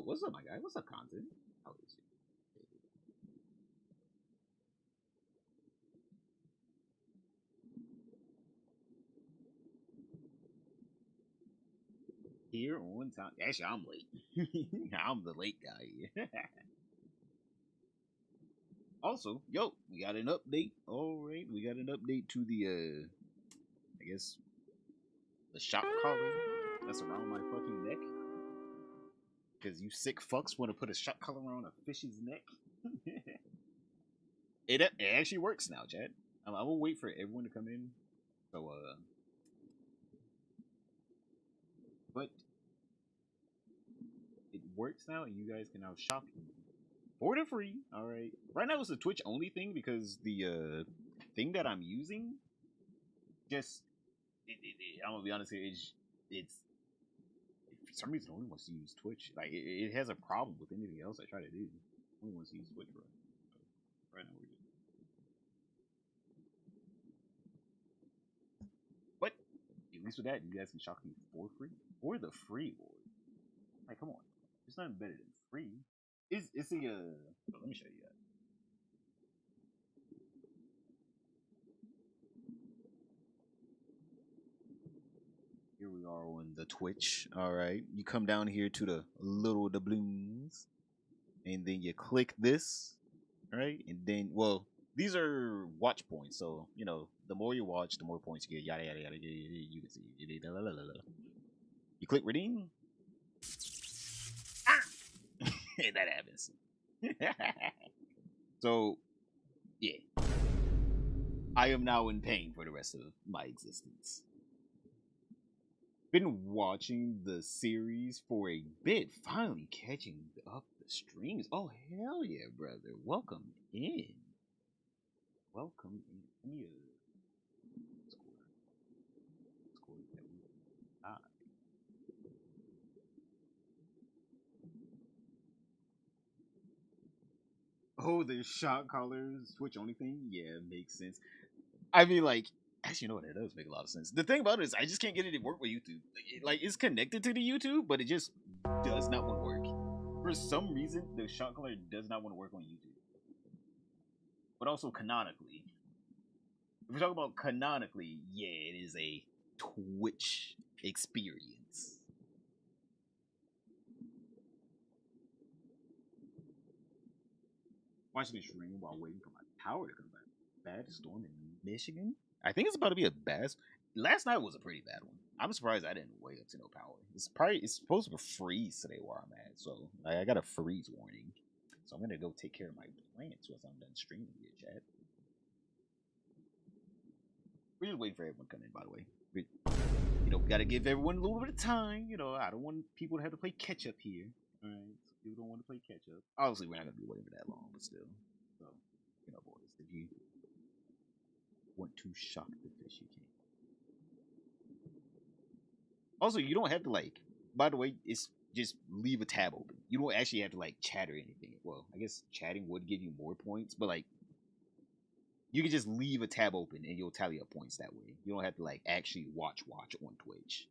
Yo, what's up, my guy? What's up, content? How is it? Here on time. Actually, I'm late. I'm the late guy here. Also, yo, we got an update. All right, we got an update to the I guess the shock collar that's around my fucking neck. Because you sick fucks want to put a shock collar around a fish's neck. it actually works now, Chad. I will wait for everyone to come in. So but it works now, and you guys can now shop for the free. All right. Right now it's a Twitch only thing because the thing that I'm using just I'm gonna be honest here. It's for some reason it only wants to use Twitch. Like it has a problem with anything else I try to do. It only wants to use Twitch, bro. So, right now we're just. But at least with that, you guys can shop me for free for the free board. Like, come on, it's nothing better than free. It's the let me show you that. Here we are on the Twitch. All right, you come down here to the little doubloons, and then you click this, right? And then, well, these are watch points, so you know the more you watch, the more points you get. Yada yada yada. You can see. You click redeem. Ah! That happens. So, yeah, I am now in pain for the rest of my existence. Been watching the series for a bit, finally catching up the strings. Oh hell yeah, brother! Welcome in. Welcome in. Let me score that we Oh, the shot callers Twitch only thing. Yeah, makes sense. I mean, like, actually, you know what? It does make a lot of sense. The thing about it is, I just can't get it to work with YouTube. Like, it's connected to the YouTube, but it just does not want to work. For some reason, the shot caller does not want to work on YouTube. But also canonically, if we talk about canonically, yeah, it is a Twitch experience. Watching the stream while waiting for my power to come back. Bad storm in Michigan. I think it's about to be a bad. Last night was a pretty bad one. I'm surprised I didn't wake up to no power. It's supposed to freeze today where I'm at, so I got a freeze warning. So I'm gonna go take care of my plants once I'm done streaming here, chat. We're just waiting for everyone to come in, by the way. We gotta give everyone a little bit of time. I don't want people to have to play catch up here. All right, so people don't want to play catch up. Obviously, we're not gonna be waiting for that long, but still. So, boys, if you want to shock the fish, you can. Also, you don't have to By the way, it's just leave a tab open. You don't actually have to chat or anything. Well, I guess chatting would give you more points, but you can just leave a tab open and you'll tally up points that way. You don't have to actually watch on Twitch.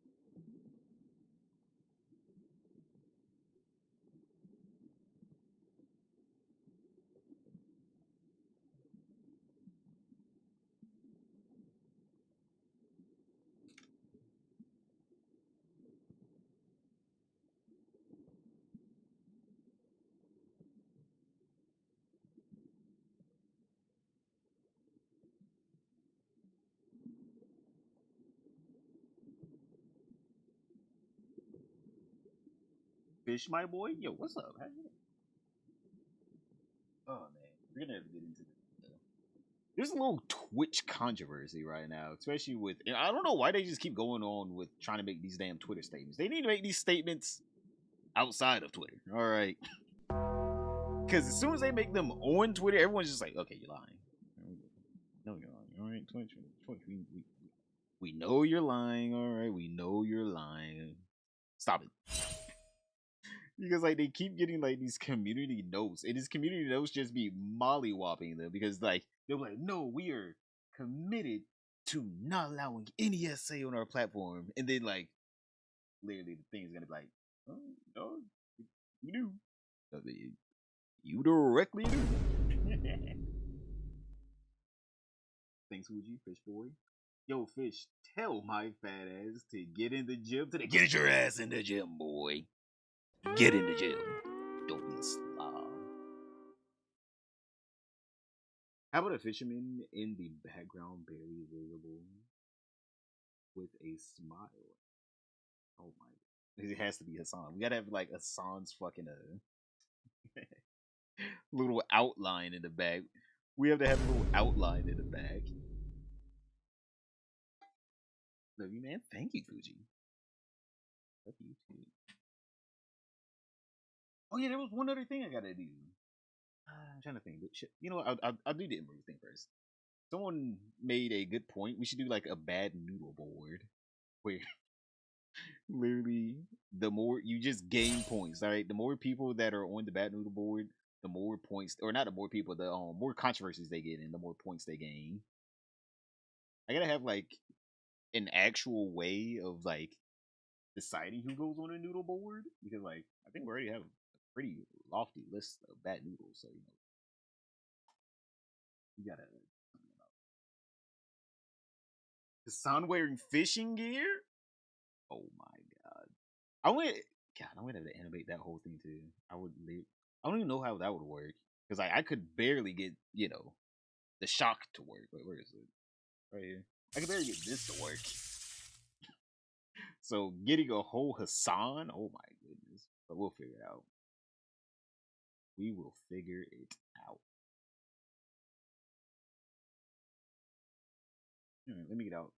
Fish, my boy, yo, what's up? How you? Oh man, we're gonna have to get into this. There's a little Twitch controversy right now, especially with. And I don't know why they just keep going on with trying to make these damn Twitter statements. They need to make these statements outside of Twitter. All right, because as soon as they make them on Twitter, everyone's just like, "Okay, you're lying." No, you're lying. All right, Twitch. We know you're lying. All right, we know you're lying. Stop it. Because they keep getting these community notes, and these community notes just be mollywopping them because they're like, no, we are committed to not allowing any SA on our platform, and then literally the thing is gonna be like, oh, no, You do. I mean, you directly do. Thanks, Fuji, Fish Boy. Yo, Fish, tell my fat ass to get in the gym today. Get your ass in the gym, boy. Get in the gym. Don't be a slob. How about a fisherman in the background, barely visible, with a smile? Oh my god. It has to be Hassan. We gotta have like Hassan's fucking little outline in the back. We have to have a little outline in the back. Love you, man. Thank you, Fuji. Love you too. Oh yeah, there was one other thing I gotta do. I'm trying to think. But shit, you know what? I'll do the Emiru thing first. Someone made a good point. We should do like a bad noodle board where literally the more you just gain points. All right, the more people that are on the bad noodle board, the more points, or not the more people, the more controversies they get in, the more points they gain. I gotta have like an actual way of like deciding who goes on a noodle board because like I think we already have a pretty lofty list of bad noodles, so you know you gotta. The sun wearing fishing gear. Oh my god! I went. God, I would have to animate that whole thing too. I would leave. I don't even know how that would work because I could barely get the shock to work. Wait, where is it? Right here. I could barely get this to work. So getting a whole Hassan. Oh my goodness! But we'll figure it out. We will figure it out. Let me get out.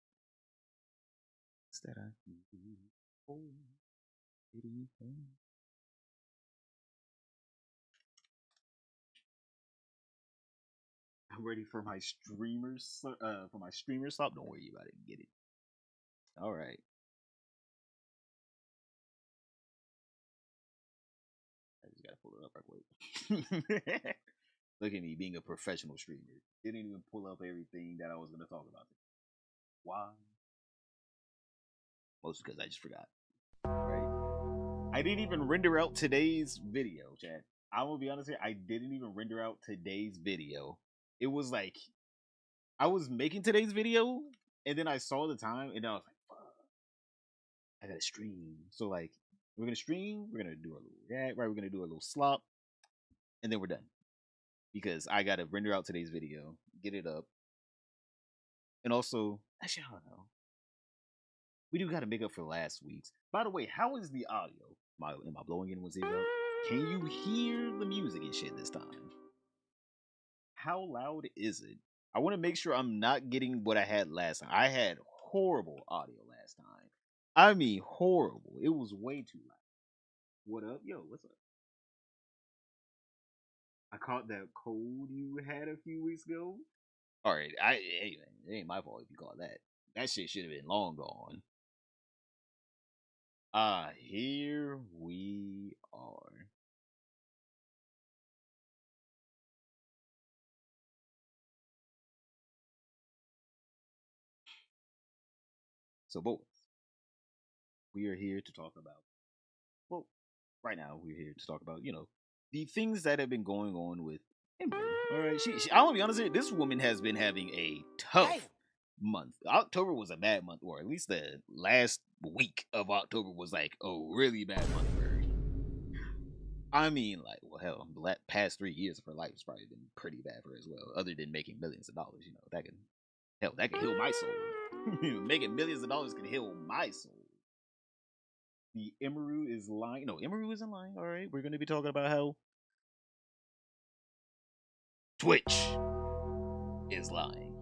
Instead, I can do anything. I'm ready for my streamers. For my streamer stop. Don't worry about it. Get it. All right. I just gotta pull it up right quick. Look at me being a professional streamer. Didn't even pull up everything that I was gonna talk about. Why? Mostly because I just forgot. Right? I didn't even render out today's video, Chad. I'm gonna be honest here. I didn't even render out today's video. It was like I was making today's video, and then I saw the time, and I was like, "Fuck, I gotta stream." So like, we're gonna stream. We're gonna do a little react. Right? We're gonna do a little slop, and then we're done because I gotta render out today's video, get it up, and also, actually, I don't know. We do gotta make up for last week's. By the way, how is the audio? Am I blowing in with zero? Can you hear the music and shit this time? How loud is it? I want to make sure I'm not getting what I had last time. I had horrible audio last time. I mean, horrible. It was way too loud. What up? Yo, what's up? I caught that cold you had a few weeks ago. All right, anyway, it ain't my fault if you call that. That shit should have been long gone. Here we are. So, boys, we are here to talk about. Well, right now we're here to talk about the things that have been going on with Ember. All right, I want to be honest here. This woman has been having a tough month. October was a bad month, or at least the last week of October was like a really bad month for her. I mean, like, well, hell, the past 3 years of her life has probably been pretty bad for her as well. Other than making millions of dollars, that can heal my soul. Making millions of dollars can heal my soul. The Emiru is lying. No, Emiru isn't lying. All right, we're going to be talking about how Twitch is lying.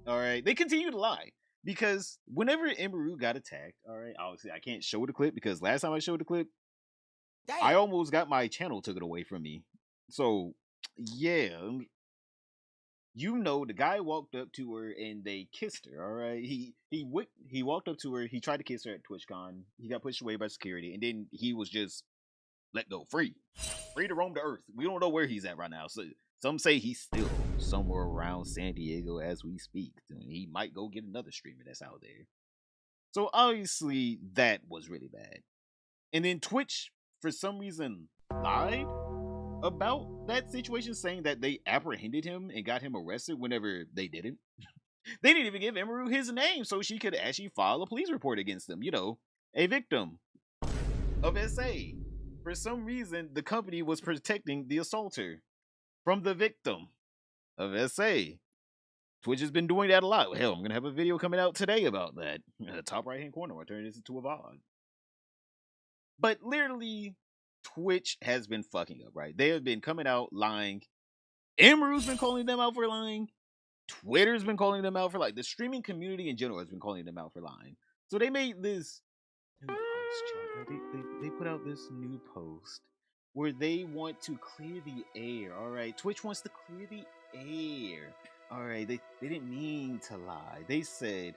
All right, they continue to lie because whenever Emiru got attacked, all right, obviously I can't show the clip because last time I showed the clip, I almost got my channel took it away from me. So yeah, the guy walked up to her and they kissed her. All right, he walked up to her. He tried to kiss her at TwitchCon. He got pushed away by security, and then he was just let go, free to roam the earth. We don't know where he's at right now. So some say he's still somewhere around San Diego as we speak. He might go get another streamer that's out there. So obviously that was really bad. And then Twitch, for some reason, lied about that situation, saying that they apprehended him and got him arrested whenever they didn't. They didn't even give Emiru his name so she could actually file a police report against him. You know, a victim of SA. For some reason, the company was protecting the assaulter from the victim of SA. Twitch has been doing that a lot. Hell, I'm going to have a video coming out today about that. In the top right hand corner, I'll turn this into a VOD. But literally, Twitch has been fucking up, right? They have been coming out lying. Emiru's been calling them out for lying. Twitter's been calling them out for lying. The streaming community in general has been calling them out for lying. So they made this new post, chat, right? They put out this new post where they want to clear the air. All right, Twitch wants to clear the air. All right, they didn't mean to lie. They said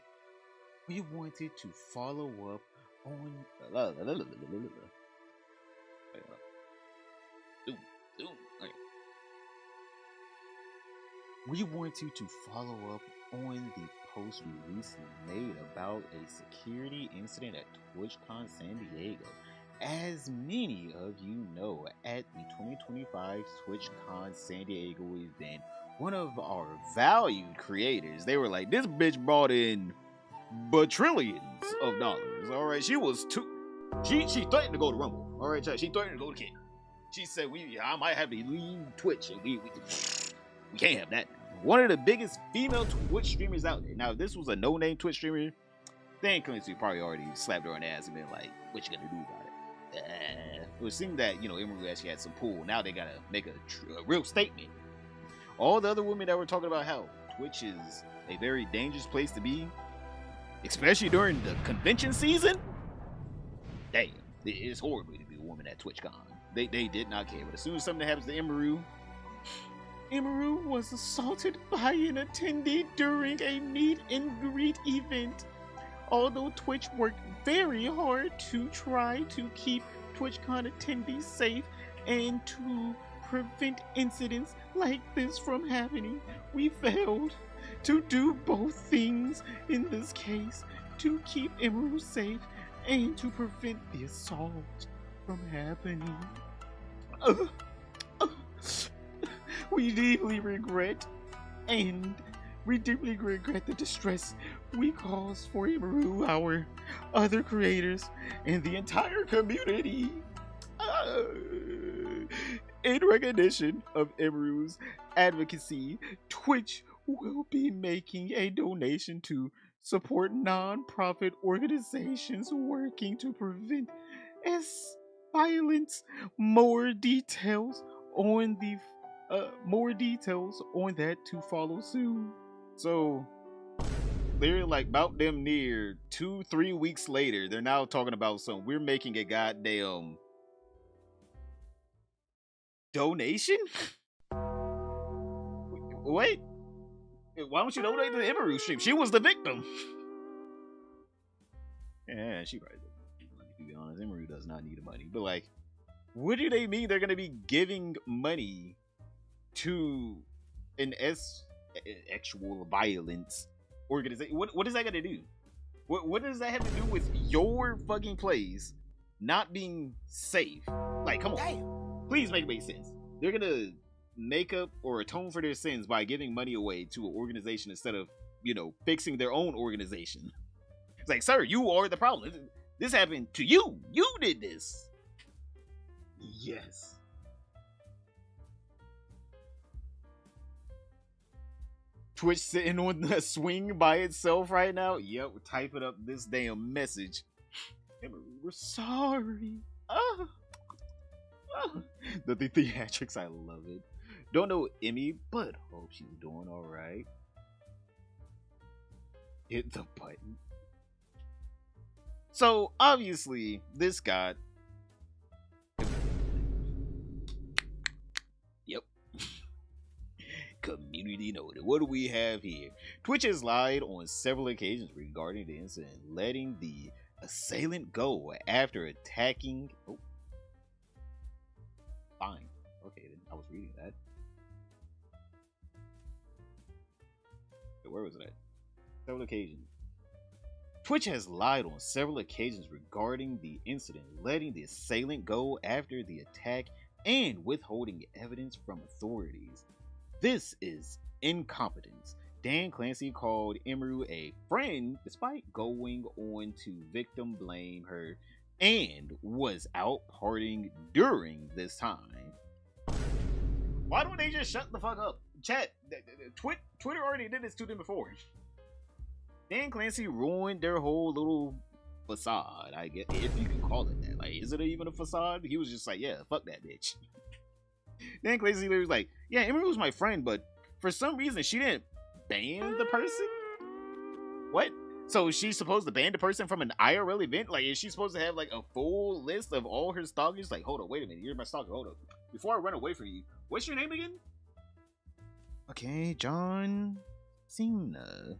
we wanted to follow up on. We wanted to follow up on the post we recently made about a security incident at TwitchCon San Diego. As many of you know, at the 2025 TwitchCon San Diego event, one of our valued creators, they were like, this bitch brought in trillions of dollars. All right, she threatened to go to Rumble. All right, she threatened to go to King. She said, I might have to leave Twitch, and we can't have that. One of the biggest female Twitch streamers out there. Now, if this was a no-name Twitch streamer, Dan Clancy probably already slapped her on the ass and been like, what you gonna do about it? It would seem that, Emiru actually had some pull. Now they gotta make a real statement. All the other women that were talking about how Twitch is a very dangerous place to be, especially during the convention season, damn, it's horrible to be a woman at TwitchCon. They did not care. But as soon as something happens to Emiru was assaulted by an attendee during a meet and greet event. Although Twitch worked very hard to try to keep TwitchCon attendees safe and to prevent incidents like this from happening, we failed to do both things in this case, to keep Emiru safe and to prevent the assault from happening. We deeply regret the distress we caused for Emiru, our other creators, and the entire community. In recognition of Emiru's advocacy, Twitch will be making a donation to support non-profit organizations working to prevent violence. More details on that to follow soon. So they're like about them near 2-3 weeks later, they're now talking about we're making a goddamn donation. Wait, why don't you donate to the Emiru stream? She was the victim. Yeah, she probably doesn't need money, to be honest. Emiru does not need the money. But like, what do they mean they're gonna be giving money to an actual violence organization? What is that gonna do? What does that have to do with your fucking place not being safe? Like, come on. Damn. Please make it make sense. They're gonna make up or atone for their sins by giving money away to an organization instead of, fixing their own organization. It's like, sir, you are the problem. This happened to you. You did this. Yes. Twitch sitting on the swing by itself right now. Yep, we're typing up this damn message. We're sorry. The theatrics, I love it. Don't know Emmy, but hope she's doing alright. Hit the button. So, obviously, this got... Yep. Community noted. What do we have here? Twitch has lied on several occasions regarding the incident, letting the assailant go after attacking... Oh. Fine. Okay, then. I was reading that. Where was it at? Several occasions. Twitch has lied on several occasions regarding the incident, letting the assailant go after the attack and withholding evidence from authorities. This is incompetence. Dan Clancy called Emiru a friend despite going on to victim blame her and was out partying during this time. Why don't they just shut the fuck up? Chat, Twitter already did this to them before. Dan Clancy ruined their whole little facade, I guess, if you can call it that. Like, is it even a facade? He was just like, yeah, fuck that bitch. Dan Clancy was like, yeah, Emiru was my friend, but for some reason she didn't ban the person? What? So she's supposed to ban the person from an IRL event? Like, is she supposed to have like a full list of all her stalkers? Like, hold on, wait a minute, you're my stalker, hold up. Before I run away from you, what's your name again? Okay, John Cena.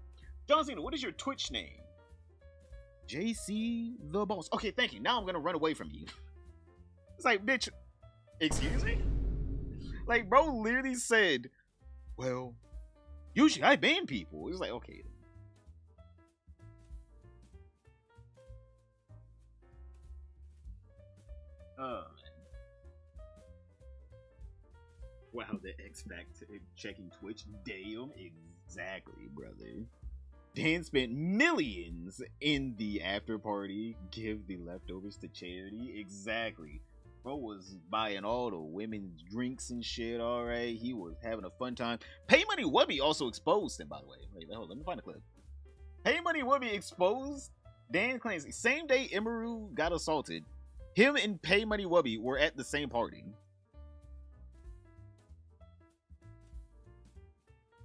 John Cena, what is your Twitch name? JC the Boss. Okay, thank you. Now I'm gonna run away from you. It's like, bitch, excuse me? Like, bro literally said, well, usually I ban people. It's like, okay. Wow, the X Factor checking Twitch. Damn, exactly, brother. Dan spent millions in the after party. Give the leftovers to charity. Exactly. Bro was buying all the women's drinks and shit, alright? He was having a fun time. Pay Money Wubby also exposed him, by the way. Wait, hold on, let me find the clip. Pay Money Wubby exposed Dan Clancy. Same day Emiru got assaulted, him and Pay Money Wubby were at the same party.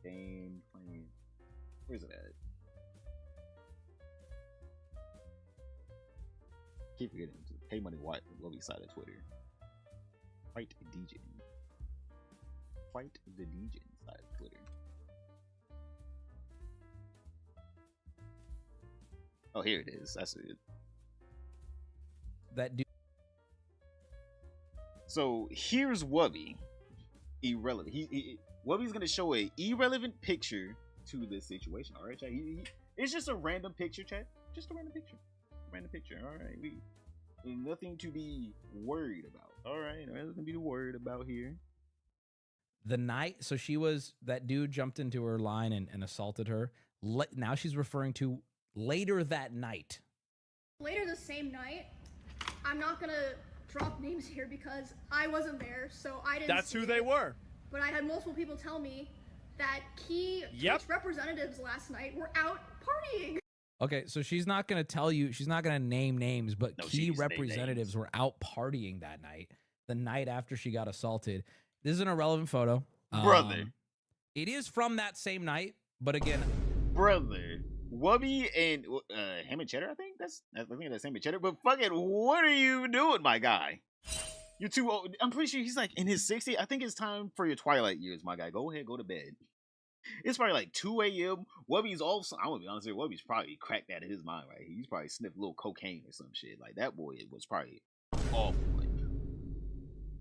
Dan Clancy. Where's it at? Keep forgetting to Pay Money Wubby side of Twitter. Fight Degen. Fight the Degen side of Twitter. Oh, here it is. That's it. That dude. So here's Wubby. Irrelevant. Wubby's gonna show a irrelevant picture to this situation. All right, chat. It's just a random picture, chat. Just a random picture. Random picture. All right, nothing to be worried about. All right, nothing to be worried about here. The night, so that dude jumped into her line and assaulted her. Now she's referring to later that night. Later the same night, I'm not gonna drop names here because I wasn't there, so I didn't. That's who they were. But I had multiple people tell me that key Twitch representatives last night were out partying. Okay, so she's not going to tell you, she's not going to name names, but key representatives were out partying that night, the night after she got assaulted. This is an irrelevant photo. Brother. It is from that same night, but again. Brother. Wubby and Ham and Cheddar, I think that's Ham and Cheddar, but fucking what are you doing, my guy? You're too old. I'm pretty sure he's like in his 60s. I think it's time for your twilight years, my guy. Go ahead, go to bed. It's probably like 2 a.m. Wubby's also, I'm gonna be honest here, Wubby's probably cracked out of his mind, right? He's probably sniffed a little cocaine or some shit. Like, that boy was probably awful.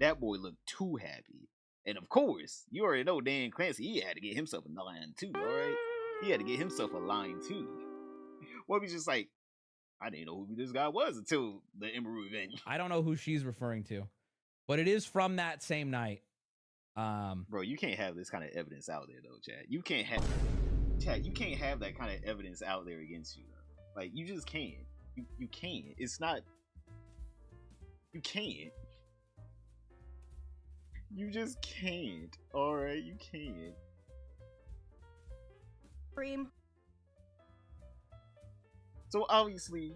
That boy looked too happy. And of course, you already know Dan Clancy, he had to get himself a line too, alright? He had to get himself a line too. Wubby's just like, I didn't know who this guy was until the Emiru event. I don't know who she's referring to, but it is from that same night. Bro, you can't have this kind of evidence out there though, Chad. You can't have that kind of evidence out there against you though. Like, you just can't. You can't. It's not. You can't. You just can't. Alright, you can't. Dream. So obviously,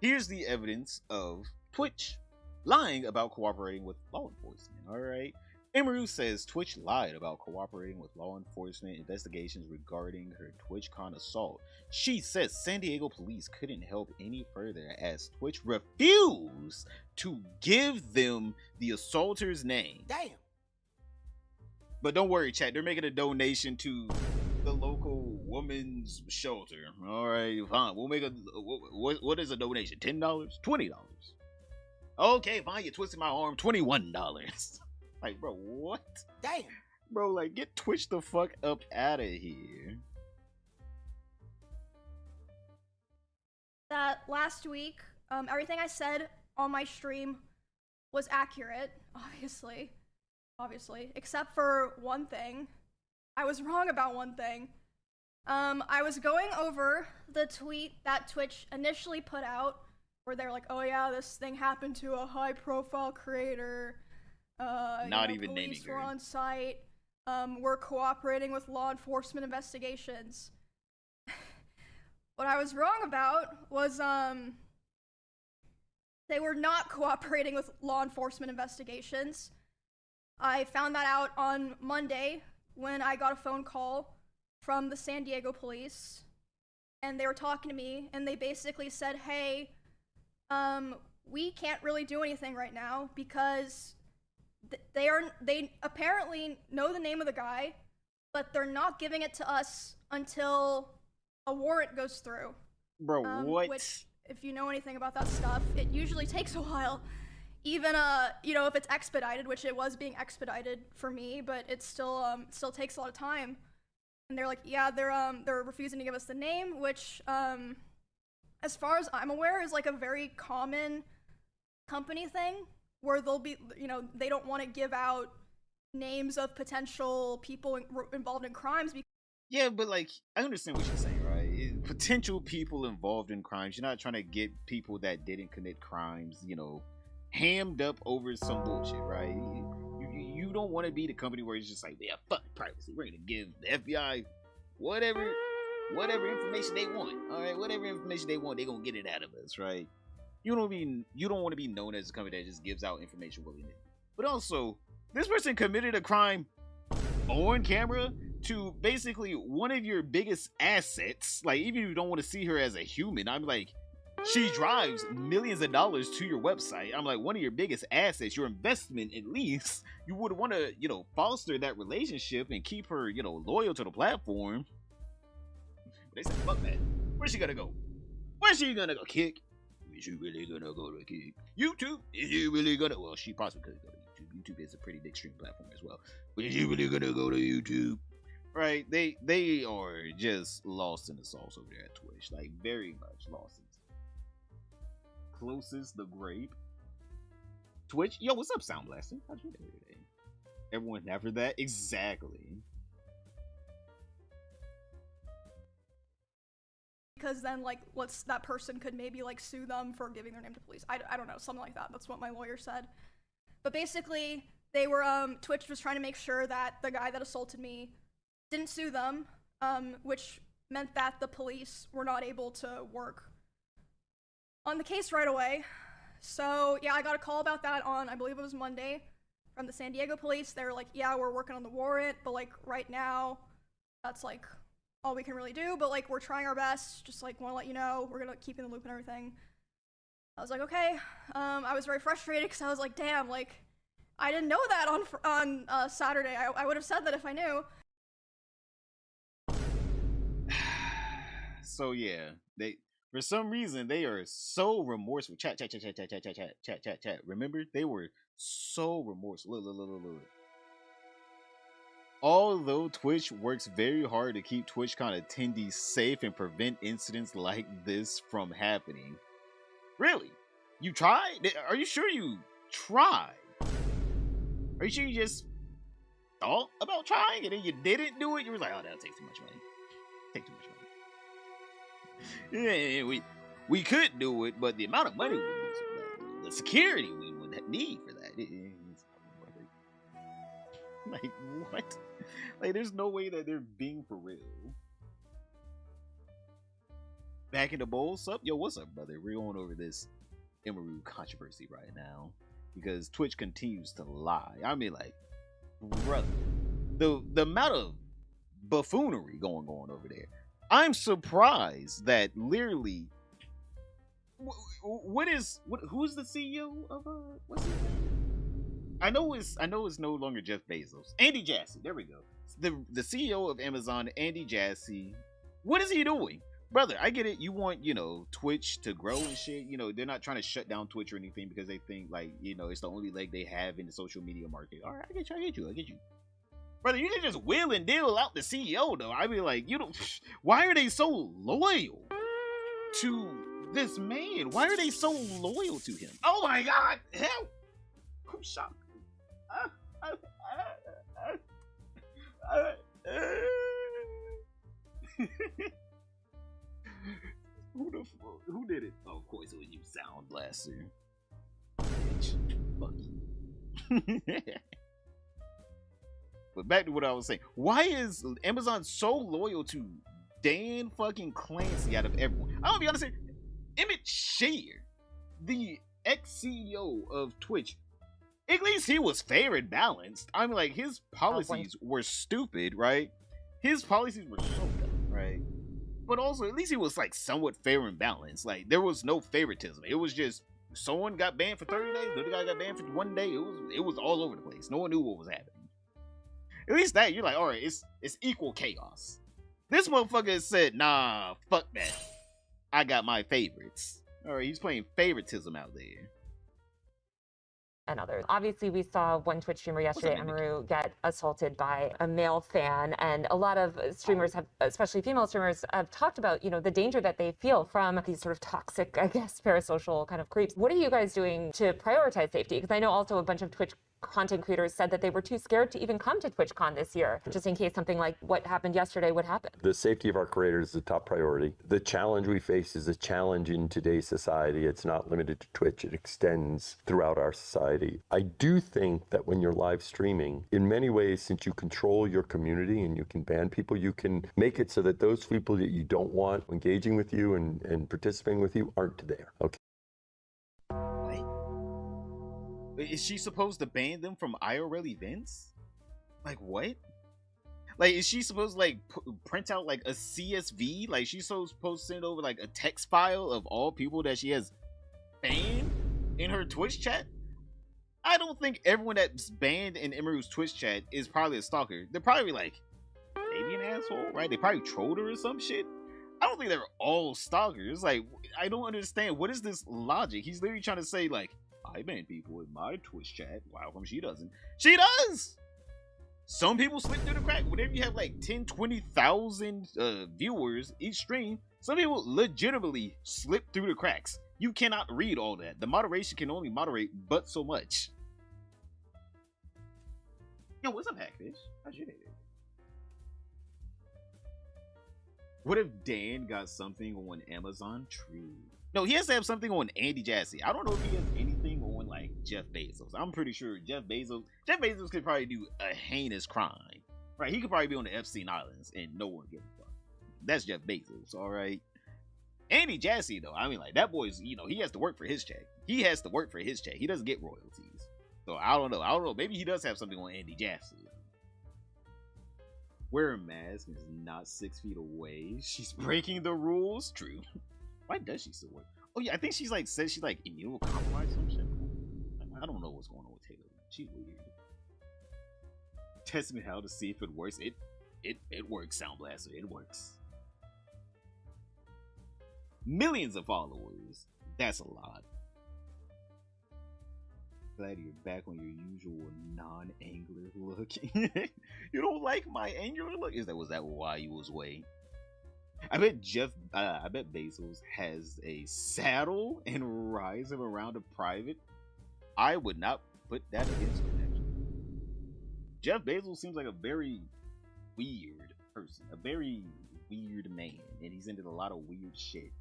here's the evidence of Twitch lying about cooperating with law enforcement. Alright. Emiru says Twitch lied about cooperating with law enforcement investigations regarding her TwitchCon assault. She says San Diego police couldn't help any further as Twitch refused to give them the assaulter's name. Damn. But don't worry, chat. They're making a donation to the local women's shelter. All right, fine. We'll make a. What is a donation? $10? $20? Okay, fine. You twisted my arm. $21. Like, bro, what? Damn. Bro, like, get Twitch the fuck up out of here. That last week, everything I said on my stream was accurate, obviously, except for one thing. I was wrong about one thing. I was going over the tweet that Twitch initially put out, where they're like, "Oh yeah, this thing happened to a high-profile creator. Not even naming police were her. on site. We're cooperating with law enforcement investigations." What I was wrong about was they were not cooperating with law enforcement investigations. I found that out on Monday when I got a phone call from the San Diego police, and they were talking to me, and they basically said, "Hey, we can't really do anything right now because they apparently know the name of the guy, but they're not giving it to us until a warrant goes through." Bro, what? Which, if you know anything about that stuff, it usually takes a while. Even if it's expedited, which it was being expedited for me, but it still takes a lot of time. And they're like, yeah, they're refusing to give us the name, which as far as I'm aware is like a very common company thing, where they'll be, they don't want to give out names of potential people involved in crimes. Yeah, but like, I understand what you're saying, right? Potential people involved in crimes. You're not trying to get people that didn't commit crimes, hammed up over some bullshit, right? You don't want to be the company where it's just like, yeah, fuck privacy. We're gonna give the FBI whatever information they want. All right, whatever information they want, they're gonna get it out of us, right? You don't want to be known as a company that just gives out information willy-nilly. But also, this person committed a crime on camera to basically one of your biggest assets. Like, even if you don't want to see her as a human, I'm like, she drives millions of dollars to your website. I'm like, one of your biggest assets, your investment at least, you would want to, foster that relationship and keep her, loyal to the platform. But they said, fuck that. Where's she gonna go? Where's she gonna go? Kick? Is she really gonna go to Kick? YouTube? Is she really gonna? Well, she possibly could go to YouTube. YouTube is a pretty big stream platform as well. But is she really gonna go to YouTube? Right? They are just lost in the sauce over there at Twitch. Like, very much lost in the sauce. Closest the grape. Twitch? Yo, what's up, Sound Blaster? How'd you do today? Everyone after that? Exactly. Because then, like, that person could maybe, like, sue them for giving their name to police. I don't know, something like that. That's what my lawyer said. But basically, they were, Twitch was trying to make sure that the guy that assaulted me didn't sue them, which meant that the police were not able to work on the case right away. So, yeah, I got a call about that on, I believe it was Monday, from the San Diego police. They were like, yeah, we're working on the warrant, but, like, right now, that's, like, all we can really do, but, like, we're trying our best. Just, like, want to let you know, we're gonna keep in the loop and everything. I was like, okay. I was very frustrated because I was like, damn, like, I didn't know that on Saturday. I would have said that if I knew. So, yeah, for some reason, they are so remorseful. Chat. Remember? They were so remorseful. Look. Although Twitch works very hard to keep TwitchCon attendees safe and prevent incidents like this from happening. Really? You tried? Are you sure you tried? Are you sure you just thought about trying and then you didn't do it? You were like, oh, that'll take too much money. Yeah, we could do it, but the amount of money we need, the security we would need for that, like, what? Like, there's no way that they're being for real. Back in the bowl, sup? Yo, what's up, brother? We're going over this Emiru controversy right now because Twitch continues to lie. I mean, like, brother, the amount of buffoonery going on over there. I'm surprised that literally, who's the CEO of what's his name? I know it's no longer Jeff Bezos. Andy Jassy, there we go. The CEO of Amazon, Andy Jassy. What is he doing? Brother, I get it. You want, Twitch to grow and shit. They're not trying to shut down Twitch or anything because they think, like, it's the only leg they have in the social media market. All right, I get you. Brother, you can just wheel and deal out the CEO, though. I mean, like, why are they so loyal to this man? Why are they so loyal to him? Oh my God, help! I'm shocked. Who did it? Oh, of course it was you, Sound Blaster. Fuck you. But back to what I was saying. Why is Amazon so loyal to Dan fucking Clancy out of everyone? I'm gonna be honest here. Emmett Shear, the ex-CEO of Twitch, at least he was fair and balanced. I mean, like, his policies were stupid, right? His policies were so dumb, right? But also, at least he was, like, somewhat fair and balanced. Like, there was no favoritism. It was just, someone got banned for 30 days, the other guy got banned for 1 day. It was all over the place. No one knew what was happening. At least that, you're like, alright, it's equal chaos. This motherfucker said, nah, fuck that. I got my favorites. Alright, he's playing favoritism out there. And others. Obviously, we saw one Twitch streamer yesterday, Emiru, get assaulted by a male fan, and a lot of streamers have, especially female streamers, have talked about, you know, the danger that they feel from these sort of toxic, I guess, parasocial kind of creeps. What are you guys doing to prioritize safety? Because I know also a bunch of Twitch content creators said that they were too scared to even come to TwitchCon this year, just in case something like what happened yesterday would happen. The safety of our creators is the top priority. The challenge we face is a challenge in today's society. It's not limited to Twitch. It extends throughout our society. I do think that when you're live streaming, in many ways, since you control your community and you can ban people, you can make it so that those people that you don't want engaging with you and participating with you aren't there. Okay. Is she supposed to ban them from IRL events? Like, what? Like, is she supposed to, like, print out, like, a CSV? Like, she's supposed to send over, like, a text file of all people that she has banned in her Twitch chat? I don't think everyone that's banned in Emiru's Twitch chat is probably a stalker. They're probably, like, maybe an asshole, right? They probably trolled her or some shit. I don't think they're all stalkers. Like, I don't understand. What is this logic? He's literally trying to say, like, I ban people in my Twitch chat. Wow, come she doesn't. She does! Some people slip through the crack. Whenever you have like 10, 20,000 viewers each stream, some people legitimately slip through the cracks. You cannot read all that. The moderation can only moderate but so much. Yo, what's up, Hackfish? How's your day? What if Dan got something on Amazon? True. No, he has to have something on Andy Jassy. I don't know if he has anything on, like, Jeff Bezos. I'm pretty sure Jeff Bezos could probably do a heinous crime. Right? He could probably be on the Epstein Islands and no one gives a fuck. That's Jeff Bezos, alright? Andy Jassy, though, I mean, like, that boy's, you know, he has to work for his check. He has to work for his check. He doesn't get royalties. So, I don't know. Maybe he does have something on Andy Jassy. Wear a mask is not 6 feet away. She's breaking the rules. True. Why does she still work? Oh yeah, I think she's like says she's like immunocompromised or some shit. I don't know what's going on with Taylor. She's weird. Test me how to see if it works. It works, Sound Blaster. It works. Millions of followers. That's a lot. Glad you're back on your usual non-angular look. You don't like my angular look? Was that why you was away? I bet Bezos has a saddle and rides him around a private. I would not put that against him, actually. Jeff Bezos seems like a very weird person, a very weird man, and he's into a lot of weird shit.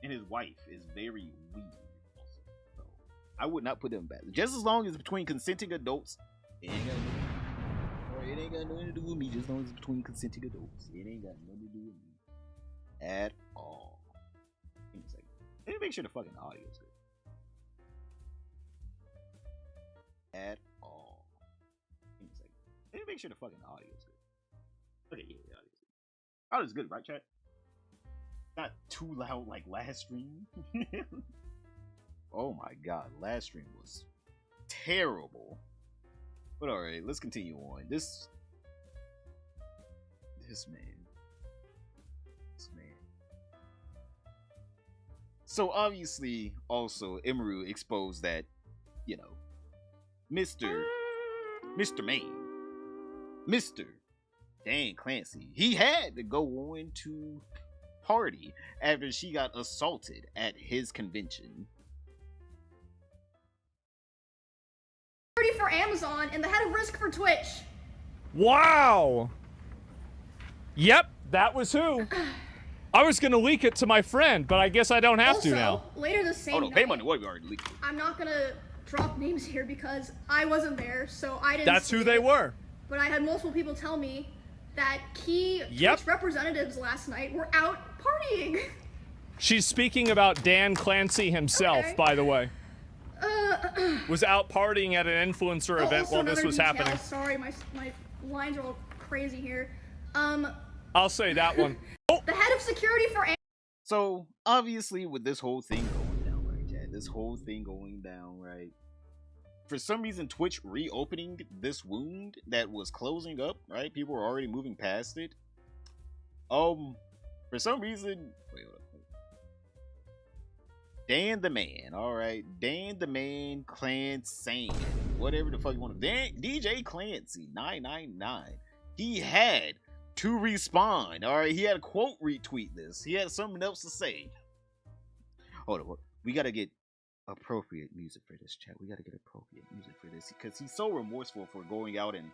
And his wife is very weird also. So I would not put them back. Just as long as it's between consenting adults, it ain't got nothing to do with me, just as long as it's between consenting adults. It ain't got nothing to do with me. At all. Give me a second. Let me make sure the fucking audio is good. At all. Give me a second. Let me make sure the fucking audio is good. Okay, yeah, the audio is good. Audio's good, right, chat? Not too loud like last stream. Oh my god, last stream was terrible. But alright, let's continue on. This man. So obviously, also, Emiru exposed that, you know, Mr. Maine, Mr. Dan Clancy, he had to go on to party after she got assaulted at his convention. for Amazon and the head of risk for Twitch. Wow. Yep, that was who. I was gonna leak it to my friend, but I guess I don't have to now. Later the same night, pay money. What, we already leaked it. I'm not gonna drop names here because I wasn't there, so I didn't. That's who they were. But I had multiple people tell me that key Twitch representatives last night were out partying. She's speaking about Dan Clancy himself, by the way. Was out partying at an influencer event while this was happening. Sorry, my lines are all crazy here. I'll say that one. Oh. The head of security for. So obviously, with this whole thing going down, right, Chad? This whole thing going down, right? For some reason, Twitch reopening this wound that was closing up, right? People were already moving past it. For some reason, wait, hold up. Dan the Man, all right, Dan the Man, Clancy, whatever the fuck you want to. DJ Clancy 999. He had to respond. All right, he had a quote retweet this. He had something else to say. Hold on, we gotta get appropriate music for this, chat. We gotta get appropriate music for this because he's so remorseful for going out and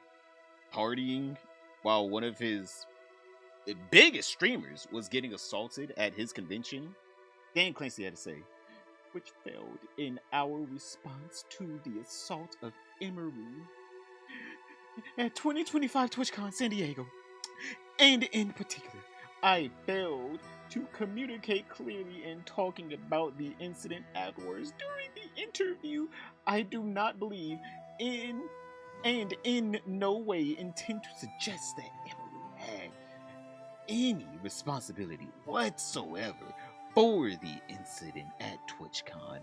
partying while one of his biggest streamers was getting assaulted at his convention. Dan Clancy had to say, which failed in our response to the assault of Emiru at 2025 TwitchCon San Diego. And in particular, I failed to communicate clearly in talking about the incident afterwards. During the interview, I do not believe in no way intend to suggest that Emiru had any responsibility whatsoever for the incident at TwitchCon.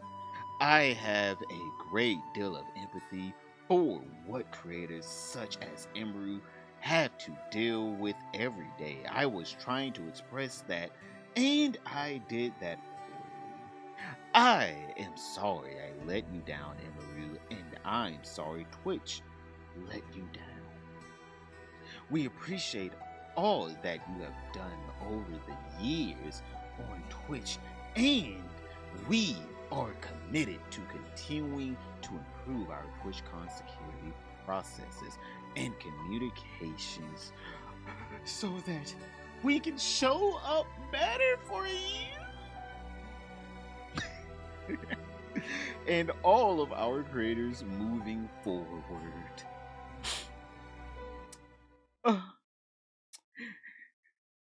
I have a great deal of empathy for what creators such as Emiru have to deal with every day. I was trying to express that, and I did that poorly. I am sorry I let you down, Emiru, and I'm sorry Twitch let you down. We appreciate all that you have done over the years on Twitch, and we are committed to continuing to improve our TwitchCon security processes and communications so that we can show up better for you and all of our creators moving forward.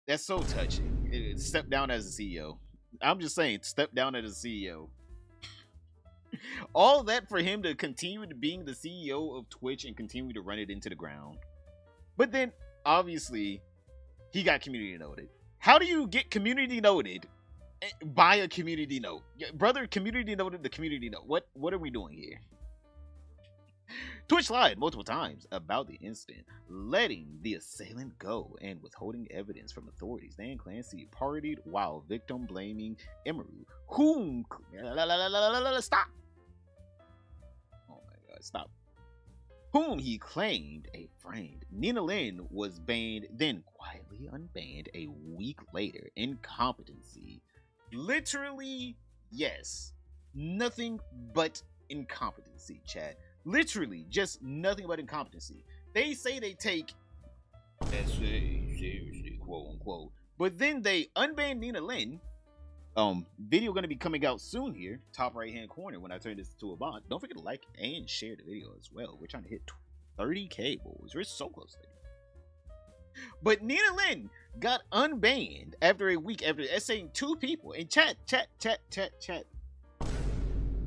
That's so touching. Step down as a CEO. I'm just saying, step down as a CEO. All that for him to continue to being the CEO of Twitch and continue to run it into the ground. But then, obviously, he got community noted. How do you get community noted by a community note? Brother, community noted the community note. What are we doing here? Twitch lied multiple times about the incident, letting the assailant go and withholding evidence from authorities. Dan Clancy partied while victim blaming Emiru, whom stop. Oh my god, stop. Whom he claimed a friend. Nina Lynn was banned, then quietly unbanned a week later. Incompetency. Literally, yes. Nothing but incompetency, chat. Literally, just nothing but incompetency. They say they take SA seriously, quote unquote, but then they unban Nina Lynn. Video gonna be coming out soon here, top right hand corner when I turn this to a bot. Don't forget to like and share the video as well. We're trying to hit 30K, boys. We're so close to it. But Nina Lynn got unbanned after a week after essaying 2 people. And chat.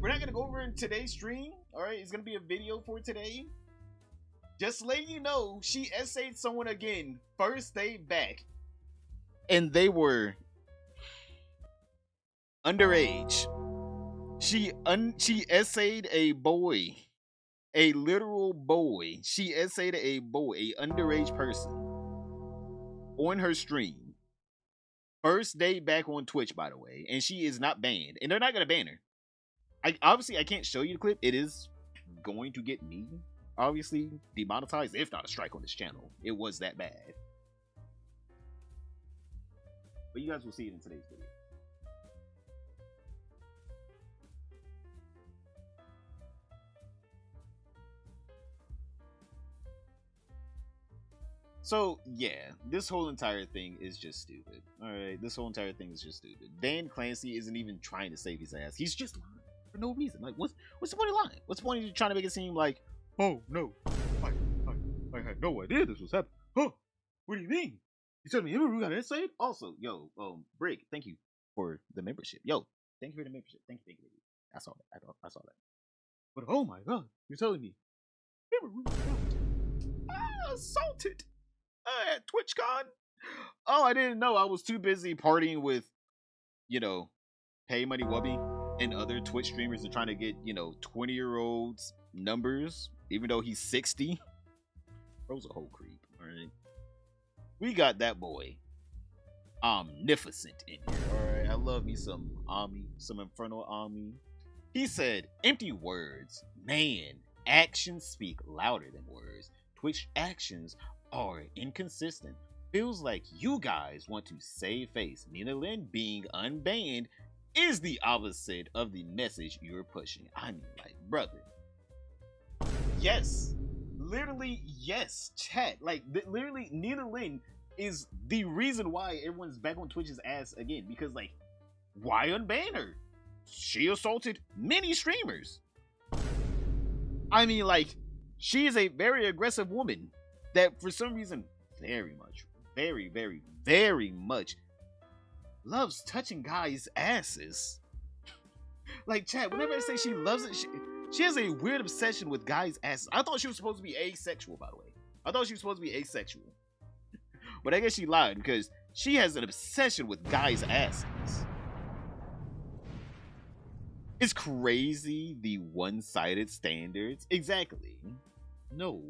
We're not gonna go over in today's stream. Alright, it's gonna be a video for today. Just letting you know, she essayed someone again, first day back. And they were underage. She essayed a boy. A literal boy. She essayed a boy, a underage person. On her stream. First day back on Twitch, by the way. And she is not banned. And they're not gonna ban her. Obviously, I can't show you the clip. It is going to get me, obviously, demonetized, if not a strike on this channel. It was that bad. But you guys will see it in today's video. So yeah, this whole entire thing is just stupid. All right, this whole entire thing is just stupid. Dan Clancy isn't even trying to save his ass. He's just lying for no reason. Like, what's the point of lying? What's the point of trying to make it seem like, oh no, I had no idea this was happening. Oh, what do you mean? You told me Emiru got inside? Also, yo, Brick, thank you for the membership. Yo, thank you for the membership. Thank you. I saw that. I saw that. But oh my god, you're telling me Emiru got assaulted at TwitchCon? Oh, I didn't know. I was too busy partying with, Pay Money Wubby and other Twitch streamers and trying to get, 20-year-olds numbers, even though he's 60. Bro's a whole creep, alright? We got that boy Omnificent in here, alright? I love me some Ami, some Infernal Ami. He said, empty words. Man, actions speak louder than words. Twitch actions are inconsistent. Feels like you guys want to save face. Nina Lynn being unbanned is the opposite of the message you're pushing. I mean, like, brother. Yes. Literally, yes. Chat. Like, literally, Nina Lynn is the reason why everyone's back on Twitch's ass again. Because, like, why unban her? She assaulted many streamers. I mean, like, she is a very aggressive woman that for some reason very much loves touching guys' asses. Like, chat, whenever I say she loves it, she has a weird obsession with guys' asses. I thought she was supposed to be asexual, by the way. I thought she was supposed to be asexual. But I guess she lied because she has an obsession with guys' asses. It's crazy, the one-sided standards. Exactly. No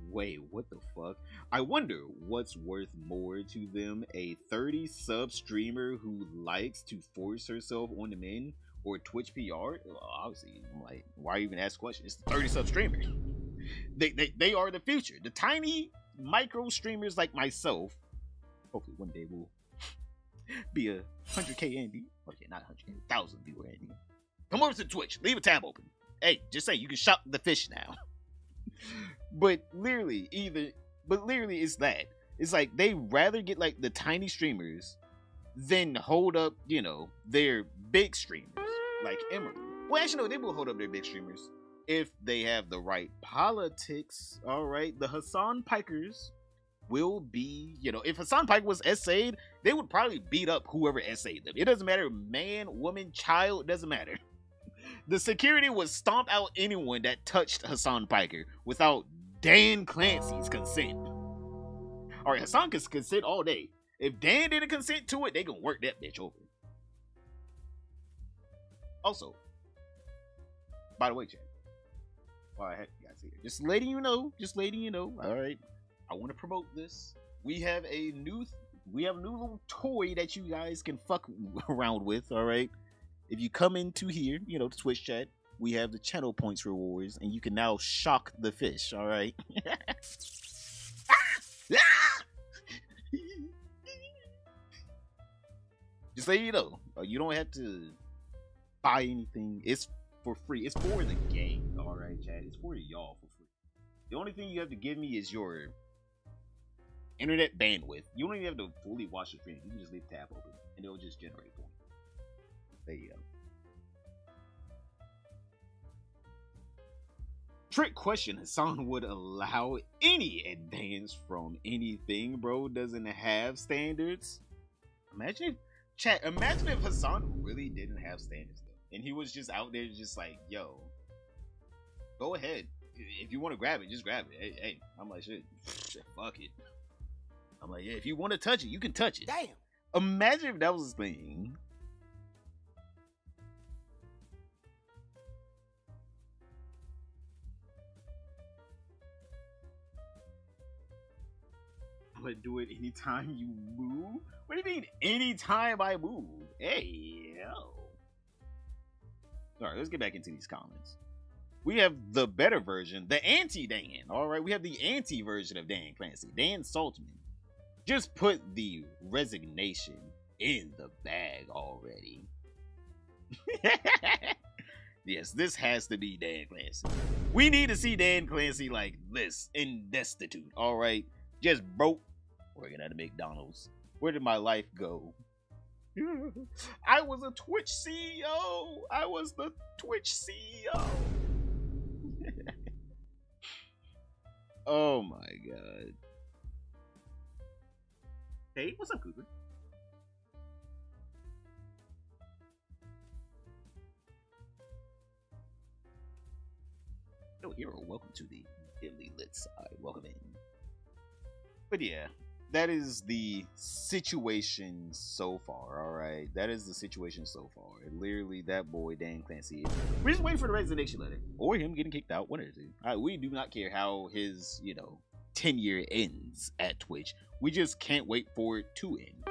way, what the fuck? I wonder what's worth more to them, a 30-sub streamer who likes to force herself on the men, or Twitch PR? Well, obviously, I'm like, why even ask questions? It's the 30-sub streamer. They are the future. The tiny micro streamers like myself, hopefully one day will be a 100k Andy. Okay, not 100k, 1,000 viewer Andy. Come over to Twitch, leave a tab open. Hey, just say you can shop the fish now. But literally, it's that. It's like they rather get like the tiny streamers than hold up, their big streamers like Emiru. Well, actually, no, they will hold up their big streamers if they have the right politics. All right, the Hassan Pikers will be, if Hassan Pike was essayed, they would probably beat up whoever essayed them. It doesn't matter, man, woman, child, doesn't matter. The security would stomp out anyone that touched Hassan Piker without Dan Clancy's consent. Alright, Hassan can consent all day. If Dan didn't consent to it, they gonna work that bitch over. Also, by the way, chat, while I had you guys here, just letting you know, alright, I want to promote this. We have a new little toy that you guys can fuck around with, alright? If you come into here, the Twitch chat, we have the channel points rewards, and you can now shock the fish, all right? Just so you know, you don't have to buy anything. It's for free. It's for the game, all right, chat? It's for y'all for free. The only thing you have to give me is your internet bandwidth. You don't even have to fully watch the stream. You can just leave the tab open, and it'll just generate for you. There you go. Trick question. Hassan would allow any advance from anything. Bro doesn't have standards. Imagine if Hassan really didn't have standards though, and he was just out there just like, yo, go ahead. If you want to grab it, just grab it. Hey, I'm like, shit, fuck it. I'm like, yeah, if you want to touch it, you can touch it. Damn. Imagine if that was his thing. I'm gonna do it anytime you move? What do you mean, anytime I move? Hey, yo. Alright, let's get back into these comments. We have the better version, the anti-Dan. Alright, we have the anti-version of Dan Clancy, Dan Saltman. Just put the resignation in the bag already. Yes, this has to be Dan Clancy. We need to see Dan Clancy like this, in destitute, alright? Just broke, working at a McDonald's. Where did my life go? I was a Twitch CEO. I was the Twitch CEO. Oh my god. Hey, what's up, Cooper? Yo, hero, welcome to the dimly lit side. Welcome in. But yeah, that is the situation so far, alright? That is the situation so far. And literally, that boy, Dan Clancy, we're just waiting for the resignation letter. Or him getting kicked out, one or two. We do not care how his, tenure ends at Twitch. We just can't wait for it to end.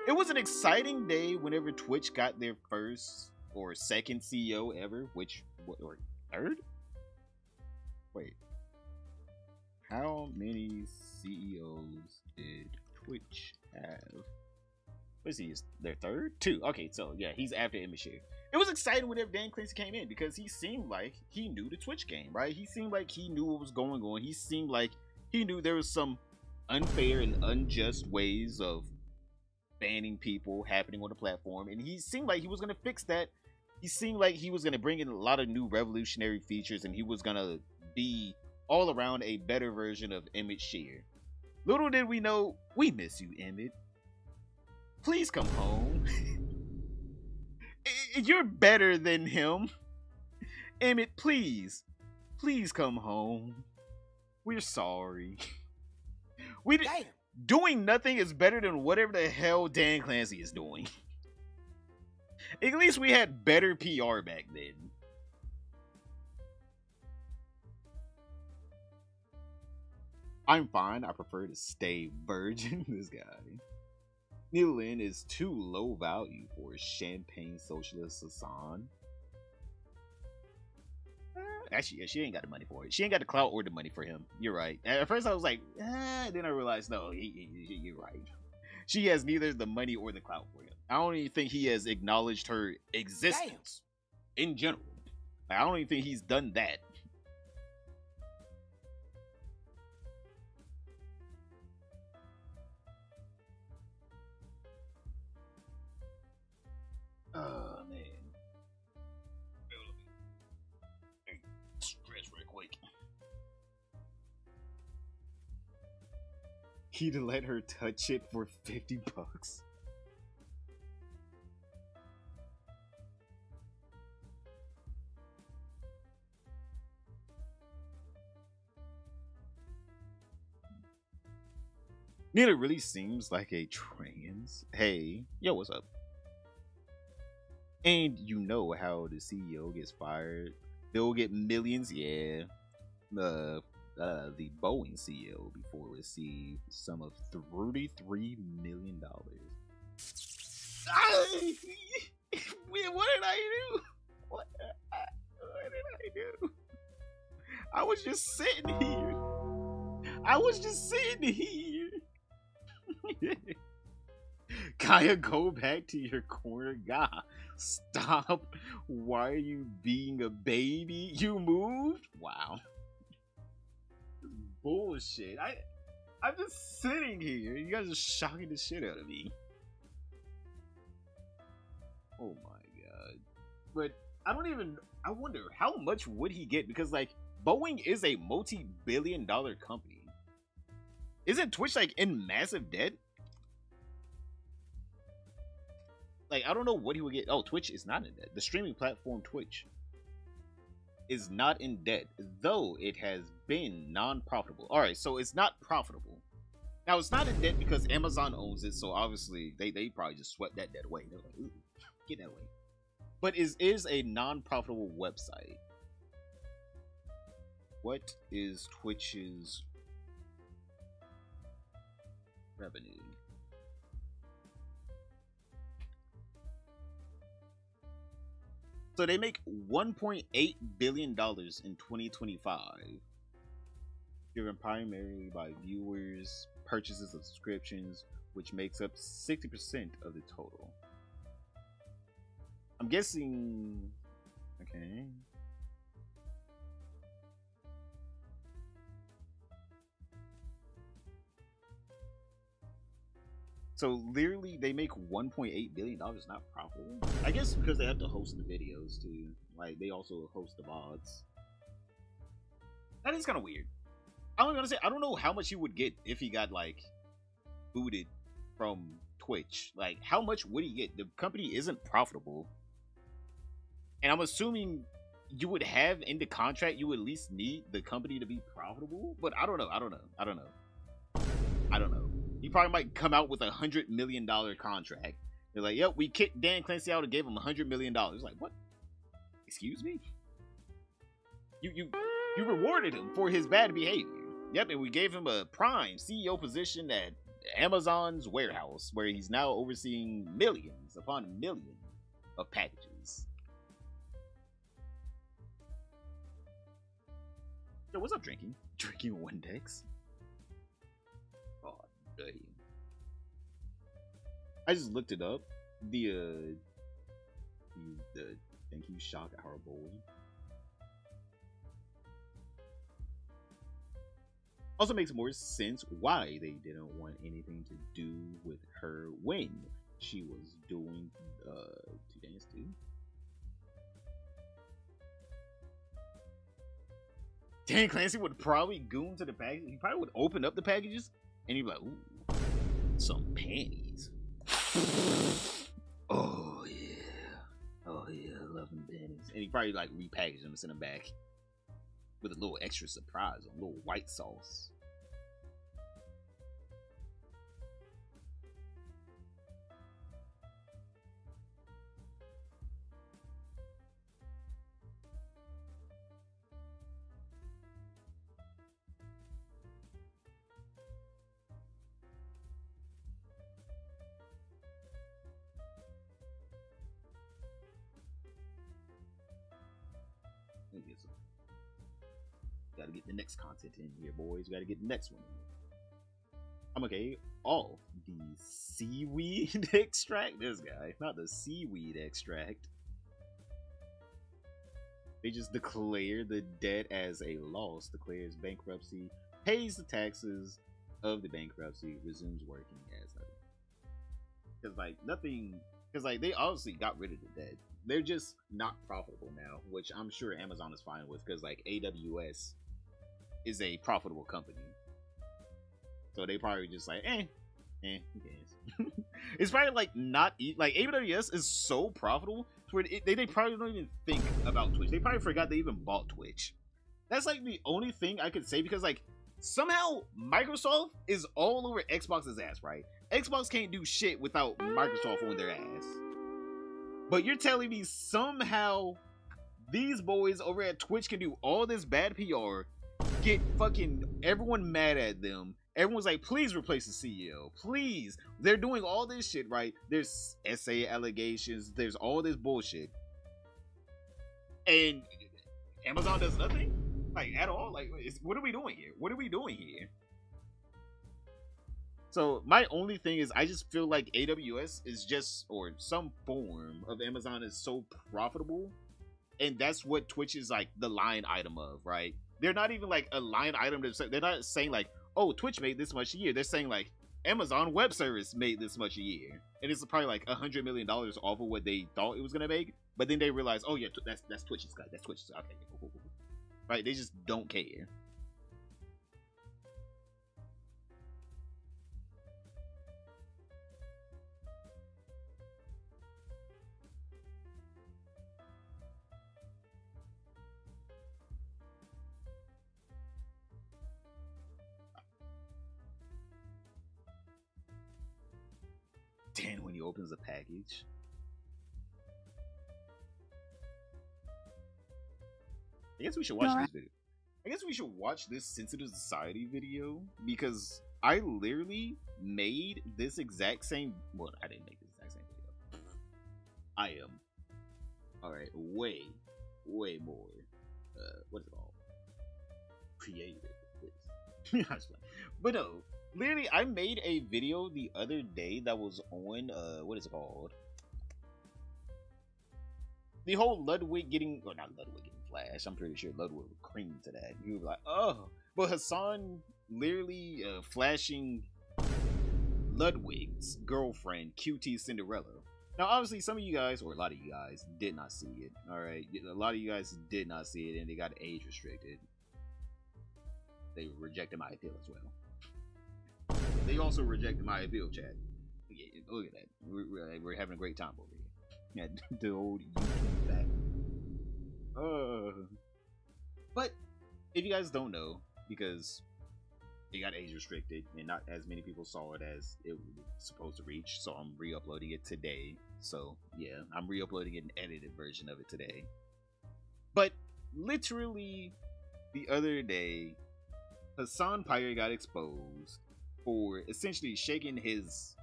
It was an exciting day whenever Twitch got their first or second CEO ever, or third? Wait. How many CEOs did Twitch have? What is he? Their third? Two. Okay, so yeah, he's after Emiru. It was exciting whenever Dan Clancy came in because he seemed like he knew the Twitch game, right? He seemed like he knew what was going on. He seemed like he knew there was some unfair and unjust ways of banning people happening on the platform, and he seemed like he was going to fix that. He seemed like he was going to bring in a lot of new revolutionary features, and he was going to be all around a better version of Emmett Shear. Little did we know, we miss you, Emmett. Please come home. You're better than him. Emmett, please. Please come home. We're sorry. Doing nothing is better than whatever the hell Dan Clancy is doing. At least we had better PR back then. I'm fine. I prefer to stay virgin. This guy. Neil Lynn is too low value for champagne socialist Hassan. Actually, she ain't got the money for it. She ain't got the clout or the money for him. You're right. At first I was like, then I realized, no, you're right. She has neither the money or the clout for him. I don't even think he has acknowledged her existence in general. I don't even think he's done that. Oh, man. Stretch real quick. He'd let her touch it for $50. Nina really seems like a trans. Hey, yo, what's up? And you know how the CEO gets fired. They'll get millions, yeah. The Boeing CEO before received some of $33 million. What did I do? What did I do? I was just sitting here. Kaya, go back to your corner. God, stop. Why are you being a baby? You moved? Wow. Bullshit. I'm just sitting here. You guys are shocking the shit out of me. Oh my god. But I wonder how much would he get, because like Boeing is a multi-billion-dollar company. Isn't Twitch like in massive debt? Like, I don't know what he would get. Oh, Twitch is not in debt. The streaming platform Twitch is not in debt, though it has been non-profitable. All right, so it's not profitable. Now, it's not in debt because Amazon owns it, so obviously they probably just swept that debt away. They're like, ooh, get that away. But it is a non-profitable website. What is Twitch's revenue? So they make $1.8 billion in 2025, driven primarily by viewers, purchases of subscriptions, which makes up 60% of the total. I'm guessing, okay. So literally, they make $1.8 billion not profitable. I guess because they have to host the videos too. Like they also host the VODs. That is kind of weird. I'm gonna say I don't know how much he would get if he got like booted from Twitch. Like how much would he get? The company isn't profitable, and I'm assuming you would have in the contract you would at least need the company to be profitable. But I don't know. He probably might come out with $100 million contract. They're like, yep, we kicked Dan Clancy out and gave him $100 million. Like, what? Excuse me? You rewarded him for his bad behavior. Yep, and we gave him a prime CEO position at Amazon's warehouse, where he's now overseeing millions upon millions of packages. Yo, what's up, drinking? Drinking Windex? Oh, damn. I just looked it up. The thank you, shock our boy. Also makes more sense why they didn't want anything to do with her when she was doing to dance too. Dan Clancy would probably goon to the package. He probably would open up the packages and he'd be like, ooh, some panties. Oh yeah. Oh yeah, I love them panties. And he probably like repackage them and send them back with a little extra surprise, a little white sauce. Gotta get the next content in here, boys. Gotta get the next one in here. I'm okay. Oh, the seaweed extract? This guy, not the seaweed extract. They just declare the debt as a loss, declares bankruptcy, pays the taxes of the bankruptcy, resumes working as nothing. Because, like, nothing. Because, like, they obviously got rid of the debt. They're just not profitable now, which I'm sure Amazon is fine with, because, like, AWS is a profitable company. So they probably just like, who cares? It's probably like not, like AWS is so profitable where they probably don't even think about Twitch. They probably forgot they even bought Twitch. That's like the only thing I could say, because like somehow Microsoft is all over Xbox's ass, right? Xbox can't do shit without Microsoft on their ass. But you're telling me somehow these boys over at Twitch can do all this bad PR, get fucking everyone mad at them. Everyone's like, please replace the CEO. Please. They're doing all this shit, right? There's SA allegations. There's all this bullshit. And Amazon does nothing? Like, at all? Like, what are we doing here? What are we doing here? So, my only thing is, I just feel like AWS is just, or some form of Amazon is so profitable. And that's what Twitch is like the line item of, right? They're not even like a line item. They're not saying like, oh, Twitch made this much a year. They're saying like Amazon Web Service made this much a year, and it's probably like $100 million off of what they thought it was gonna make. But then they realize, oh yeah, that's Twitch's guy. That's Twitch's. Okay, cool. Right? They just don't care. Dan, when he opens the package. I guess we should watch this video. I guess we should watch this Sensitive Society video, because I literally made this exact same. Well, I didn't make this exact same video. I am. Alright, way more. What is it called? Creative. But no. Literally, I made a video the other day that was on, what is it called? The whole Ludwig getting, or not Ludwig getting flashed. I'm pretty sure Ludwig would cream to that. He was like, oh. But Hassan literally flashing Ludwig's girlfriend, QT Cinderella. Now, obviously, some of you guys, or a lot of you guys, did not see it. All right, a lot of you guys did not see it, and they got age restricted. They rejected my appeal as well. They also rejected my appeal, chat. Yeah, look at that. We're having a great time over here. Yeah, the old YouTube back. But if you guys don't know, because it got age restricted and not as many people saw it as it was supposed to reach, so I'm re-uploading it today. So yeah, I'm re-uploading an edited version of it today. But literally the other day, Hassan Pyre got exposed for essentially shaking his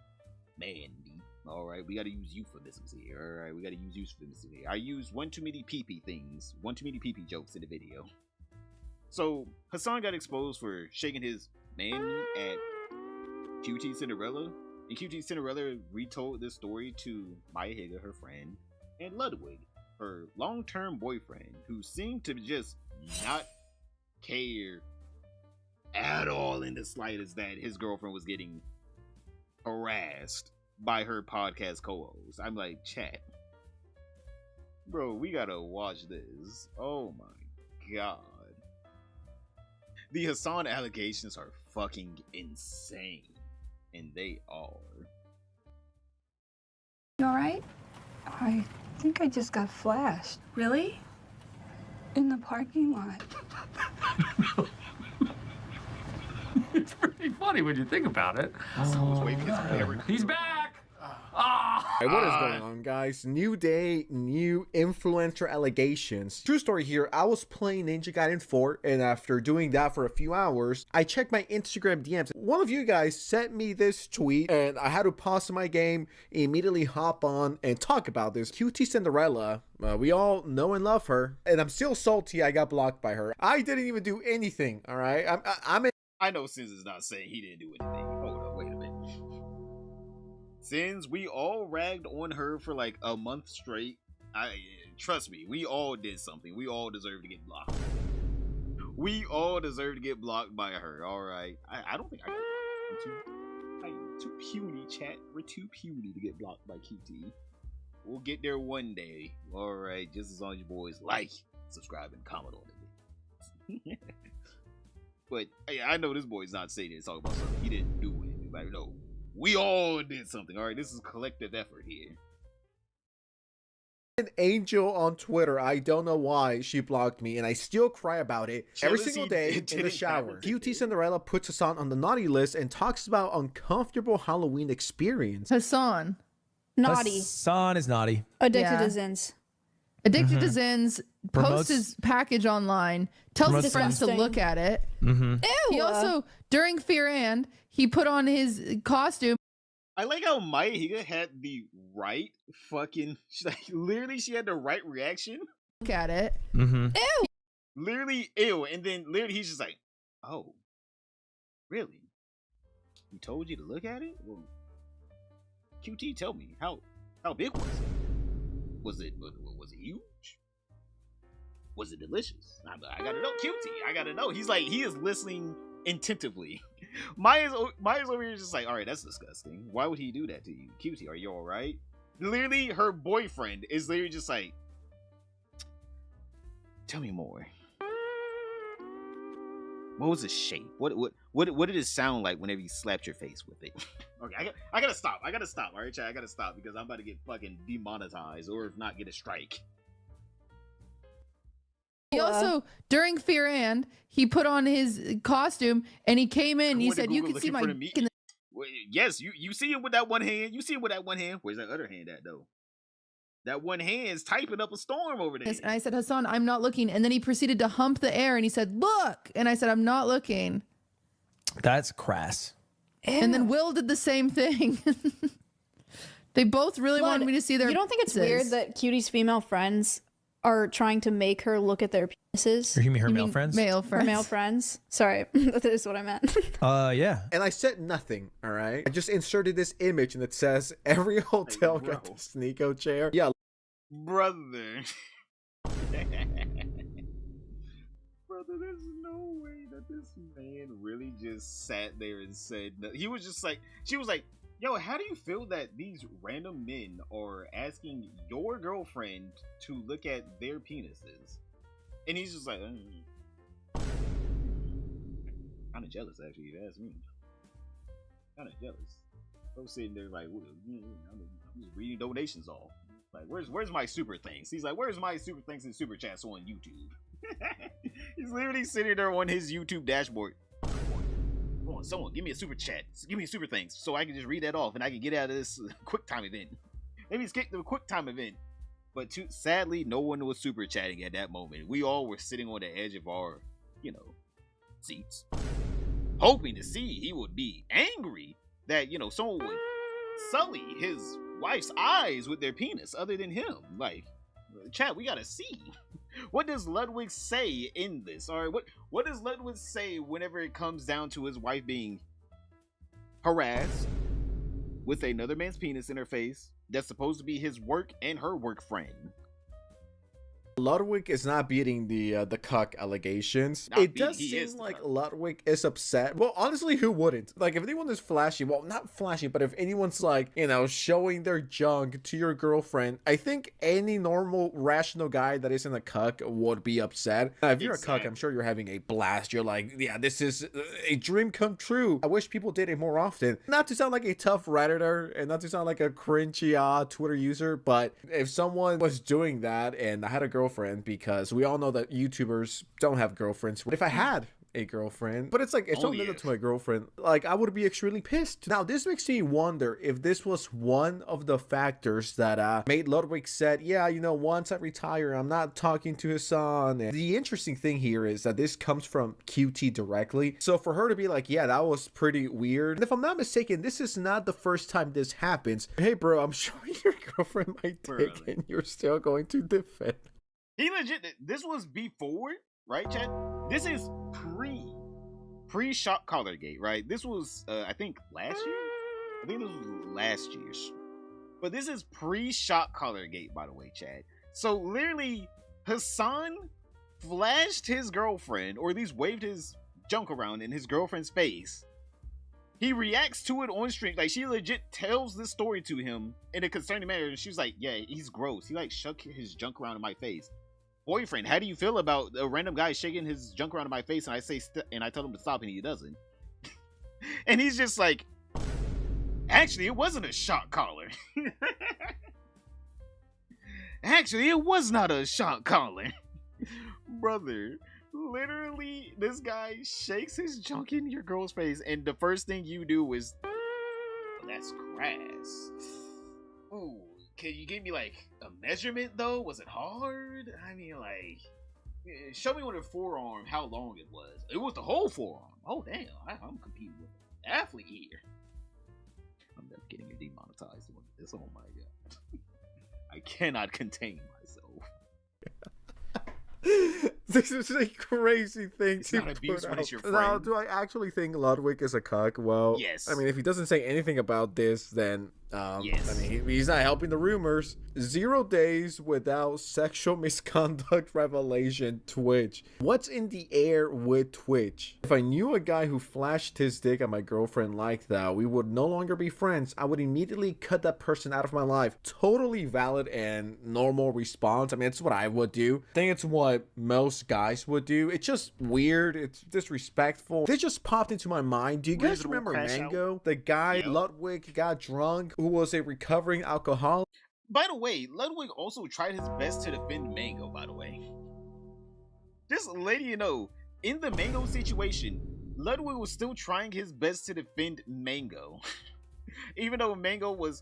man meat. Alright, we gotta use euphemisms here. Alright, we gotta use euphemisms here. I use one too many pee-pee things, one too many pee-pee jokes in the video. So Hassan got exposed for shaking his man meat at QT Cinderella, and QT Cinderella retold this story to Maya Higa, her friend, and Ludwig, her long-term boyfriend, who seemed to just not care at all in the slightest that his girlfriend was getting harassed by her podcast co-host. I'm like, chat, bro, we gotta watch this. Oh my god. The Hassan allegations are fucking insane. And they are. You alright? I think I just got flashed. Really? In the parking lot. It's pretty funny when you think about it. Hassan was waving his hammer. He's back! Hey, what is going on, guys? New day, new influencer allegations. True story here, I was playing Ninja Gaiden 4, and after doing that for a few hours, I checked my Instagram DMs. One of you guys sent me this tweet, and I had to pause my game, immediately hop on, and talk about this. QT Cinderella, we all know and love her, and I'm still salty I got blocked by her. I didn't even do anything, alright? I know Sins is not saying he didn't do anything. Hold up, wait a minute. Sins, we all ragged on her for like a month straight. Trust me, we all did something. We all deserve to get blocked. We all deserve to get blocked by her. All right, I don't think I'm too puny, chat. We're too puny to get blocked by QT. We'll get there one day. All right, just as long as you boys like, subscribe, and comment on it. But I know this boy's not saying this, talking about something he didn't do anything. Like, no. We all did something, all right? This is collective effort here. An angel on Twitter. I don't know why she blocked me, and I still cry about it every single day in the shower. QT Cinderella puts Hassan on the naughty list and talks about uncomfortable Halloween experience. Hassan. Naughty. Hassan is naughty. Addicted to Zins. Addicted to Zins. Posts his package online. Tells his friends to look at it. Ew. He also, during Fear and, he put on his costume. I like how Maya Higa had the right fucking, literally she had the right reaction. Look at it. Ew. Literally ew. And then literally he's just like, oh, really? He told you to look at it? Well, QT, tell me, how big was it? Was it huge? Was it delicious? I gotta know, QT. I gotta know. He's like, he is listening attentively. Maya's over here just like, all right, that's disgusting. Why would he do that to you? QT, are you all right? Literally, her boyfriend is literally just like, tell me more. What was the shape? What did it sound like whenever you slapped your face with it? Okay, I gotta stop. All right, chat, I gotta stop because I'm about to get fucking demonetized, or if not, get a strike. He also, during Fear and, he put on his costume and he came in. He said, "You can see my." Yes, you see him with that one hand. You see him with that one hand. Where's that other hand at though? That one hand's typing up a storm over there. Yes, and I said, Hassan, I'm not looking. And then he proceeded to hump the air and he said, look. And I said, I'm not looking. That's crass. Ew. And then Will did the same thing. They both really wanted me to see their. You don't think it's weird that Cutie's female friends are trying to make her look at their penises? Or you mean her male friends? Male friends. Her male friends. Sorry, that is what I meant. Yeah. And I said nothing, all right? I just inserted this image and it says, every hotel got the Sneeko chair. Yeah. Brother. Brother, there's no way that this man really just sat there and said no. He was just like, she was like, Yo, how do you feel that these random men are asking your girlfriend to look at their penises? And he's just like, kind of jealous, actually, if you ask me. Kind of jealous. I was sitting there like, I'm just reading donations off. Like, where's my super thanks? He's like, where's my super thanks and super chats on YouTube? He's literally sitting there on his YouTube dashboard. Come on, someone, give me a super chat. Give me a super thanks so I can just read that off and I can get out of this quick time event. Maybe skip the quick time event. But sadly, no one was super chatting at that moment. We all were sitting on the edge of our, seats, hoping to see he would be angry that, someone would sully his wife's eyes with their penis other than him. Like, chat, we gotta see. What does Ludwig say in this? All right, what does Ludwig say whenever it comes down to his wife being harassed with another man's penis in her face that's supposed to be his work and her work friend? Ludwig is not beating the cuck allegations. It does seem like Ludwig is upset. Well, honestly, who wouldn't? Like, if anyone is flashy, well, not flashy, but if anyone's like, showing their junk to your girlfriend, I think any normal, rational guy that isn't a cuck would be upset. If you're a cuck, I'm sure you're having a blast. You're like, yeah, this is a dream come true. I wish people did it more often. Not to sound like a tough Redditor and not to sound like a cringy Twitter user, but if someone was doing that and I had a girlfriend, because we all know that YouTubers don't have girlfriends. If I had a girlfriend, but it's like, if someone did that to my girlfriend, like, I would be extremely pissed. Now, this makes me wonder if this was one of the factors that made Ludwig said, yeah, once I retire, I'm not talking to his son. And the interesting thing here is that this comes from QT directly. So for her to be like, yeah, that was pretty weird. And if I'm not mistaken, this is not the first time this happens. Hey, bro, I'm showing your girlfriend my dick and you're still going to defend. He legit, this was before, right, Chad? This is pre-shot collar gate, right? This was, I think, last year? I think this was last year's. But this is pre-shot collar gate, by the way, Chad. So, literally, Hassan flashed his girlfriend, or at least waved his junk around in his girlfriend's face. He reacts to it on stream. Like, she legit tells this story to him in a concerning manner. And she was like, yeah, he's gross. He, like, shook his junk around in my face. Boyfriend, how do you feel about a random guy shaking his junk around in my face and I say and I tell him to stop and he doesn't? And he's just like, actually, it wasn't a shot collar. Actually, it was not a shot collar. Brother, literally, this guy shakes his junk in your girl's face and the first thing you do is, oh, that's crass. Ooh. Can you give me, like, a measurement, though? Was it hard? I mean, like, show me on the forearm how long it was. It was the whole forearm. Oh, damn. I'm competing with an athlete here. I'm never getting demonetized on this. Oh, my God. I cannot contain myself. This is a crazy thing it's to not abuse put when out. it's your friend. Now, do I actually think Ludwig is a cuck? Well, yes. I mean, if he doesn't say anything about this, then yes. I mean, he's not helping the rumors. 0 days without sexual misconduct revelation, Twitch. What's in the air with Twitch? If I knew a guy who flashed his dick at my girlfriend like that, we would no longer be friends. I would immediately cut that person out of my life. Totally valid and normal response. I mean, it's what I would do. I think it's what most guys would do. It's just weird. It's disrespectful. This just popped into my mind. Do you guys remember Mango? The guy, Ludwig, got drunk, who was a recovering alcoholic. By the way, Ludwig also tried his best to defend Mango, by the way. Just letting you know, in the Mango situation, Ludwig was still trying his best to defend Mango. Even though Mango was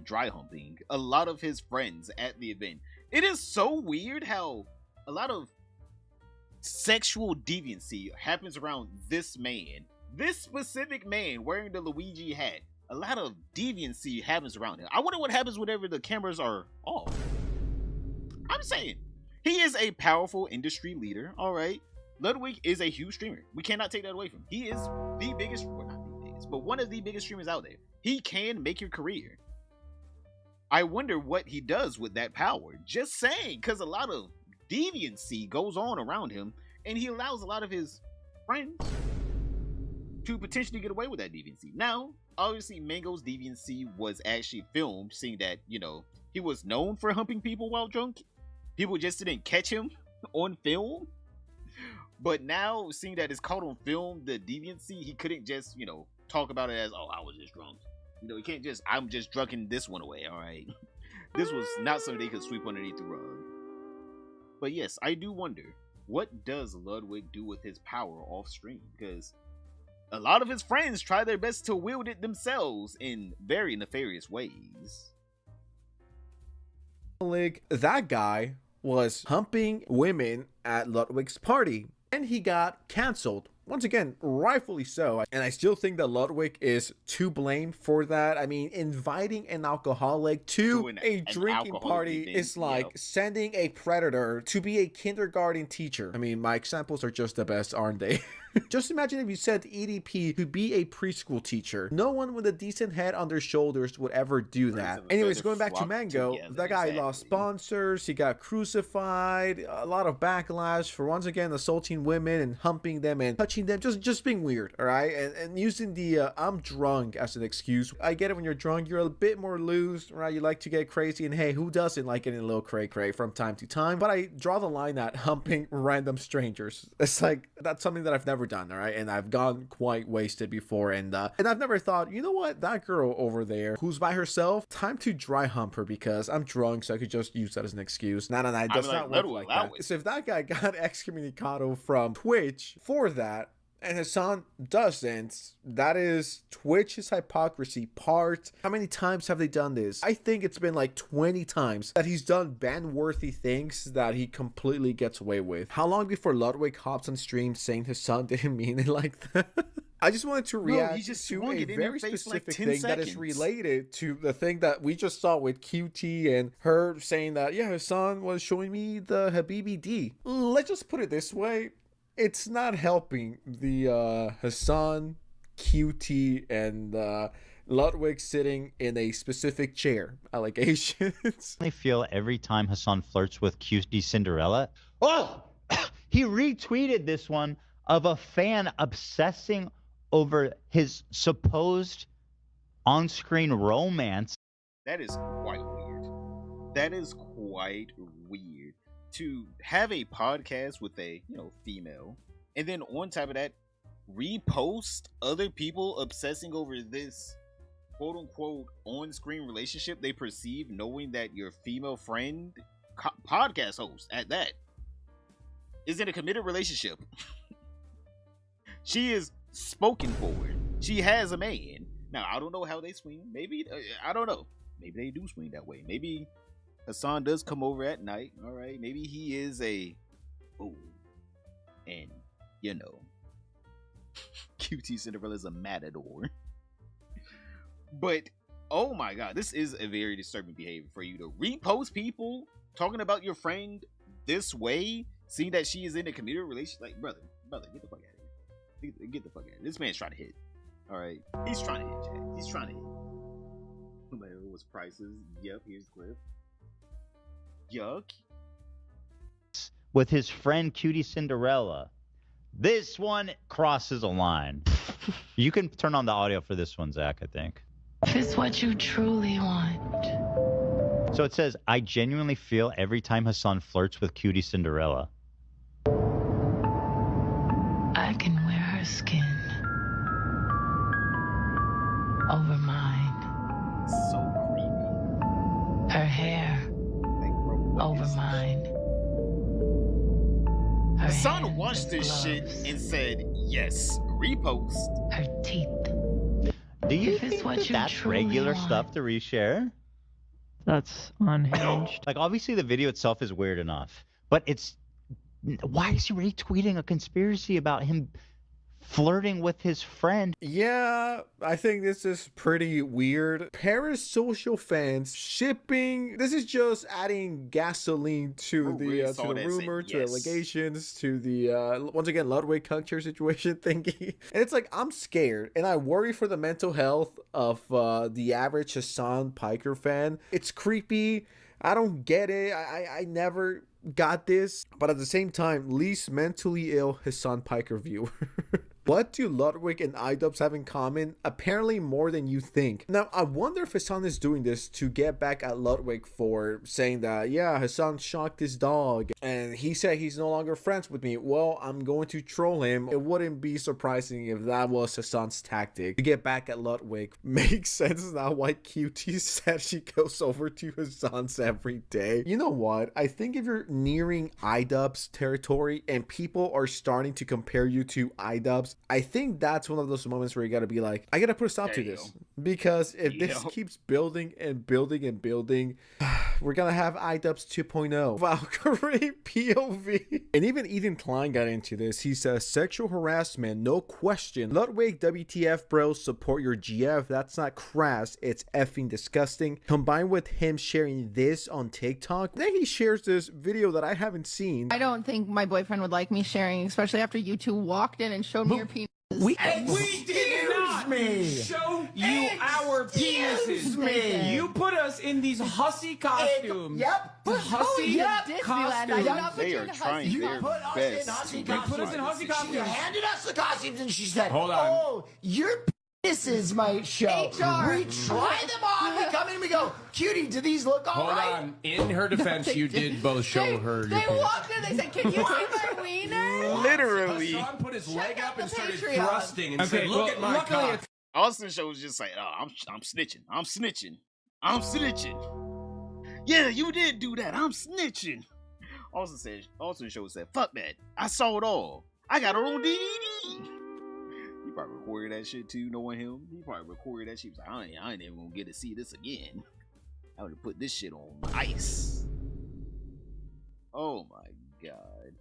dry humping a lot of his friends at the event. It is so weird how a lot of sexual deviancy happens around this man. This specific man wearing the Luigi hat. A lot of deviancy happens around him. I wonder what happens whenever the cameras are off. I'm saying, he is a powerful industry leader, alright? Ludwig is a huge streamer. We cannot take that away from him. He is the biggest, well, not the biggest, but one of the biggest streamers out there. He can make your career. I wonder what he does with that power. Just saying, because a lot of deviancy goes on around him, and he allows a lot of his friends to potentially get away with that deviancy. Now, obviously, Mango's deviancy was actually filmed, seeing that, you know, he was known for humping people while drunk. People just didn't catch him on film. But now, seeing that it's caught on film, the deviancy, he couldn't just, you know, talk about it as, oh, I was just drunk. You know, he can't just, I'm just drunking this one away, all right? This was not something they could sweep underneath the rug. But yes, I do wonder, what does Ludwig do with his power off stream? Because a lot of his friends try their best to wield it themselves in very nefarious ways. That guy was humping women at Ludwig's party, and he got canceled. Once again, rightfully so. And I still think that Ludwig is to blame for that. I mean, inviting an alcoholic to a drinking party is like sending a predator to be a kindergarten teacher. I mean, my examples are just the best, aren't they? Just imagine if you sent EDP to be a preschool teacher. No one with a decent head on their shoulders would ever do that. Anyways, going back to Mango, that guy lost sponsors, he got crucified, a lot of backlash for once again assaulting women and humping them and touching them, just being weird, all right? And using the I'm drunk as an excuse. I get it, when you're drunk, you're a bit more loose, right? You like to get crazy, and hey, who doesn't like getting a little cray-cray from time to time? But I draw the line at humping random strangers. It's like, that's something that I've never done, all right? And I've gone quite wasted before, and I've never thought, you know what, that girl over there who's by herself, time to dry hump her because I'm drunk, so I could just use that as an excuse. No, it does not work like that. So if that guy got excommunicado from Twitch for that, and Hassan doesn't, that is Twitch's hypocrisy part. How many times have they done this? I think it's been like 20 times that he's done ban-worthy things that he completely gets away with. How long before Ludwig hops on stream saying Hassan didn't mean it like that? I just wanted to react to a very specific thing that is related to the thing that we just saw with QT and her saying that, yeah, Hassan was showing me the Habibi D. Let's just put it this way. It's not helping the Hassan, QT, and Ludwig sitting in a specific chair allegations. I feel every time Hassan flirts with QT Cinderella. Oh, he retweeted this one of a fan obsessing over his supposed on-screen romance. That is quite weird. That is quite weird. To have a podcast with a, you know, female, and then on top of that, repost other people obsessing over this quote unquote on-screen relationship they perceive, knowing that your female friend, podcast host at that, is in a committed relationship. She is spoken forward. She has a man. Now, I don't know how they swing. Maybe, I don't know. Maybe they do swing that way. Maybe Hassan does come over at night, all right? Maybe he is a fool. And, you know, QT Cinderella's a matador. But, oh my god, this is a very disturbing behavior for you to repost people talking about your friend this way, seeing that she is in a committed relationship. Like, brother, get the fuck out of here. Get the fuck out of here. This man's trying to hit, all right? He's trying to hit, Jack. He's trying to hit. What's prices? Yep, here's the clip. Yuck. With his friend Cutie Cinderella. This one crosses a line. You can turn on the audio for this one, Zach, I think. If it's what you truly want. So it says, I genuinely feel every time Hassan flirts with Cutie Cinderella. I can wear her skin over mine. So creepy. Her hair over mine. Hassan watched this shit and said, yes, repost. Her teeth. Do you think that's regular stuff to reshare? That's unhinged. Like, obviously the video itself is weird enough, but it's, why is he retweeting a conspiracy about him flirting with his friend? Yeah, I think this is pretty weird. Parasocial fans shipping. This is just adding gasoline to the rumor, to allegations, to the once again Ludwig culture situation thingy. And it's like, I'm scared, and I worry for the mental health of the average Hassan Piker fan. It's creepy. I don't get it. I never got this, but at the same time, least mentally ill Hassan Piker viewer. What do Ludwig and iDubbbz have in common? Apparently more than you think. Now, I wonder if Hassan is doing this to get back at Ludwig for saying that, yeah, Hassan shocked his dog, and he said he's no longer friends with me. Well, I'm going to troll him. It wouldn't be surprising if that was Hassan's tactic to get back at Ludwig. Makes sense now why Cutie said she goes over to Hassan's every day. You know what? I think if you're nearing iDubbbz territory and people are starting to compare you to iDubbbz, I think that's one of those moments where you gotta be like, I gotta put a stop to this. Because if this keeps building and building and building, we're gonna have iDubbbz 2.0. Valkyrie POV. And even Ethan Klein got into this. He says, sexual harassment, no question. Ludwig, WTF, bro, support your GF. That's not crass. It's effing disgusting. Combined with him sharing this on TikTok, then he shares this video that I haven't seen. I don't think my boyfriend would like me sharing, especially after you two walked in and showed me your penis. We did not show you our penises. You put us in these hussy costumes. Yep. Hussy costumes. They are trying their best. They put us in hussy costumes. She handed us the costumes and she said, hold on. oh, your penises might show. HR. We try them on. We come in and we go, Cutie, do these look all right? Hold on. In her defense, you did both show her your They penis. walked in, they said, can you see my wiener? Literally. Hassan put his leg up and started Patreon. thrusting and said, look at my cock. Austin Show was just like, oh, I'm snitching. I'm snitching. I'm snitching. Yeah, you did do that. I'm snitching. Austin Show said, fuck that. I saw it all. I got it on DVD. He probably recorded that shit too, knowing him. He probably recorded that shit. He was like, I ain't even gonna get to see this again. I would have put this shit on ice. Oh my god.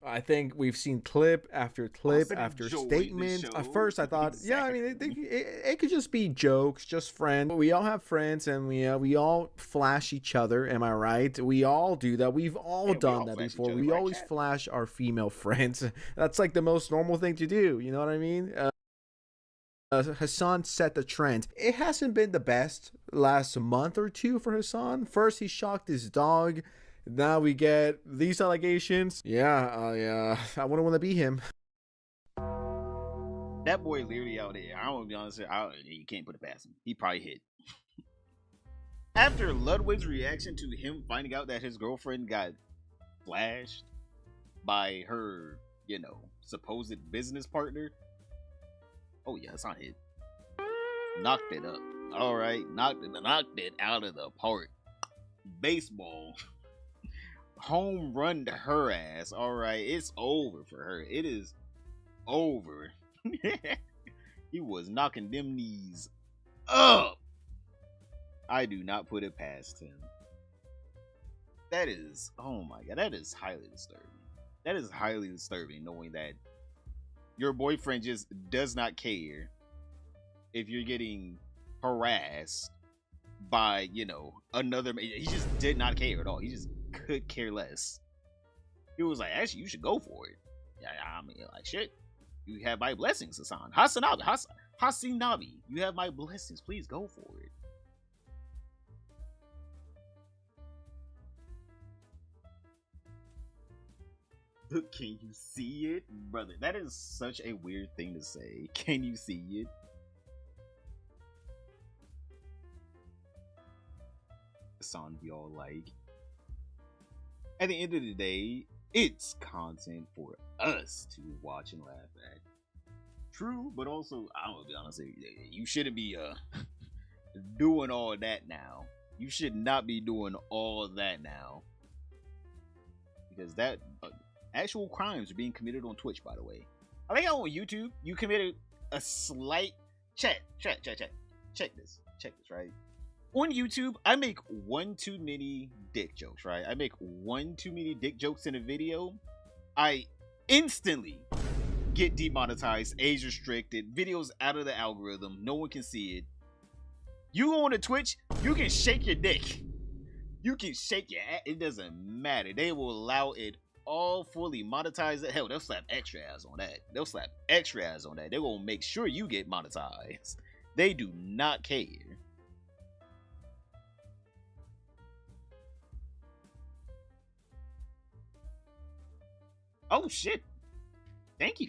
I think we've seen clip after clip after statement. At first, I thought, yeah, I mean, it could just be jokes, just friends. We all have friends, and we all flash each other. Am I right? We all do that. We've all done that before. We always flash our female friends. That's like the most normal thing to do. You know what I mean? Hassan set the trend. It hasn't been the best last month or two for Hassan. First, he shocked his dog. Now we get these allegations. Yeah, I wouldn't want to be him. That boy literally out there. I want to be honest. You can't put it past him. He probably hit. After Ludwig's reaction to him finding out that his girlfriend got flashed by her, supposed business partner. Oh yeah, it's on hit. Knocked it up. All right, knocked it out of the park. Baseball. Home run to her ass. All right, it's over for her. It is over. He was knocking them knees up. I do not put it past him. That is, oh my god, that is highly disturbing. That is highly disturbing, knowing that your boyfriend just does not care if you're getting harassed by, another. He just did not care at all. He just could care less. He was like, actually, you should go for it. Yeah, I mean, like, shit. You have my blessings, Hassan. Hasinabi, you have my blessings. Please go for it. Look, can you see it? Brother, that is such a weird thing to say. Can you see it? Hassan be all like, at the end of the day, it's content for us to watch and laugh at. True, but also, I'm gonna be honest, you shouldn't be doing all that now. You should not be doing all that now. Because that actual crimes are being committed on Twitch, by the way. I think on YouTube, you committed a slight check this, right? On YouTube, I make one too many dick jokes, right? I make one too many dick jokes in a video. I instantly get demonetized, age restricted, videos out of the algorithm. No one can see it. You go on to Twitch, you can shake your dick. You can shake your ass. It doesn't matter. They will allow it all fully monetized. Hell, they'll slap extra ass on that. They're gonna make sure you get monetized. They do not care. Oh shit. Thank you.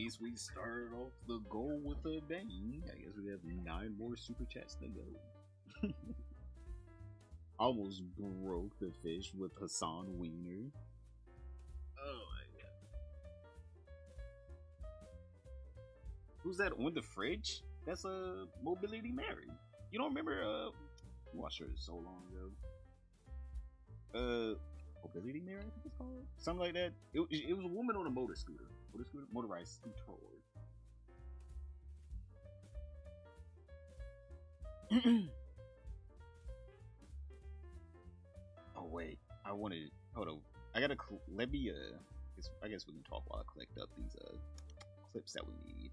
least we started off the goal with a bang. I guess we have 9 more super chats to go. Almost broke the fish with Hassan Wiener. Oh my god. Who's that on the fridge? That's a Mobility Mary. You don't remember? I watched her so long ago. Mobility Mary, I think it's called, something like that. It was a woman on a motorized scooter. Oh wait, hold on. I gotta let me I guess we can talk while I collect up these clips that we need.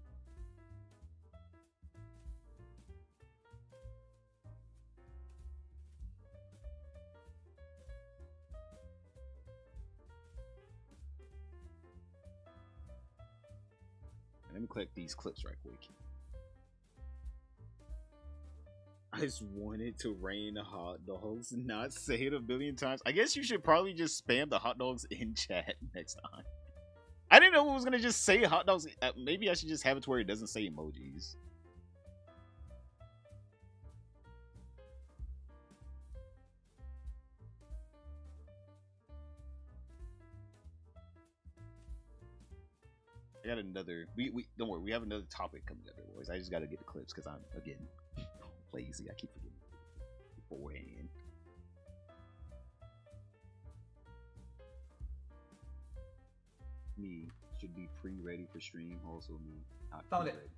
Let me collect these clips right quick. I just wanted to rain hot dogs, not say it a billion times. I guess you should probably just spam the hot dogs in chat next time. I didn't know it was gonna just say hot dogs. Maybe I should just have it to where it doesn't say emojis. I got another. We don't worry. We have another topic coming up, boys. I just got to get the clips because I'm again lazy. I keep forgetting beforehand. Me should be pre-ready for stream. Also me. Not Found it. Ready.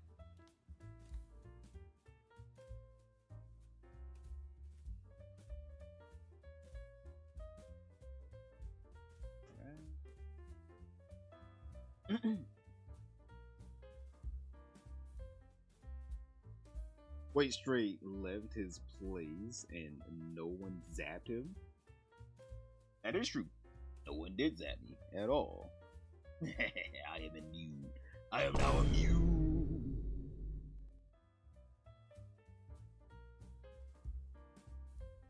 All right. Wait, straight left his place and no one zapped him? That is true. No one did zap me at all. I am immune. I am now immune.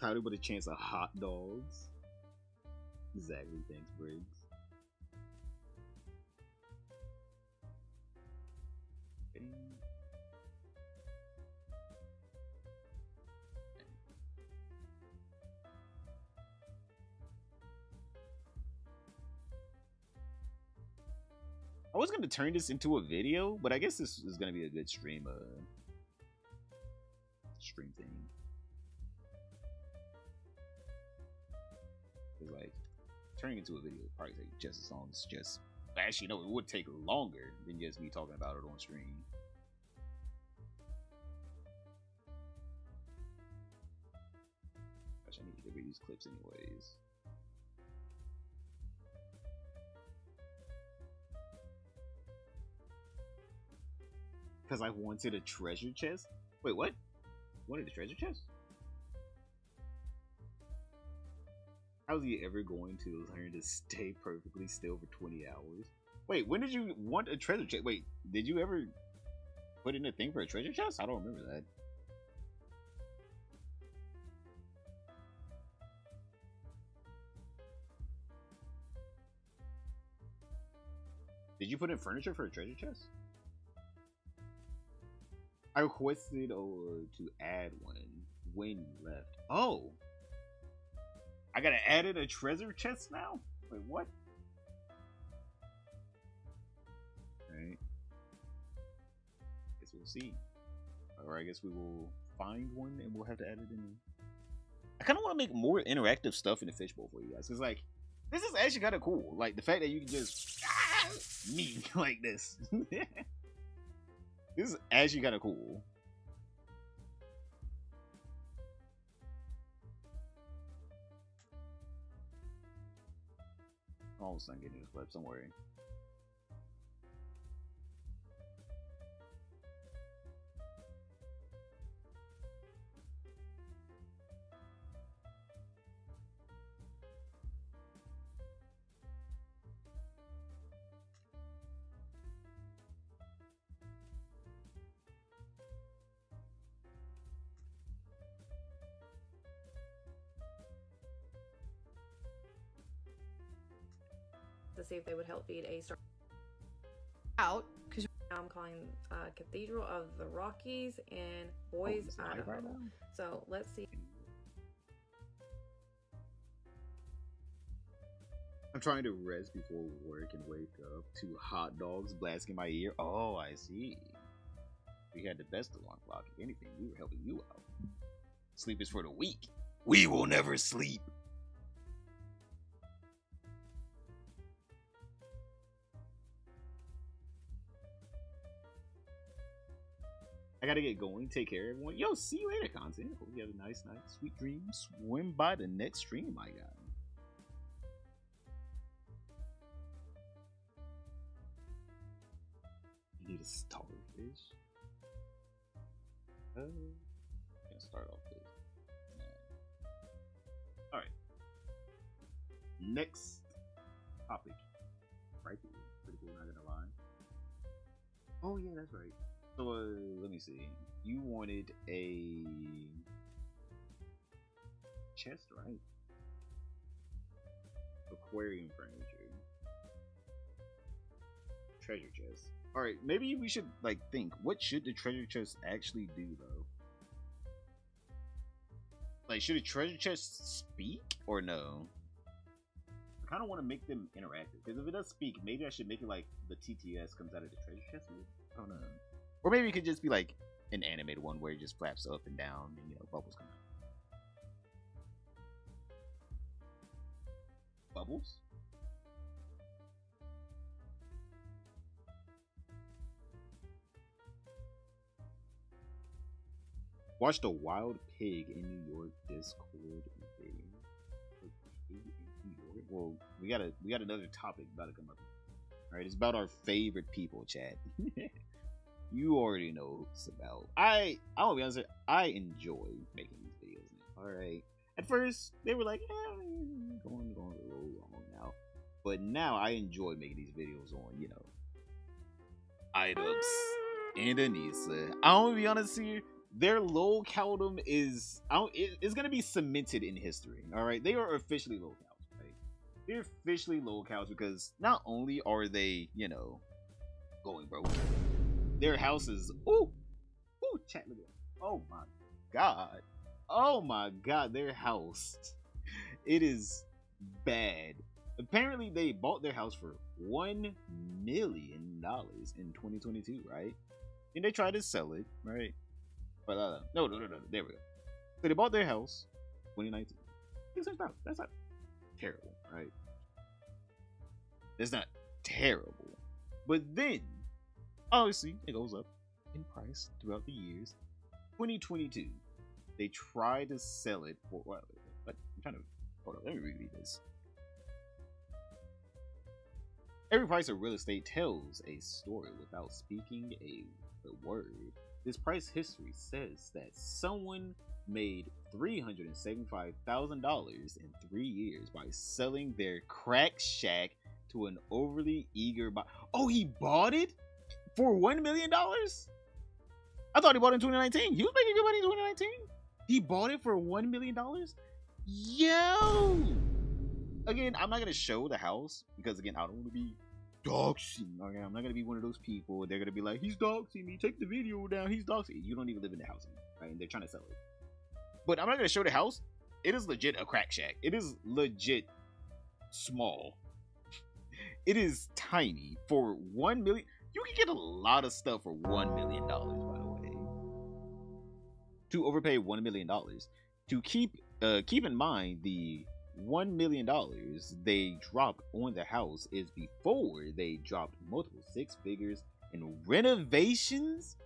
Title with a chance of hot dogs. Exactly, thanks, Briggs. I was going to turn this into a video, but I guess this is going to be a good stream thing. Cause like turning into a video would probably take just as long as just. Actually, no, it would take longer than just me talking about it on stream. Gosh, I need to get rid of these clips anyways. Because I wanted a treasure chest? Wait, what? Wanted a treasure chest? How's he ever going to learn to stay perfectly still for 20 hours? Wait, when did you want a treasure chest? Wait, did you ever put in a thing for a treasure chest? I don't remember that. Did you put in furniture for a treasure chest? I requested to add one when you left. Oh! I gotta add in a treasure chest now? Wait, what? Alright. Guess we'll see. Or I guess we will find one and we'll have to add it in. I kind of want to make more interactive stuff in the fishbowl for you guys. Cause like, this is actually kind of cool. Like the fact that you can just me like this. This is actually kind of cool. Almost done getting these clips, don't worry. To see if they would help feed a star out because I'm calling Cathedral of the Rockies in Boise, Idaho. Right, so let's see. I'm trying to rest before work and wake up to hot dogs blasting my ear. Oh, I see. We had the best alarm clock. If anything, we were helping you out. Sleep is for the weak. We will never sleep. I gotta get going. Take care, everyone. Yo, see you later, content. Hope you have a nice night. Sweet dreams. Swim by the next stream I got. You need a starfish. Gonna start off this. Alright. Next topic. Right here. Pretty cool, not gonna lie. Oh, yeah, that's right. So, let me see. You wanted a chest, right? Aquarium furniture. Treasure chest. Alright, maybe we should, like, think. What should the treasure chest actually do, though? Like, should a treasure chest speak, or no? I kind of want to make them interactive, because if it does speak, maybe I should make it like the TTS comes out of the treasure chest. I don't know. Or maybe it could just be like an animated one where it just flaps up and down and, you know, bubbles come out. Bubbles? Watch the wild pig in New York Discord video. Pig in New York? Well, we got another topic about to come up. Alright, it's about our favorite people, chat. You already know who it's about. I'll be honest, I enjoy making these videos. Alright. At first, they were like, going a little long now. But now I enjoy making these videos on, you know, items. Indonesia. I'll be honest here, their low caldum is it's gonna be cemented in history. Alright. They are officially low cows, right? They're officially low cows because not only are they, you know, going broke. Their houses, chat, look at that. Oh my god, their house, it is bad. Apparently, they bought their house for $1 million in 2022, right? And they tried to sell it, right? But no, there we go. So they bought their house 2019. That's not terrible, right? It's not terrible, but then obviously it goes up in price throughout the years. 2022, they tried to sell it for what? I'm trying to hold up. Let me reread this. Every price of real estate tells a story without speaking a word. This price history says that someone made $375,000 in 3 years by selling their crack shack to an overly eager buyer. Oh, he bought it for $1 million? I thought he bought it in 2019. He was making good money in 2019. He bought it for $1 million? Yo! Again, I'm not going to show the house because, again, I don't want to be doxing. Okay? I'm not going to be one of those people. They're going to be like, he's doxing me. Take the video down. He's doxing. You don't even live in the house anymore, right? And they're trying to sell it. But I'm not going to show the house. It is legit a crack shack. It is legit small. It is tiny. For $1 million. You can get a lot of stuff for $1 million, by the way. To overpay $1 million. To keep in mind, the $1 million they dropped on the house is before they dropped multiple six figures in renovations.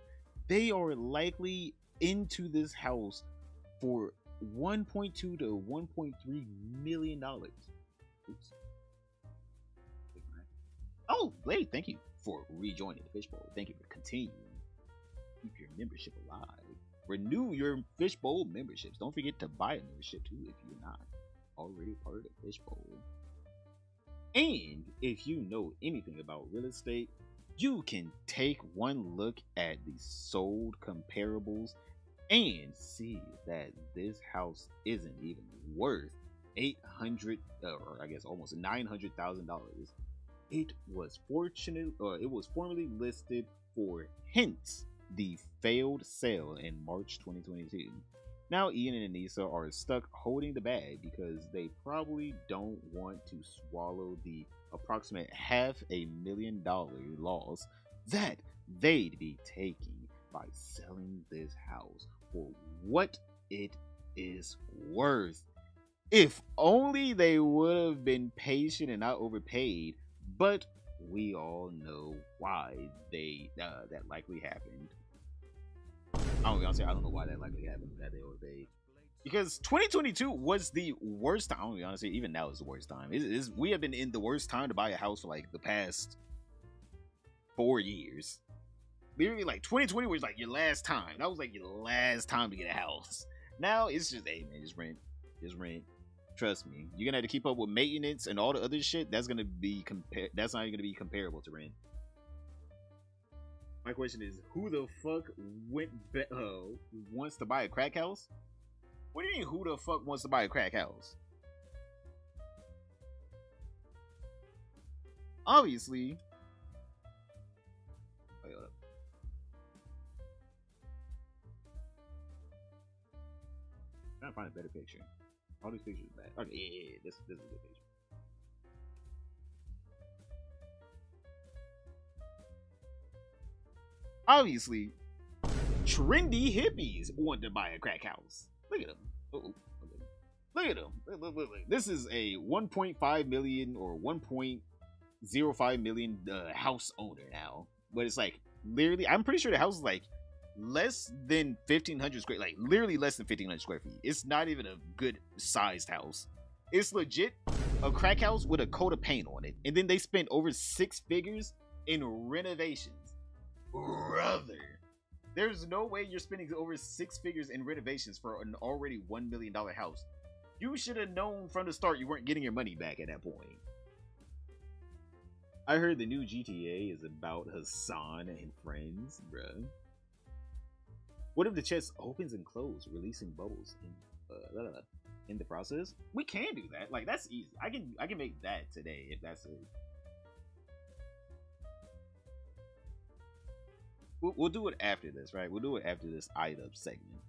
They are likely into this house for $1.2 to $1.3 million. Oops. Oh, Blade, thank you for rejoining the Fishbowl. Thank you for continuing. Keep your membership alive. Renew your Fishbowl memberships. Don't forget to buy a membership too if you're not already part of the Fishbowl. And if you know anything about real estate, you can take one look at the sold comparables and see that this house isn't even worth $800, or I guess almost $900,000. It was formerly listed for hence the failed sale in March 2022. Now Ian and Anissa are stuck holding the bag because they probably don't want to swallow the approximate $500,000 loss that they'd be taking by selling this house for what it is worth. If only they would have been patient and not overpaid, but we all know why that likely happened. I don't know why that likely happened, that they overpaid. Because 2022 was the worst time. I'm gonna be honest, even now is the worst time. We have been in the worst time to buy a house for like the past 4 years. Literally, like 2020 was like your last time. That was like your last time to get a house. Now it's just, hey man, just rent. Trust me, you're gonna have to keep up with maintenance and all the other shit. That's gonna be That's not even gonna be comparable to rent. My question is, who the fuck wants to buy a crack house? What do you mean, who the fuck wants to buy a crack house? Obviously. Wait, hold up. I'm trying to find a better picture. All these pictures are bad. Okay, yeah, this is a good picture. Obviously, trendy hippies want to buy a crack house. Look at them. Look at them. Look. This is a 1.5 million or 1.05 million house owner now. But it's like, literally, I'm pretty sure the house is like less than 1,500 square, like literally less than 1,500 square feet. It's not even a good sized house. It's legit a crack house with a coat of paint on it. And then they spent over 6 figures in renovations. Brother, there's no way you're spending over 6 figures in renovations for an already $1 million house. You should have known from the start you weren't getting your money back at that point. I heard the new GTA is about Hassan and friends, bruh. What if the chest opens and closes, releasing bubbles in the process? We can do that. Like, that's easy. I can make that today if that's it. We'll do it after this, right? We'll do it after this item segment.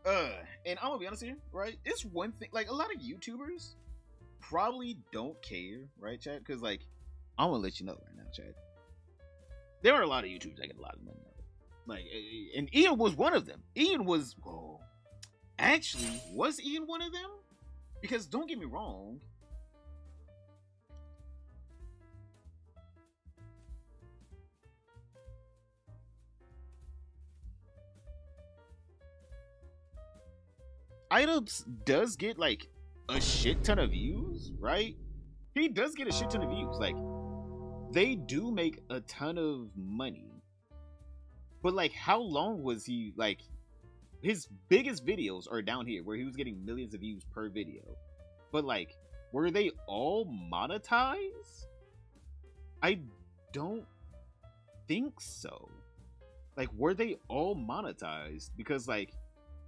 And I'm gonna be honest here, right? It's one thing, like, a lot of YouTubers probably don't care, right, Chad? Because, like, I'm gonna let you know right now, Chad. There are a lot of YouTubers that get a lot of money out of it. Like, and Ian was one of them. Actually, was Ian one of them? Because don't get me wrong, Items does get like a shit ton of views, right? He does get a shit ton of views. Like, they do make a ton of money. But like, how long was he, like, his biggest videos are down here where he was getting millions of views per video. But like, were they all monetized? I don't think so. Like, were they all monetized? Because like,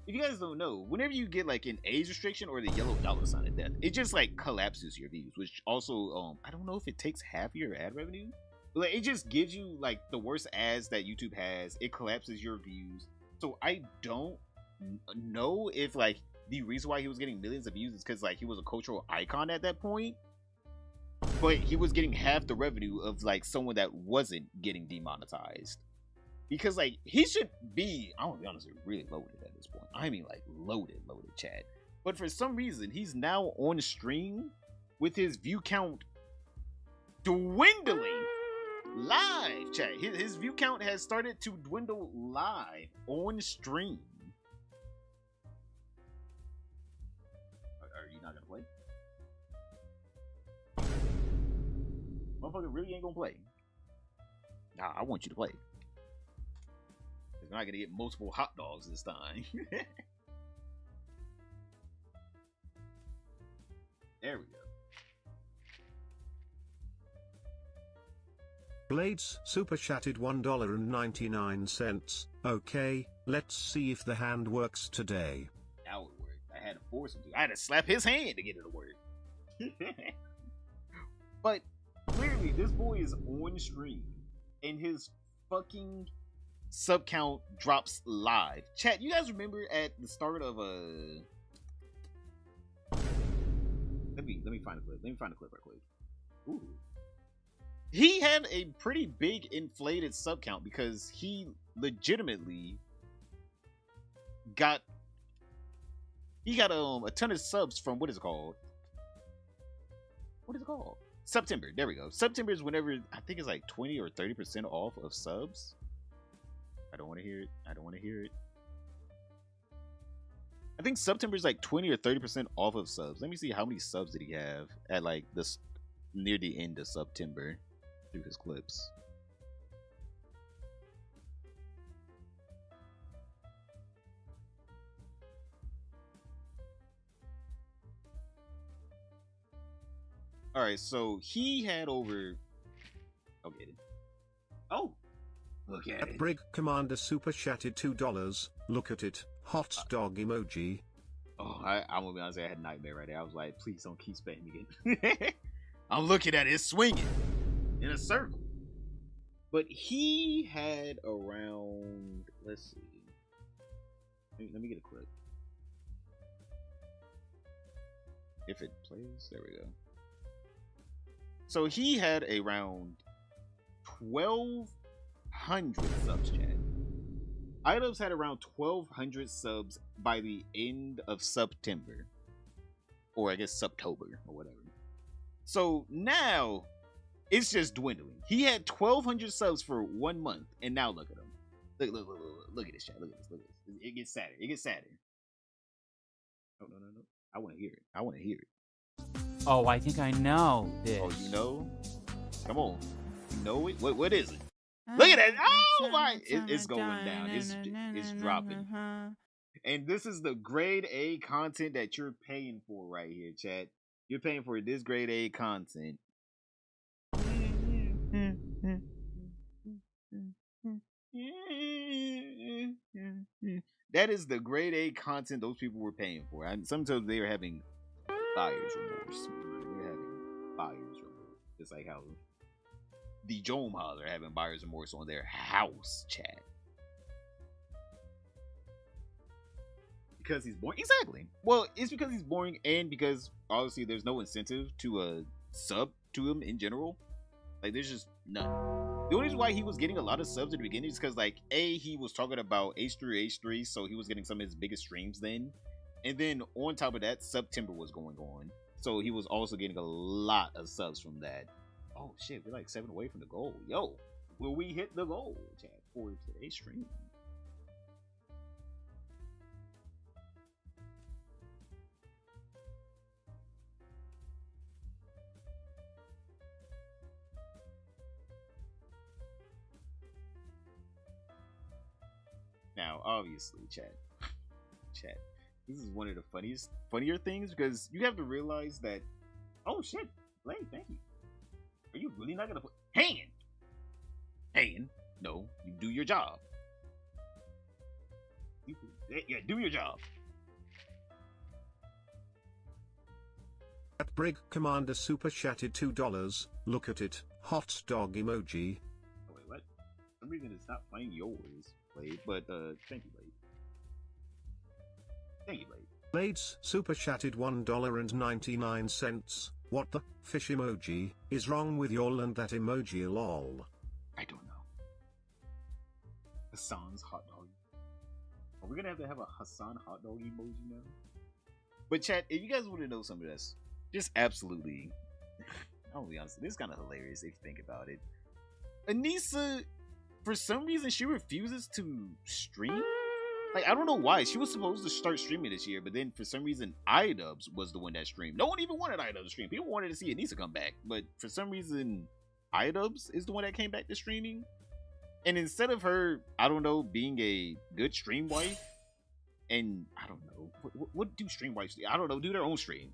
if you guys don't know, whenever you get like an age restriction or the yellow dollar sign at death, it just like collapses your views, which also, I don't know if it takes half your ad revenue, but like, it just gives you like the worst ads that YouTube has. It collapses your views. So I don't know if like the reason why he was getting millions of views is because like he was a cultural icon at that point, but he was getting half the revenue of like someone that wasn't getting demonetized. Because like, he should be, I'm gonna be honest, really loaded at this point. I mean like loaded, chat. But for some reason, he's now on stream with his view count dwindling live, chat. His view count has started to dwindle live on stream. Are you not gonna play? Motherfucker really ain't gonna play. Nah, I want you to play. We're not gonna get multiple hot dogs this time. There we go. Blades super chatted $1.99. Okay, let's see if the hand works today. That would work. I had to force him to. I had to slap his hand to get it to work. But Clearly, this boy is on stream, and his fucking sub count drops live. Chat, you guys remember at the start of a... Let me find a clip. Let me find a clip right quick. Ooh. He had a pretty big inflated sub count because he legitimately got a ton of subs from what is it called? What is it called? September. There we go. September is whenever I think it's like 20 or 30% off of subs. I don't want to hear it. I don't want to hear it. I think September is like 20 or 30% off of subs. Let me see how many subs did he have at like this near the end of September through his clips. All right, so he had over. I'll get it. Oh, look at it. Brig Commander super chatted $2. Look at it. Hot dog emoji. Oh, I'm gonna be honest. I had a nightmare right there. I was like, please don't keep spamming it. I'm looking at it, it's swinging in a circle. But he had around. Let's see. Let me get a clip. If it plays, there we go. So he had around 1,200 subs, chat. Items had around 1,200 subs by the end of September. Or I guess Septober or whatever. So now it's just dwindling. He had 1,200 subs for 1 month, and now look at him. Look at this, chat. Look at this. It gets sadder. It gets sadder. No. I want to hear it. I want to hear it. Oh, I think I know this. Oh, you know? Come on. You know it? What is it? Look at that. Oh my. It's going down. It's dropping. And this is the grade A content that you're paying for right here, chat. You're paying for this grade A content. That is the grade A content those people were paying for. And sometimes they are having buyer's remorse. They're having buyer's remorse. Just like how the Jomahs are having buyer's remorse on their house, chat. Because he's boring. Exactly. Well, it's because he's boring, and because obviously there's no incentive to sub to him in general. Like, there's just none. The only reason why he was getting a lot of subs at the beginning is because, like, A, he was talking about H3, so he was getting some of his biggest streams then. And then on top of that, September was going on. So he was also getting a lot of subs from that. Oh shit, we're like 7 away from the goal. Yo, will we hit the goal, chat, for today's stream? Now, obviously, chat, this is one of the funnier things, because you have to realize that, oh shit, Blade, thank you. Are you really not gonna put hand? No, you do your job. Yeah, do your job. At Brig Commander super chatted $2. Look at it. Hot dog emoji. Oh, wait, what? For some reason it's not playing yours, Blade, but thank you, Blade. Thank you, Blade. Blade's super chatted $1.99. What the fish emoji is wrong with y'all and that emoji lol? I don't know. Hassan's hot dog. Are we gonna have to have a Hassan hot dog emoji now? But chat, if you guys want to know some of this, just absolutely, I'll be honest, this is kind of hilarious if you think about it. Anissa, for some reason, she refuses to stream. Like, I don't know why. She was supposed to start streaming this year, but then for some reason, iDubbbz was the one that streamed. No one even wanted iDubbbz to stream. People wanted to see Anissa come back, but for some reason, iDubbbz is the one that came back to streaming. And instead of her, I don't know, being a good stream wife, and I don't know, what do stream wives do? I don't know, do their own stream.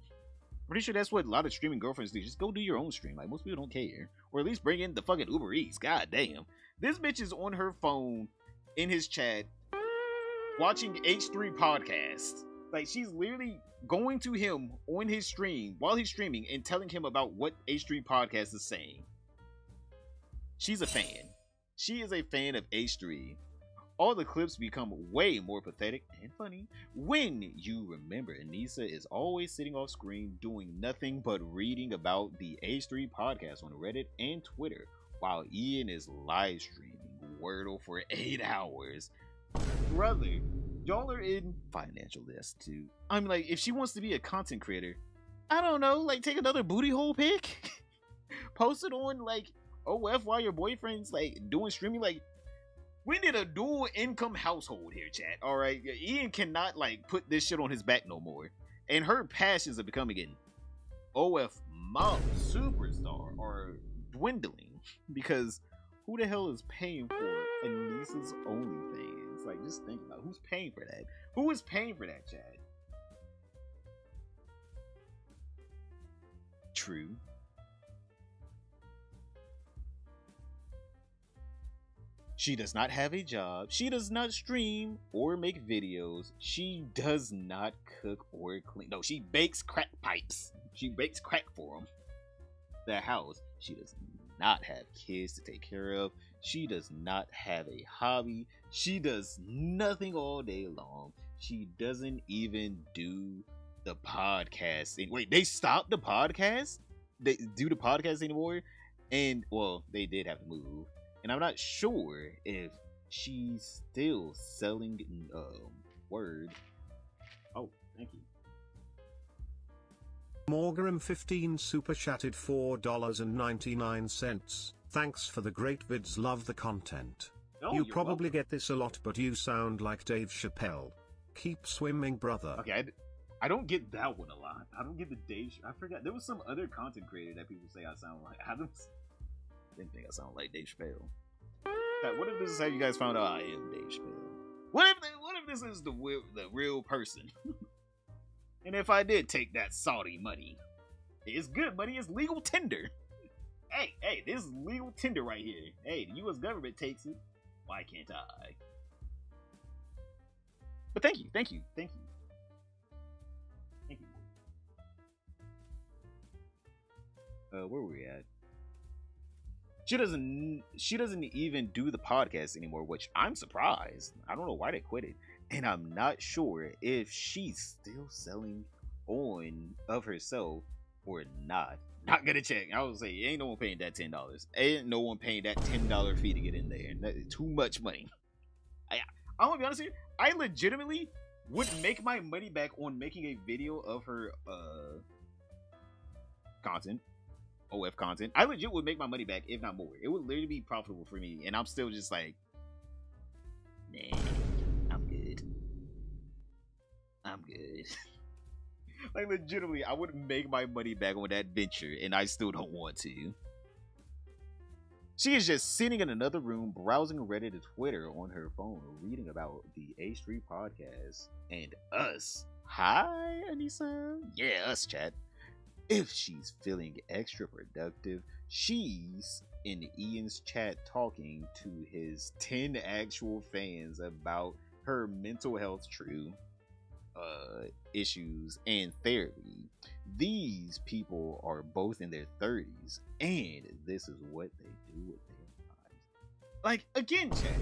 Pretty sure that's what a lot of streaming girlfriends do. Just go do your own stream. Like, most people don't care. Or at least bring in the fucking Uber Eats. God damn. This bitch is on her phone in his chat watching H3 podcast Like, she's literally going to him on his stream while he's streaming and telling him about what H3 Podcast is saying. She's a fan. She is a fan of H3. All the clips become way more pathetic and funny when you remember Anissa is always sitting off screen doing nothing but reading about the H3 Podcast on Reddit and Twitter while Ian is live streaming Wordle for 8 hours. Brother, y'all are in financial destitute. I'm like, if she wants to be a content creator, I don't know, like, take another booty hole pic, post it on like OF while your boyfriend's like doing streaming. Like, we need a dual income household here, chat. All right, Ian cannot like put this shit on his back no more, and her passions of becoming an OF mom superstar are dwindling because who the hell is paying for Anissa's OnlyFans? Like, just think about who's paying for that. Who is paying for that, chat? True. She does not have a job. She does not stream or make videos. She does not cook or clean. No, she bakes crack pipes. She bakes crack for them. The house. She does not have kids to take care of. She does not have a hobby. She does nothing all day long. She doesn't even do the podcast. Wait, they stopped the podcast? They do the podcast anymore? And, well, they did have to move. And I'm not sure if she's still selling Word. Oh, thank you. Morgaram15 super chatted $4.99. Thanks for the great vids, love the content. Oh, you probably get this a lot, but you sound like Dave Chappelle. Keep swimming, brother. Okay, I don't get that one a lot. I don't get the Dave. I forgot. There was some other content creator that people say I sound like. I didn't think I sound like Dave Chappelle. What if this is how you guys found out I am Dave Chappelle? What if this is the real person? And if I did take that Saudi money, it's good money. It's legal tender. Hey, this is legal tender right here. Hey, the U.S. government takes it. Why can't I? But thank you. Where were we at? She doesn't even do the podcast anymore, which I'm surprised. I don't know why they quit it. And I'm not sure if she's still selling on of herself or not. Not gonna check. I was say ain't no one paying that $10. Ain't no one paying that $10 fee to get in there. That is too much money. I'm gonna be honest here. I legitimately would make my money back on making a video of her content. OF content. I legit would make my money back, if not more. It would literally be profitable for me, and I'm still just like, nah, I'm good. Like, legitimately, I would make my money back on that venture, and I still don't want to. She is just sitting in another room, browsing Reddit and Twitter on her phone, reading about the H3 podcast and us. Hi, Anissa. Yeah, us, chat. If she's feeling extra productive, she's in Ian's chat talking to his 10 actual fans about her mental health issues and therapy. These people are both in their 30s, and this is what they do with their lives. Like, again, chat,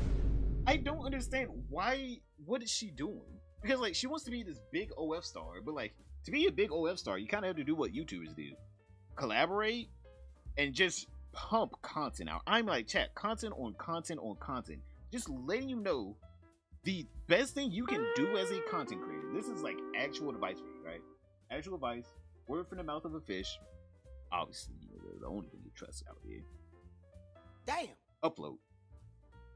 I don't understand what is she doing? Because, like, she wants to be this big OF star, but, like, to be a big OF star, you kind of have to do what YouTubers do. Collaborate and just pump content out. I'm like, chat, content on content on content. Just letting you know the best thing you can do as a content creator. This is like actual advice for you, right? Actual advice, word from the mouth of a fish. Obviously, the only thing you trust out here. Damn. Upload.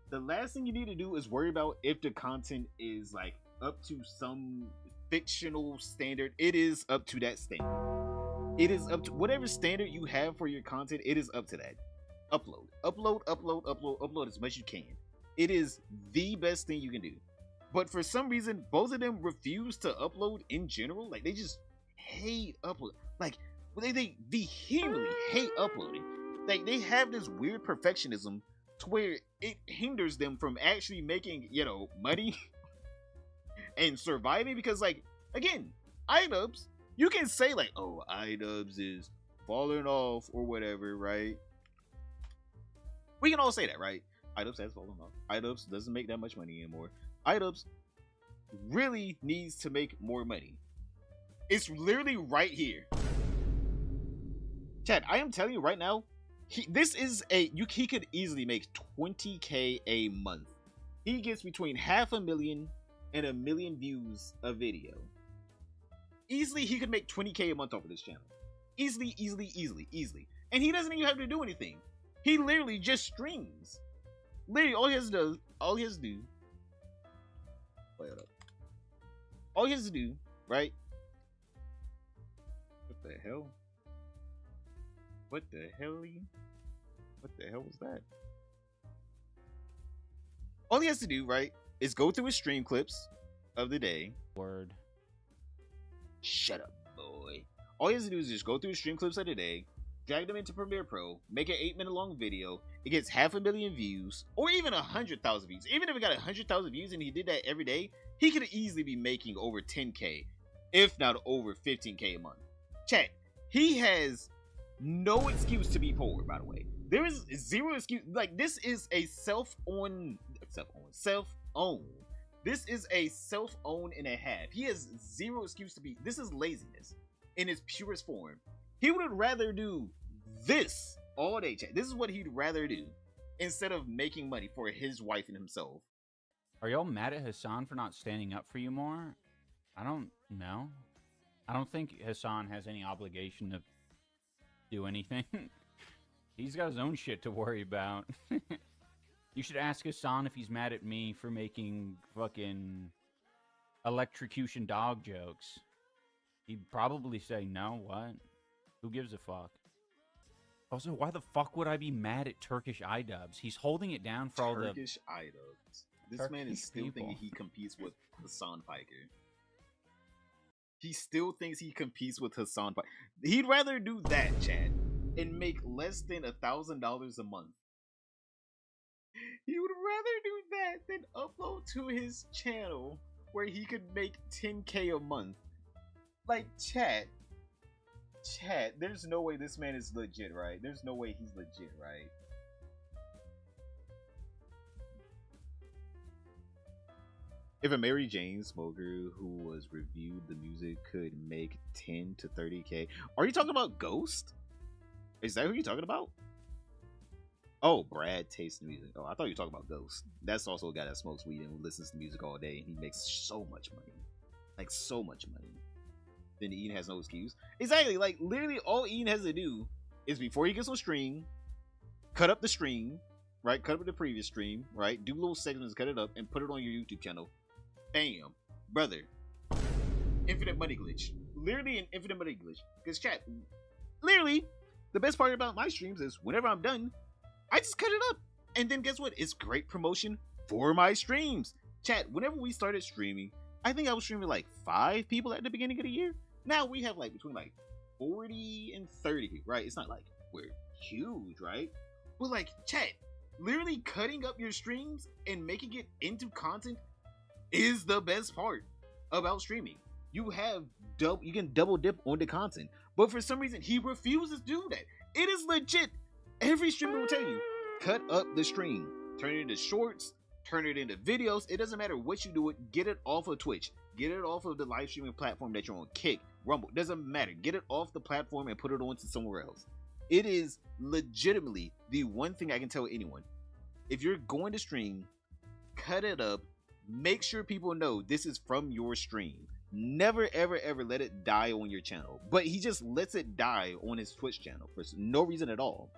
The last thing you need to do is worry about if the content is like up to some fictional standard. It is up to that standard. It is up to whatever standard you have for your content. It is up to that. Upload as much as you can. It is the best thing you can do. But for some reason, both of them refuse to upload in general. Like, they just hate upload. Like, they vehemently hate uploading. Like, they have this weird perfectionism to where it hinders them from actually making, money and surviving. Because, like, Again, iDubbbz, you can say like, oh, iDubbbz is falling off or whatever, right? We can all say that, right? iDubbbz has fallen off. iDubbbz doesn't make that much money anymore. iDubbbz really needs to make more money. It's literally right here. Chad, I am telling you right now, he could easily make 20K a month. He gets between 500,000 and 1 million views a video. Easily, he could make 20K a month off of this channel. Easily. And he doesn't even have to do anything. He literally just streams. Literally, all he has to do, wait up. All he has to do, right? What the hell? What the hell was that? All he has to do, right, is go through his stream clips of the day. Word. Shut up, boy. All he has to do is just go through his stream clips of the day, drag them into Premiere Pro, make an 8-minute long video. It gets 500,000 views, or even 100,000 views. Even if it got 100,000 views and he did that every day, he could easily be making over 10K, if not over 15K a month. Chat, he has no excuse to be poor, by the way. There is zero excuse. Like, this is a self-owned. This is a self-own and a half. He has zero excuse to be. This is laziness in its purest form. He would rather do this all day, chat. This is what he'd rather do instead of making money for his wife and himself. Are y'all mad at Hassan for not standing up for you more? I don't know. I don't think Hassan has any obligation to do anything. He's got his own shit to worry about. You should ask Hassan if he's mad at me for making fucking electrocution dog jokes. He'd probably say, no, what? Who gives a fuck? Also, why the fuck would I be mad at Turkish iDubbbz? He's holding it down for all the Turkish iDubbbz. This man is still thinking he competes with Hassan Piker. He still thinks he competes with Hassan Piker. He'd rather do that, Chad, and make less than $1,000 a month. He would rather do that than upload to his channel where he could make 10K a month. Like, Chad, there's no way this man is legit, right? There's no way he's legit, right? If a Mary Jane smoker who was reviewed the music could make 10 to 30K. Are you talking about Ghost? Is that who you're talking about? Oh, Brad tastes music. Oh, I thought you were talking about Ghost. That's also a guy that smokes weed and listens to music all day, and he makes so much money. Like, so much money. Then Ian has no excuse. Exactly. Like, literally all Ian has to do is before he gets on stream, cut up the stream, right? Cut up the previous stream, right? Do little segments, cut it up, and put it on your YouTube channel. Bam. Brother. Infinite money glitch. Literally an infinite money glitch. Because, chat, literally, the best part about my streams is whenever I'm done, I just cut it up. And then guess what? It's great promotion for my streams. Chat, whenever we started streaming, I think I was streaming like 5 people at the beginning of the year. Now we have like between like 40 and 30 people, right? It's not like we're huge, right? But like, chat, literally cutting up your streams and making it into content is the best part about streaming. You can double dip on the content. But for some reason, he refuses to do that. It is legit. Every streamer will tell you, cut up the stream, turn it into shorts, turn it into videos. It doesn't matter what you do it. Get it off of Twitch. Get it off of the live streaming platform that you're on. Kick, Rumble. Doesn't matter. Get it off the platform and put it onto somewhere else. It is legitimately the one thing I can tell anyone. If you're going to stream, cut it up. Make sure people know this is from your stream. Never, ever, ever let it die on your channel. But he just lets it die on his Twitch channel for no reason at all.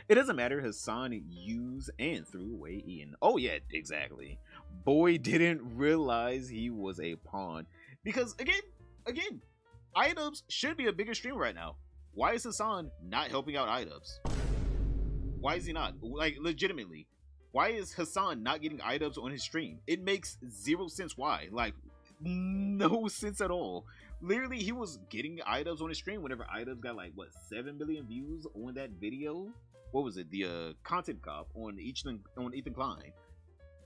It doesn't matter. Hassan used and threw away Ian. Oh yeah, exactly. Boy didn't realize he was a pawn. Because again, iDubbbz should be a bigger streamer right now. Why is Hassan not helping out iDubbbz? Why is he not? Like, legitimately. Why is Hassan not getting iDubbbz on his stream? It makes zero sense why. Like, no sense at all. Literally, he was getting iDubbbz on his stream whenever iDubbbz got like, what, 7 million views on that video? What was it? The content cop on Ethan Klein.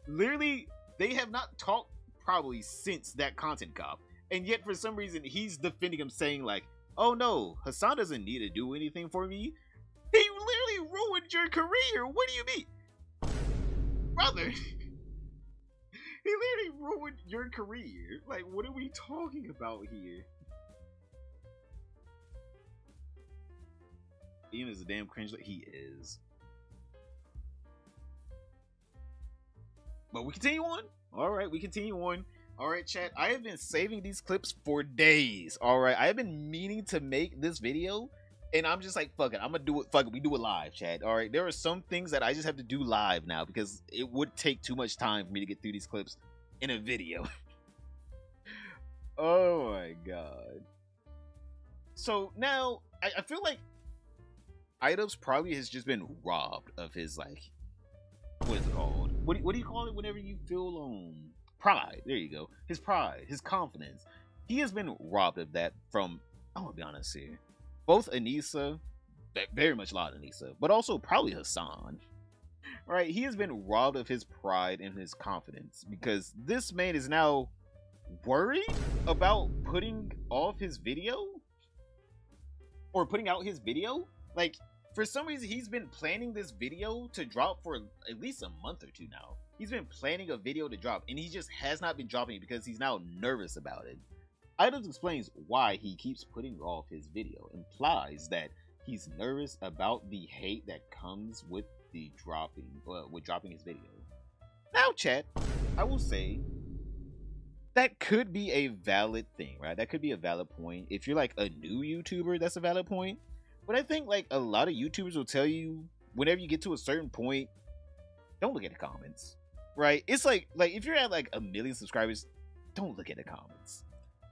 Literally, they have not talked probably since that content cop. And yet, for some reason, he's defending him, saying like, "Oh no, Hassan doesn't need to do anything for me. He literally ruined your career. What do you mean, brother? He literally ruined your career. Like, what are we talking about here?" Ian is a damn cringe. He is. But we continue on. All right, we continue on. All right, chat. I have been saving these clips for days. All right, I have been meaning to make this video, and I'm just like, fuck it. I'm gonna do it. Fuck it. We do it live, chat. All right. There are some things that I just have to do live now because it would take too much time for me to get through these clips in a video. Oh my god. So now I feel like Idubbbz probably has just been robbed of his, like, what is it called? What do you call it whenever you feel pride? There you go. His pride, his confidence. He has been robbed of that from, I'm gonna be honest here, both Anissa, very much a lot of Anissa, but also probably Hassan. Right? He has been robbed of his pride and his confidence because this man is now worried about putting off his video or putting out his video. Like, for some reason, he's been planning this video to drop for at least a month or two now. He's been planning a video to drop, and he just has not been dropping it because he's now nervous about it. Idubbbz explains why he keeps putting off his video, implies that he's nervous about the hate that comes with the dropping his video. Now, chat, I will say that could be a valid thing, right? That could be a valid point. If you're like a new YouTuber, that's a valid point. But I think like a lot of YouTubers will tell you whenever you get to a certain point, don't look at the comments, right? It's like if you're at like 1 million subscribers, don't look at the comments.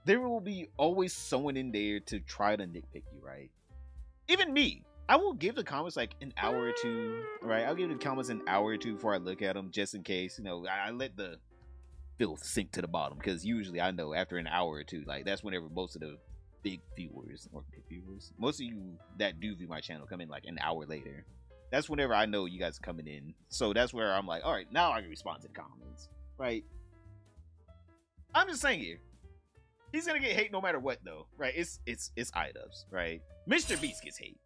There will be always someone in there to try to nitpick you, right? Even me, I will give the comments like an hour or two, right? I'll give the comments an hour or two before I look at them, just in case, you know, I let the filth sink to the bottom, because usually I know after an hour or two, like that's whenever most of the most of you that do view my channel come in like an hour later. That's whenever I know you guys are coming in. So that's where I'm like, all right, now I can respond to the comments, right? I'm just saying here, he's gonna get hate no matter what, though, right? It's Idubbbz, right? Mr. Beast gets hate.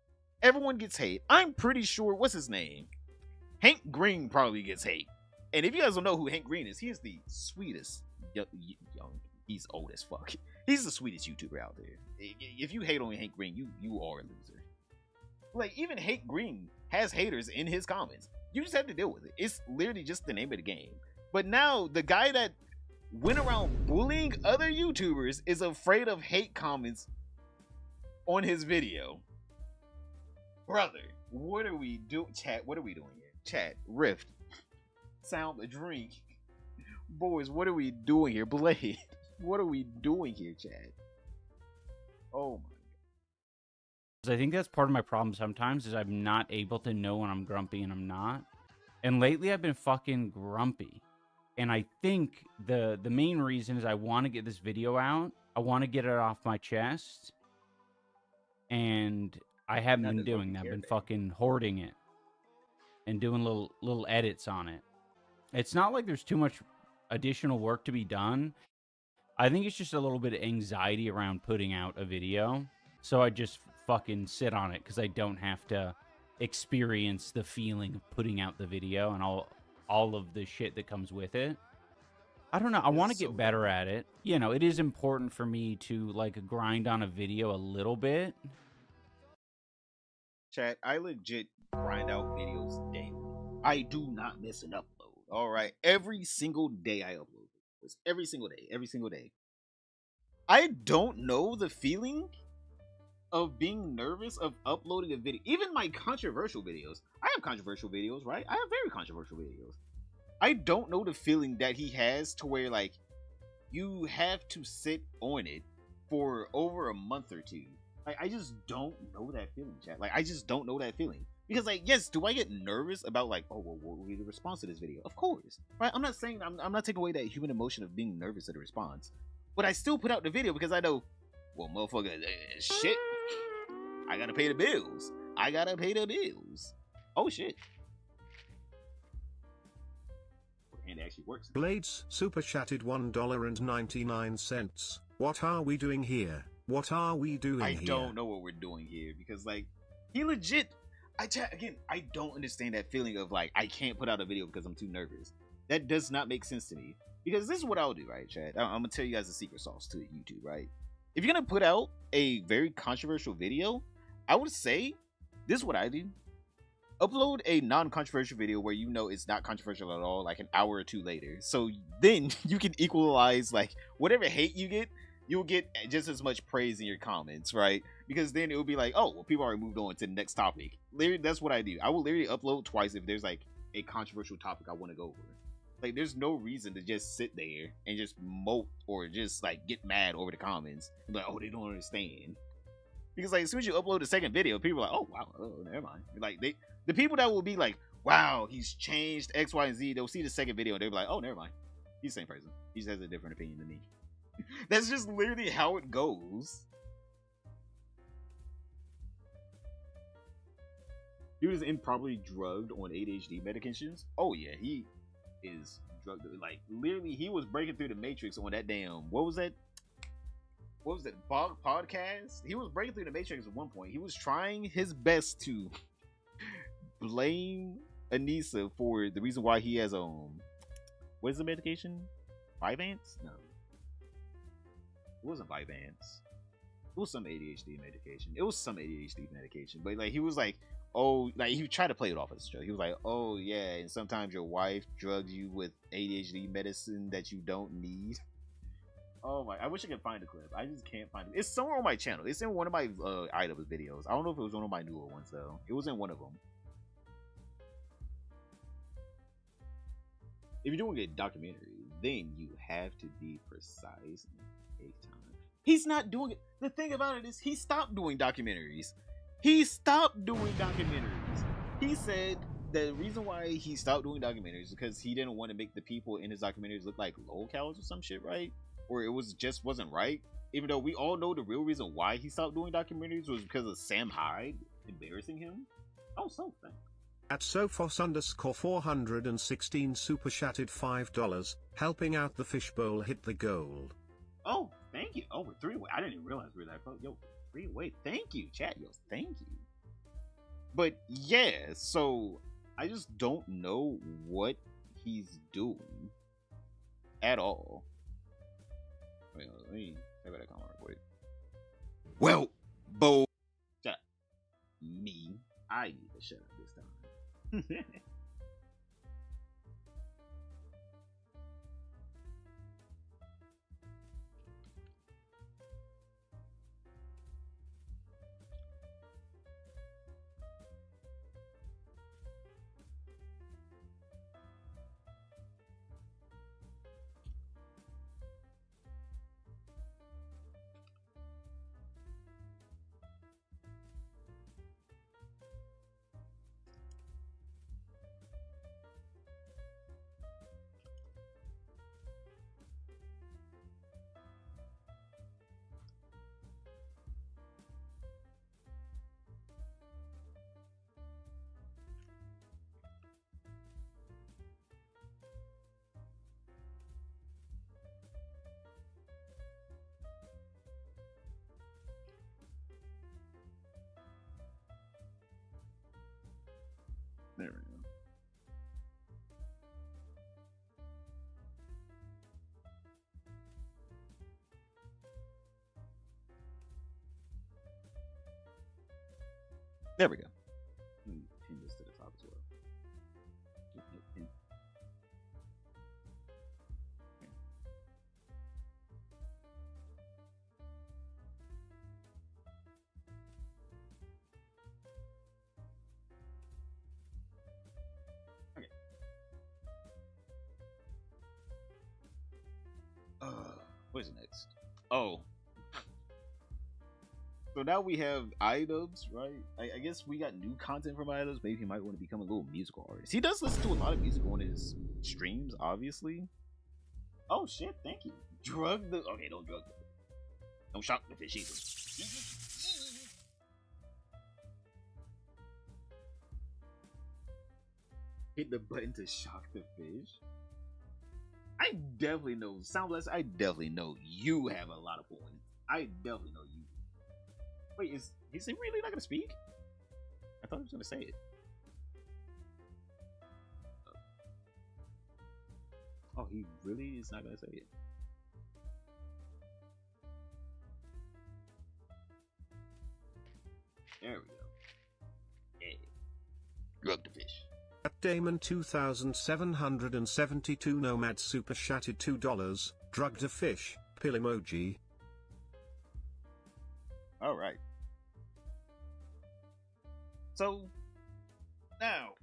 Everyone gets hate. I'm pretty sure, what's his name? Hank Green probably gets hate. And if you guys don't know who Hank Green is, he is the sweetest young. He's old as fuck. He's the sweetest YouTuber out there. If you hate on Hank Green, you are a loser. Like, even Hank Green has haters in his comments. You just have to deal with it. It's literally just the name of the game. But now, the guy that went around bullying other YouTubers is afraid of hate comments on his video. Brother, what are we doing? Chat, what are we doing here? Chat, Rift, Sound the Drink. Boys, what are we doing here? Blade, what are we doing here, chat? Oh my god. I think that's part of my problem sometimes, is I'm not able to know when I'm grumpy and I'm not. And lately I've been fucking grumpy. And I think the main reason is I want to get this video out. I want to get it off my chest. And I haven't been doing that. I've been fucking hoarding it and doing little edits on it. It's not like there's too much additional work to be done. I think it's just a little bit of anxiety around putting out a video. So I just fucking sit on it because I don't have to experience the feeling of putting out the video and all of the shit that comes with it. I don't know. I want to get better at it. You know, it is important for me to like grind on a video a little bit. Chat, I legit grind out videos daily. I do not miss an upload. All right, every single day I upload. Every single day. I don't know the feeling of being nervous of uploading a video. Even my controversial videos. I have controversial videos, right? I have very controversial videos. I don't know the feeling that he has to where, like, you have to sit on it for over a month or two. Like, I just don't know that feeling, chat. Like, I just don't know that feeling. Because, like, yes, do I get nervous about, like, oh, well, what will be the response to this video? Of course. Right? I'm not saying, I'm not taking away that human emotion of being nervous at the response. But I still put out the video because I know, well, motherfucker, shit. I gotta pay the bills. Oh, shit. And it actually works. Blades super chatted $1.99. What are we doing here? What are we doing I here? don't know what we're doing here because like he legit. Again, I don't understand that feeling of like I can't put out a video because I'm too nervous. That does not make sense to me. Because this is what I'll do, right, Chad? I'm gonna tell you guys the secret sauce to YouTube, right? If you're gonna put out a very controversial video, I would say this is what I do. Upload a non-controversial video where you know it's not controversial at all, like an hour or two later. So then you can equalize like whatever hate you get, you'll get just as much praise in your comments, right? Because then it will be like, oh, well, people already moved on to the next topic. Literally, that's what I do. I will literally upload twice if there's like a controversial topic I want to go over. Like, there's no reason to just sit there and just mope or just like get mad over the comments. Like, oh, they don't understand. Because like as soon as you upload the second video, people are like, oh wow, oh, never mind. Like the people that will be like, wow, he's changed X, Y, and Z, they'll see the second video and they'll be like, oh, never mind. He's the same person. He just has a different opinion than me. That's just literally how it goes. He was improperly drugged on ADHD medications. Oh yeah, he is drugged. Like literally, he was breaking through the matrix on that damn. What was that podcast? He was breaking through the matrix at one point. He was trying his best to blame Anissa for the reason why he has what is the medication? Vyvanse? No, it wasn't Vyvanse. It was some ADHD medication. But like he was like, oh, like he tried to play it off as a joke. He was like, oh yeah, and sometimes your wife drugs you with ADHD medicine that you don't need. Oh my, I wish I could find the clip. I just can't find it. It's somewhere on my channel. It's in one of my items videos. I don't know if it was one of my newer ones though. It was in one of them. If you're doing a documentary, then you have to be precise and take time. He's not doing it. The thing about it is he stopped doing documentaries. He said the reason why he stopped doing documentaries is because he didn't want to make the people in his documentaries look like lolcows or some shit, right? Or it wasn't right. Even though we all know the real reason why he stopped doing documentaries was because of Sam Hyde embarrassing him. Oh, so thanks. At Sophos_416 super chatted $5, helping out the fishbowl hit the gold. Oh, thank you. Oh, we're 3 away. I didn't even realize we were that close. Yo, 3 away. Thank you, chat. Yo, thank you. But yeah, so I just don't know what he's doing at all. Wait, let me type that comment real quick. Well, Bo, shut up. Me, I need to shut up this time. There we go. There we go. Let me pin this to the top as well. Pin. Okay. What is next? Oh. So now we have items, right? I guess we got new content from items. Maybe he might want to become a little musical artist. He does listen to a lot of music on his streams, obviously. Oh shit, thank you. Drug the okay, don't drug the don't shock the fish either. Hit the button to shock the fish. I definitely know. Soundless, I definitely know you have a lot of points. I definitely know you. Wait, is he really not gonna speak? I thought he was gonna say it. Oh, he really is not gonna say it. There we go. Yeah. Drug the fish. At Damon 2772 Nomad Super Chatted $2. Drugged a fish. Pill emoji. All right. So now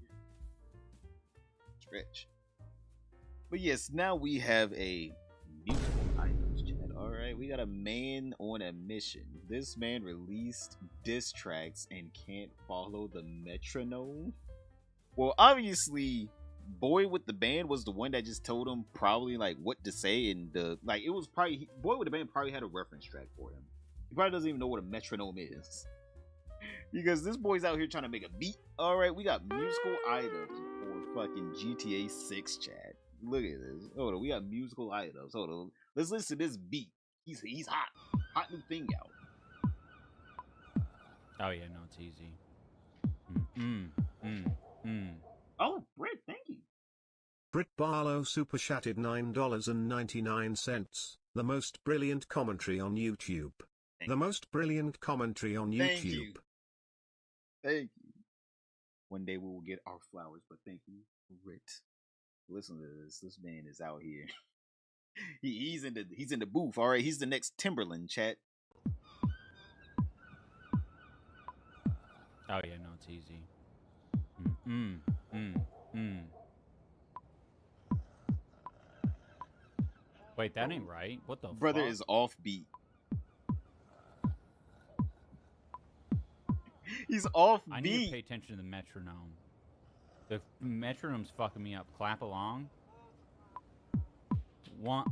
stretch. But yes, now we have a musical items chat. All right, we got a man on a mission. This man released diss tracks and can't follow the metronome. Well, obviously, Boy with the Band was the one that just told him probably like what to say, and it was probably Boy with the Band probably had a reference track for him. He probably doesn't even know what a metronome is. Because this boy's out here trying to make a beat. Alright, we got musical items for fucking GTA 6 chat. Look at this. Hold on, we got musical items. Hold on. Let's listen to this beat. He's hot. Hot new thing out. Oh yeah, no, it's easy. Oh, Britt, thank you. Britt Barlow super chatted $9.99. The most brilliant commentary on YouTube. The most brilliant commentary on YouTube. Thank you. One day we will get our flowers, but thank you, Britt. Listen to this. This man is out here. he's in the booth. All right, he's the next Timberland, chat. Oh yeah, no, it's easy. Wait, that ain't right. What the brother fuck? is off beat. He's off beat. I need to pay attention to the metronome. The metronome's fucking me up. Clap along. One.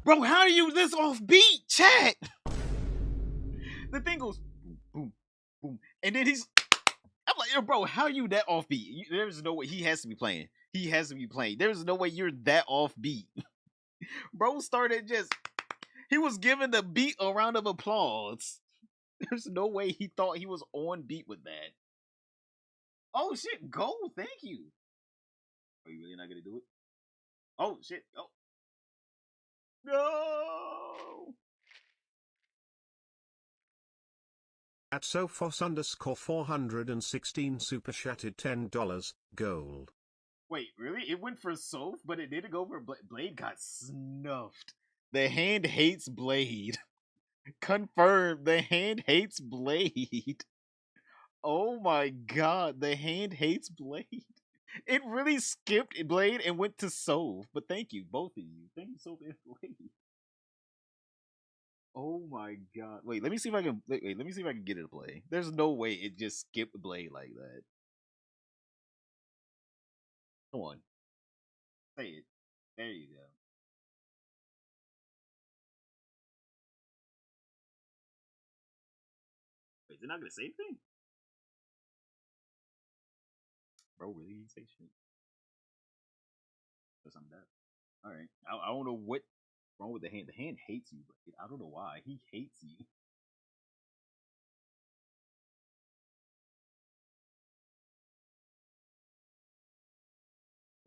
Bro, how are you this off beat, chat? The thing goes boom, boom, boom, and then I'm like, yo, bro, how are you that off beat? There's no way. He has to be playing. He has to be playing. There's no way you're that off beat. Bro started he was giving the beat a round of applause. There's no way he thought he was on beat with that. Oh shit, go, thank you. Are you really not gonna do it? Oh shit, oh. No! At Sophos_416 super chatted $10. Gold. Wait, really? It went for Soph, but it didn't go for Blade. Got snuffed. The hand hates Blade. Confirmed. The hand hates Blade. Oh my god, the hand hates Blade. It really skipped Blade and went to Soph. But thank you, both of you. Thank you, Soph and Blade. Oh my god. Wait, let me see if I can let me see if I can get it to play. There's no way it just skipped Blade like that. Come on. Say it. There you go. Wait, is it not gonna say anything? Bro, really didn't say shit. Guess I'm dead. Alright. I don't know what's wrong with the hand. The hand hates you, but I don't know why. He hates you.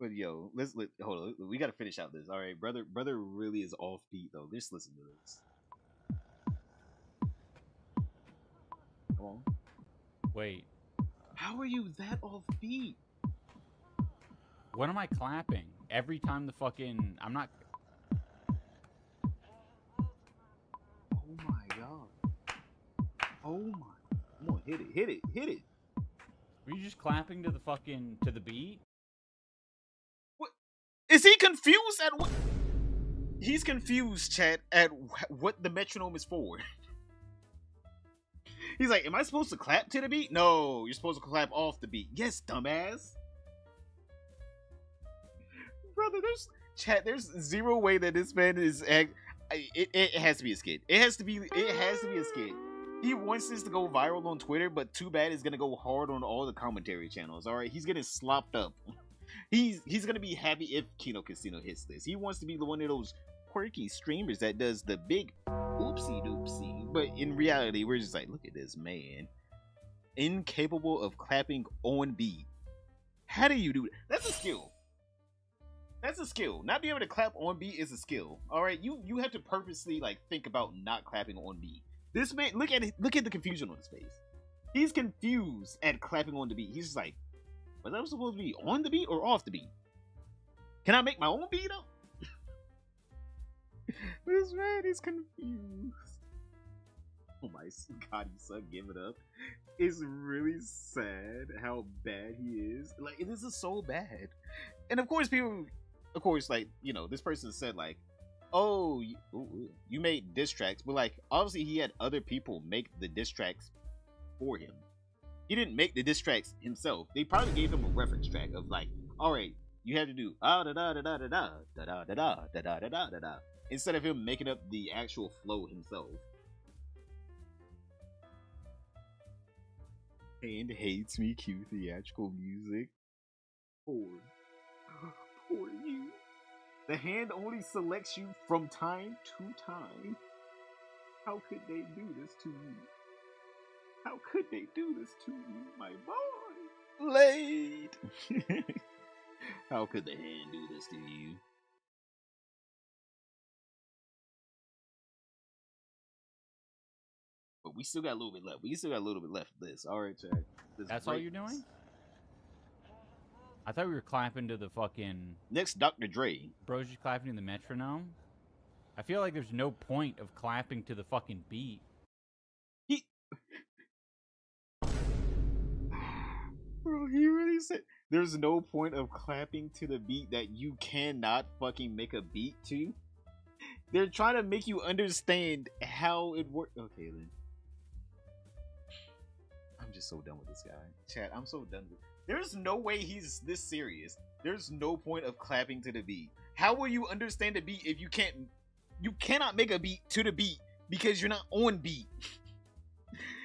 But yo, hold on. We gotta finish out this. All right, brother really is off beat though. Just listen to this. Come on. Wait. How are you that off beat? When am I clapping? Every time the fucking I'm not. Oh my god. Oh my. Come on, hit it. Were you just clapping to the fucking to the beat? Is he confused at what? He's confused, chat, at what the metronome is for. He's like, am I supposed to clap to the beat? No, you're supposed to clap off the beat. Yes, dumbass. Brother, there's zero way that this man is it has to be a skit. It has to be a skit. He wants this to go viral on Twitter, but too bad it's gonna go hard on all the commentary channels. Alright, he's getting slopped up. He's gonna be happy if Kino Casino hits this. He wants to be one of those quirky streamers that does the big oopsie doopsie. But in reality, we're just like, look at this man, incapable of clapping on beat. How do you do that? That's a skill. That's a skill. Not being able to clap on beat is a skill. All right, you have to purposely like think about not clapping on beat. This man, look at it. Look at the confusion on his face. He's confused at clapping on the beat. He's just like, was I supposed to be on the beat or off the beat? Can I make my own beat up? This man is confused. Oh my god, he suck, give it up. It's really sad how bad he is. Like, this is so bad. And of course, people, like, you know, this person said, like, oh, you made diss tracks. But, like, obviously he had other people make the diss tracks for him. He didn't make the diss tracks himself. They probably gave him a reference track of, like, alright, you have to do da-da-da-da-da-da, da-da-da-da-da-da-da-da-da, instead of him making up the actual flow himself. And hates me cue theatrical music. Poor you. The hand only selects you from time to time. How could they do this to you? How could they do this to you, my boy? Laid. How could the hand do this to you? But we still got a little bit left. Of this. All right, Chad. That's all you're doing? I thought we were clapping to the fucking... Next, Dr. Dre. Bro's just clapping to the metronome? I feel like there's no point of clapping to the fucking beat. Bro, he really said there's no point of clapping to the beat that you cannot fucking make a beat to. They're trying to make you understand how it works. Okay, then. I'm just so done with this guy. Chat, I'm so done with. There's no way he's this serious. There's no point of clapping to the beat. How will you understand the beat if you cannot make a beat to the beat because you're not on beat?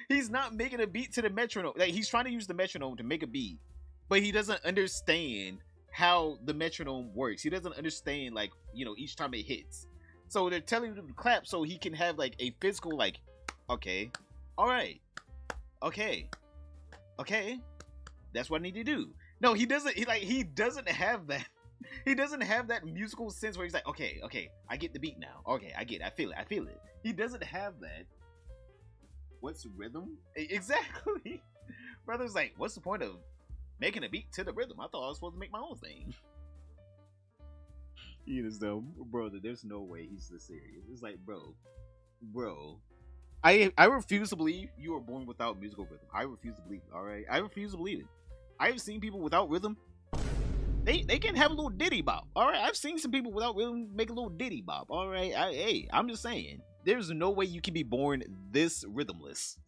He's not making a beat to the metronome. Like, he's trying to use the metronome to make a beat, but he doesn't understand how the metronome works. He doesn't understand, like, you know, each time it hits. So they're telling him to clap so he can have like a physical, like, okay, all right, okay, that's what I need to do. No, he doesn't. He doesn't have that. He doesn't have that musical sense where he's like, okay, I get the beat now. Okay, I get it. I feel it. He doesn't have that. What's rhythm? Exactly. Brother's like, what's the point of making a beat to the rhythm? I thought I was supposed to make my own thing. You know, brother, there's no way he's this serious. It's like, bro, I refuse to believe you were born without musical rhythm. I refuse to believe it, alright? I refuse to believe it. I've seen people without rhythm. They can have a little ditty bop, alright? I've seen some people without rhythm make a little ditty bop, alright? Hey, I'm just saying. There's no way you can be born this rhythmless.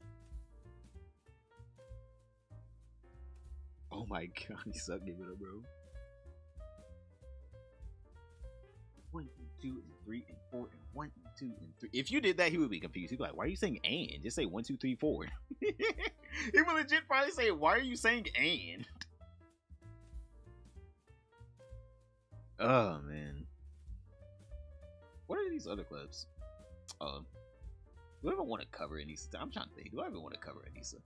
Oh my god, he sucked. Give it up, bro. 1 and 2 and 3 and 4 and 1 and 2 and 3. If you did that, he would be confused. He'd be like, why are you saying and? Just say 1, 2, 3, 4. He would legit probably say, why are you saying and? Oh man. What are these other clips? Do I ever want to cover Anissa? I'm trying to think. Do I ever want to cover Anissa?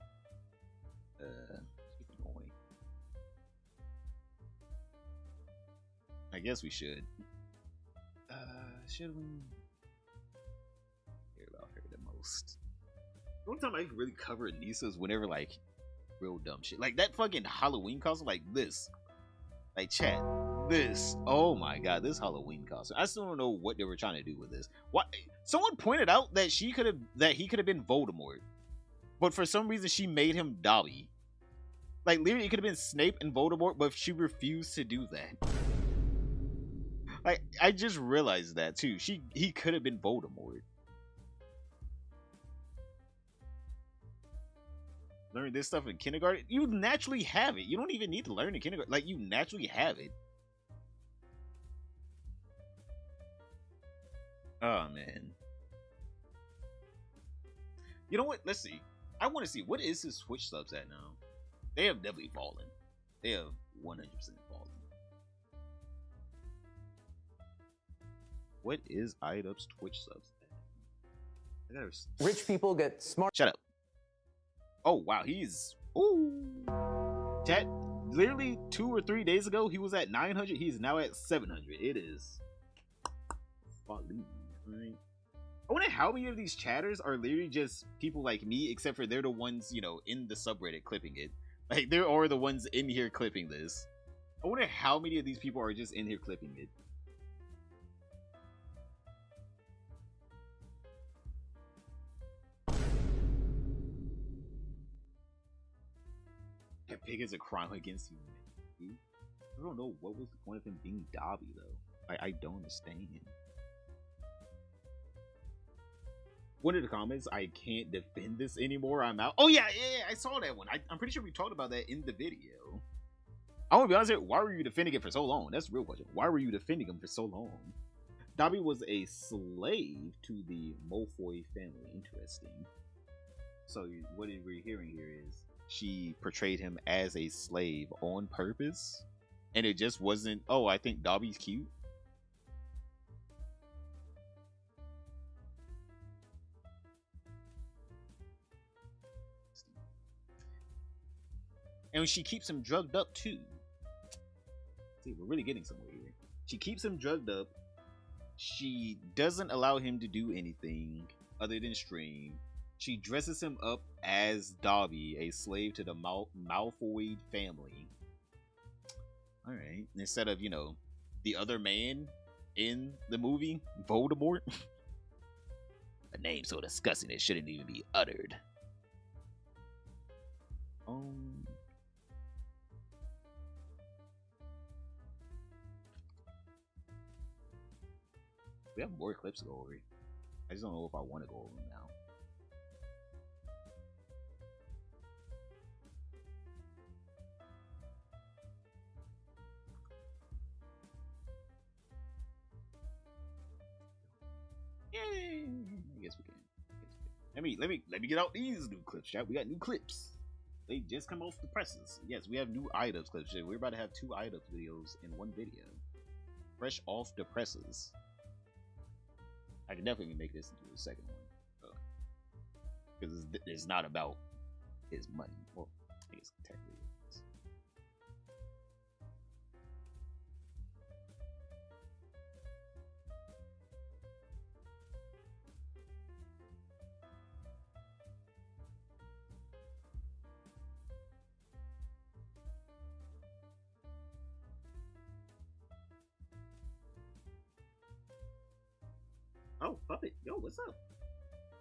I guess we should. Should we? Hear about her the most. The only time I really cover Anissa is whenever, like, real dumb shit. Like that fucking Halloween costume, like this. Like, chat. This. Oh my god, this Halloween costume. I still don't know what they were trying to do with this. What? Someone pointed out that he could have been Voldemort, but for some reason she made him Dobby. Like literally, it could have been Snape and Voldemort, but she refused to do that. Like I just realized that too. He could have been Voldemort. Learn this stuff in kindergarten. You naturally have it. You don't even need to learn in kindergarten. Like you naturally have it. Oh man. You know what? Let's see. I want to see what is his Twitch subs at now. They have definitely fallen. They have 100% fallen. What is IDub's Twitch subs? Rich people get smart. Shut up. Oh wow, he's chat. Literally 2 or 3 days ago, he was at 900. He's now at 700. It is. Right? I wonder how many of these chatters are literally just people like me, except for they're the ones, you know, in the subreddit clipping it. Like, there are the ones in here clipping this. I wonder how many of these people are just in here clipping it. That pig is a crime against humanity. I don't know what was the point of him being Dobby, though. I don't understand. One of the comments, I can't defend this anymore, I'm out. Oh yeah, I saw that one. I'm pretty sure we talked about that in the video. I want to be honest here, why were you defending it for so long? That's the real question. Why were you defending him for so long? Dobby was a slave to the Malfoy family. Interesting. So what we're hearing here is she portrayed him as a slave on purpose, and it just wasn't, oh, I think Dobby's cute. And she keeps him drugged up too. See, we're really getting somewhere here. She keeps him drugged up. She doesn't allow him to do anything other than stream. She dresses him up as Dobby, a slave to the Malfoy family. Alright. Instead of, you know, the other man in the movie, Voldemort. A name so disgusting it shouldn't even be uttered. We have more clips to go over. I just don't know if I want to go over them now. Yay! I guess we can. Let me get out these new clips, chat. We got new clips. They just come off the presses. Yes, we have new IDubs clips. We're about to have 2 IDubs videos in one video. Fresh off the presses. I can definitely make this into a second one. Because it's not about his money. Well, I guess technically it is. Oh, Puppet, yo, what's up?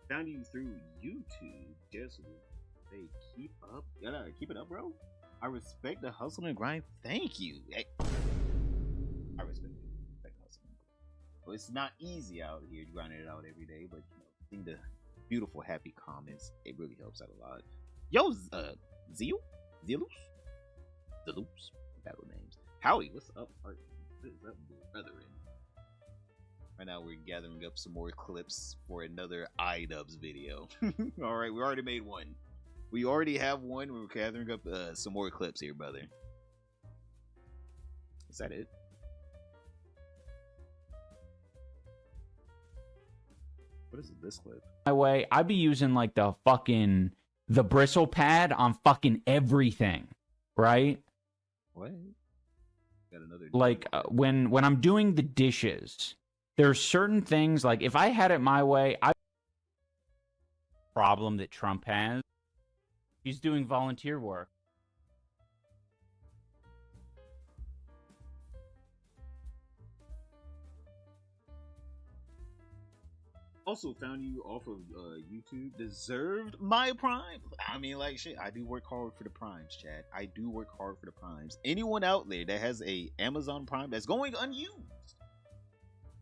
Found you through YouTube. Just say keep up. You gotta keep it up, bro. I respect the hustle and grind. Thank you. Hey. I respect the hustle and grind. Well, it's not easy out here grinding it out every day, but you know, seeing the beautiful, happy comments, it really helps out a lot. Yo, Zelus? Battle names. Howie, what's up, partner? What is up, brethren? Right now, we're gathering up some more clips for another IDubs video. Alright, we already made one. We already have one. We're gathering up some more clips here, brother. Is that it? What is this clip? My way, I'd be using like the bristle pad on fucking everything, right? What? Got another like when I'm doing the dishes. There's certain things, like, if I had it my way, problem that Trump has, he's doing volunteer work. Also found you off of YouTube. Deserved my prime. I mean, like, shit, I do work hard for the primes, chat. I do work hard for the primes. Anyone out there that has a Amazon Prime that's going unused,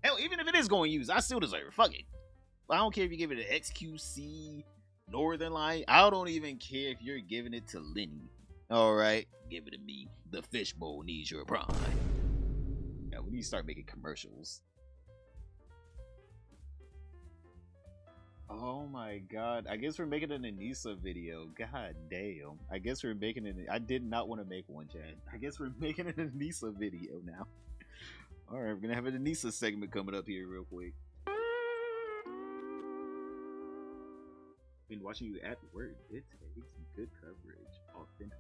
hell, even if it is going used, I still deserve it. Fuck it. I don't care if you give it an XQC, Northern Light. I don't even care if you're giving it to Lenny. Alright, give it to me. The fishbowl needs your prime. Yeah, we need to start making commercials. Oh my god. I guess we're making an Anissa video. God damn. I guess we're making it. I did not want to make one, Chad. I guess we're making an Anissa video now. All right, we're gonna have an Anissa segment coming up here real quick. Been watching you at work. Good takes, good coverage, authentic.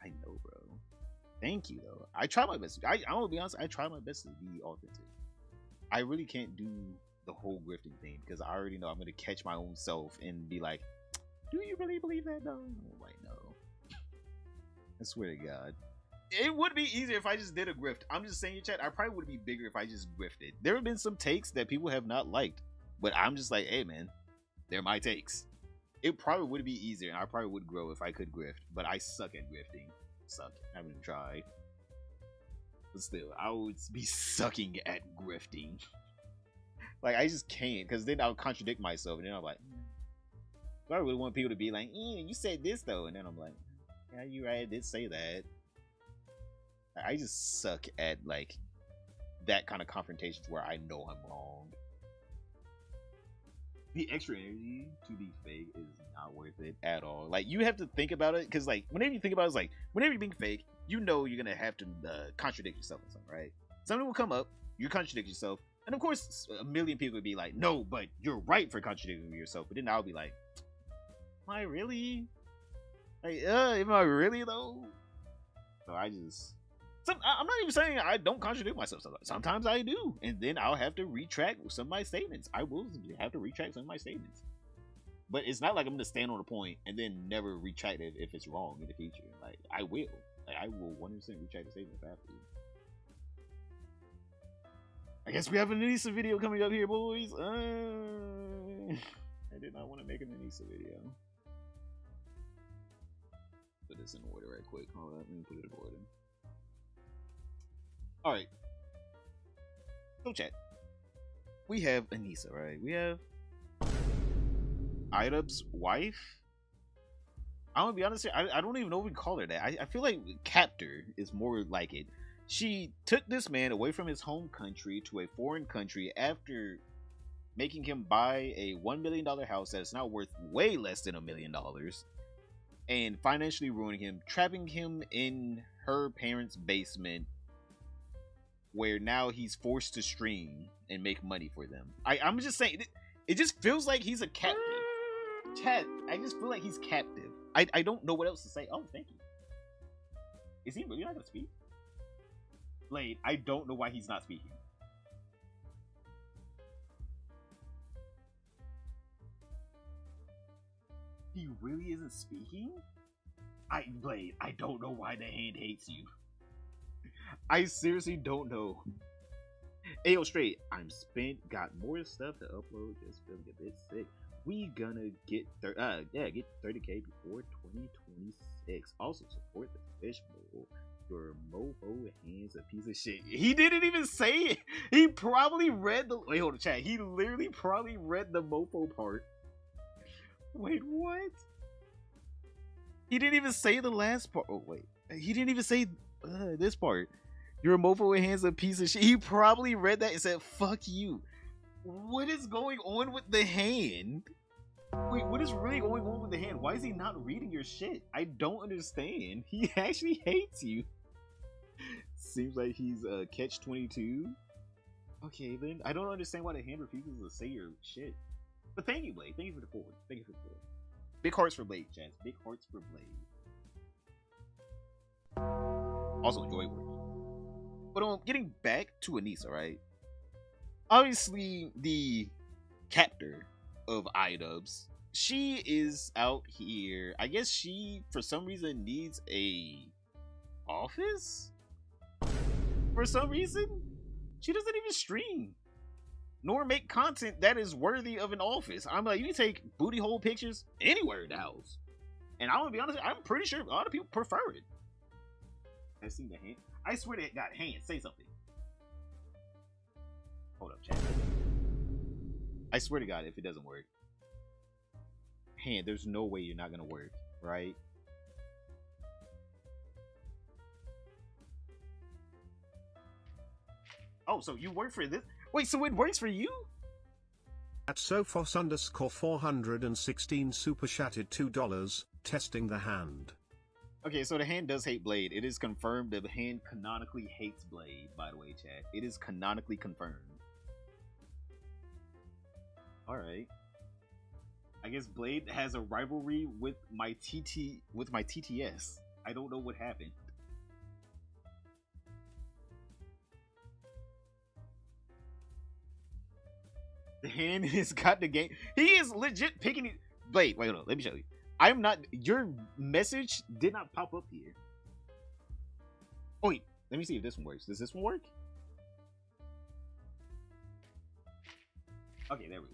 I know, bro. Thank you, though. I try my best. I'm gonna be honest. I try my best to be authentic. I really can't do the whole grifting thing because I already know I'm gonna catch my own self and be like, "Do you really believe that, though?" I'm like, no. I swear to God. It would be easier if I just did a grift. I'm just saying, chat, I probably would be bigger if I just grifted. There have been some takes that people have not liked, but I'm just like, hey, man, they're my takes. It probably would be easier, and I probably would grow if I could grift, but I suck at grifting. Suck. I haven't even tried. But still, I would be sucking at grifting. Like, I just can't, because then I'll contradict myself, and then I'm like, I really want people to be like, you said this, though, and then I'm like, yeah, you're right, I did say that. I just suck at like that kind of confrontations where I know I'm wrong. The extra energy to be fake is not worth it at all. Like, you have to think about it because like whenever you think about it, it's like whenever you're being fake, you know you're gonna have to contradict yourself or something, right? Something will come up, you contradict yourself, and of course a million people would be like, no, but you're right for contradicting yourself. But then I'll be like, am I really? Like, am I really though? So I just. I'm not even saying I don't contradict myself. Sometimes I do, and then I'll have to retract some of my statements. I will have to retract some of my statements, but it's not like I'm gonna stand on a point and then never retract it if it's wrong in the future. Like I will 100% retract the statement if I have to. I guess we have an Anissa video coming up here, boys. I did not want to make an Anissa video. Put this in order right quick. Hold on, let me put it in order. Alright. So chat. We have Anissa, right? We have Idub's wife. I'm gonna be honest here, I don't even know if we call her that. I feel like captor is more like it. She took this man away from his home country to a foreign country after making him buy a $1 million house that is now worth way less than $1 million and financially ruining him, trapping him in her parents' basement where now he's forced to stream and make money for them. I'm just saying, it just feels like he's a captive. Chat, I just feel like he's captive. I don't know what else to say. Oh, thank you. Is he really not gonna speak? Blade, I don't know why he's not speaking. He really isn't speaking? Blade, I don't know why the hand hates you. I seriously don't know. Ayo, straight. I'm spent. Got more stuff to upload. Just feeling a bit sick. We gonna get 30K before 2026. Also support the fish bowl. Your mofo hands a piece of shit. He didn't even say it. He probably read the. Wait, hold on, chat. He literally probably read the mofo part. Wait, what? He didn't even say the last part. Oh wait, he didn't even say this part. Your mofo hands a piece of shit. He probably read that and said, fuck you. What is going on with the hand? Wait, what is really going on with the hand? Why is he not reading your shit? I don't understand. He actually hates you. Seems like he's catch-22. Okay, then. I don't understand why the hand refuses to say your shit. But thank you, Blade. Thank you for the forward. Thank you for the forward. Big hearts for Blade, chance. Big hearts for Blade. Also, enjoy work. But getting back to Anissa, right? Obviously, the captor of Idubs, she is out here. I guess she, for some reason, needs a office? For some reason? She doesn't even stream. Nor make content that is worthy of an office. I'm like, you can take booty hole pictures anywhere in the house. And I'm gonna be honest, I'm pretty sure a lot of people prefer it. I seen the hand. I swear they got hands. Say something. Hold up, chat. I swear to God, if it doesn't work. Hand, there's no way you're not gonna work, right? Oh, so you work for this? Wait, so it works for you? At Sophos_416 super chatted $2, testing the hand. Okay, so the hand does hate Blade. It is confirmed that the hand canonically hates Blade, by the way, chat. It is canonically confirmed. Alright. I guess Blade has a rivalry with my TTS. I don't know what happened. The hand has got the game. He is legit picking it. Blade, wait, hold on. Let me show you. I'm not. Your message did not pop up here. Oh, wait. Let me see if this one works. Does this one work? Okay, there we go.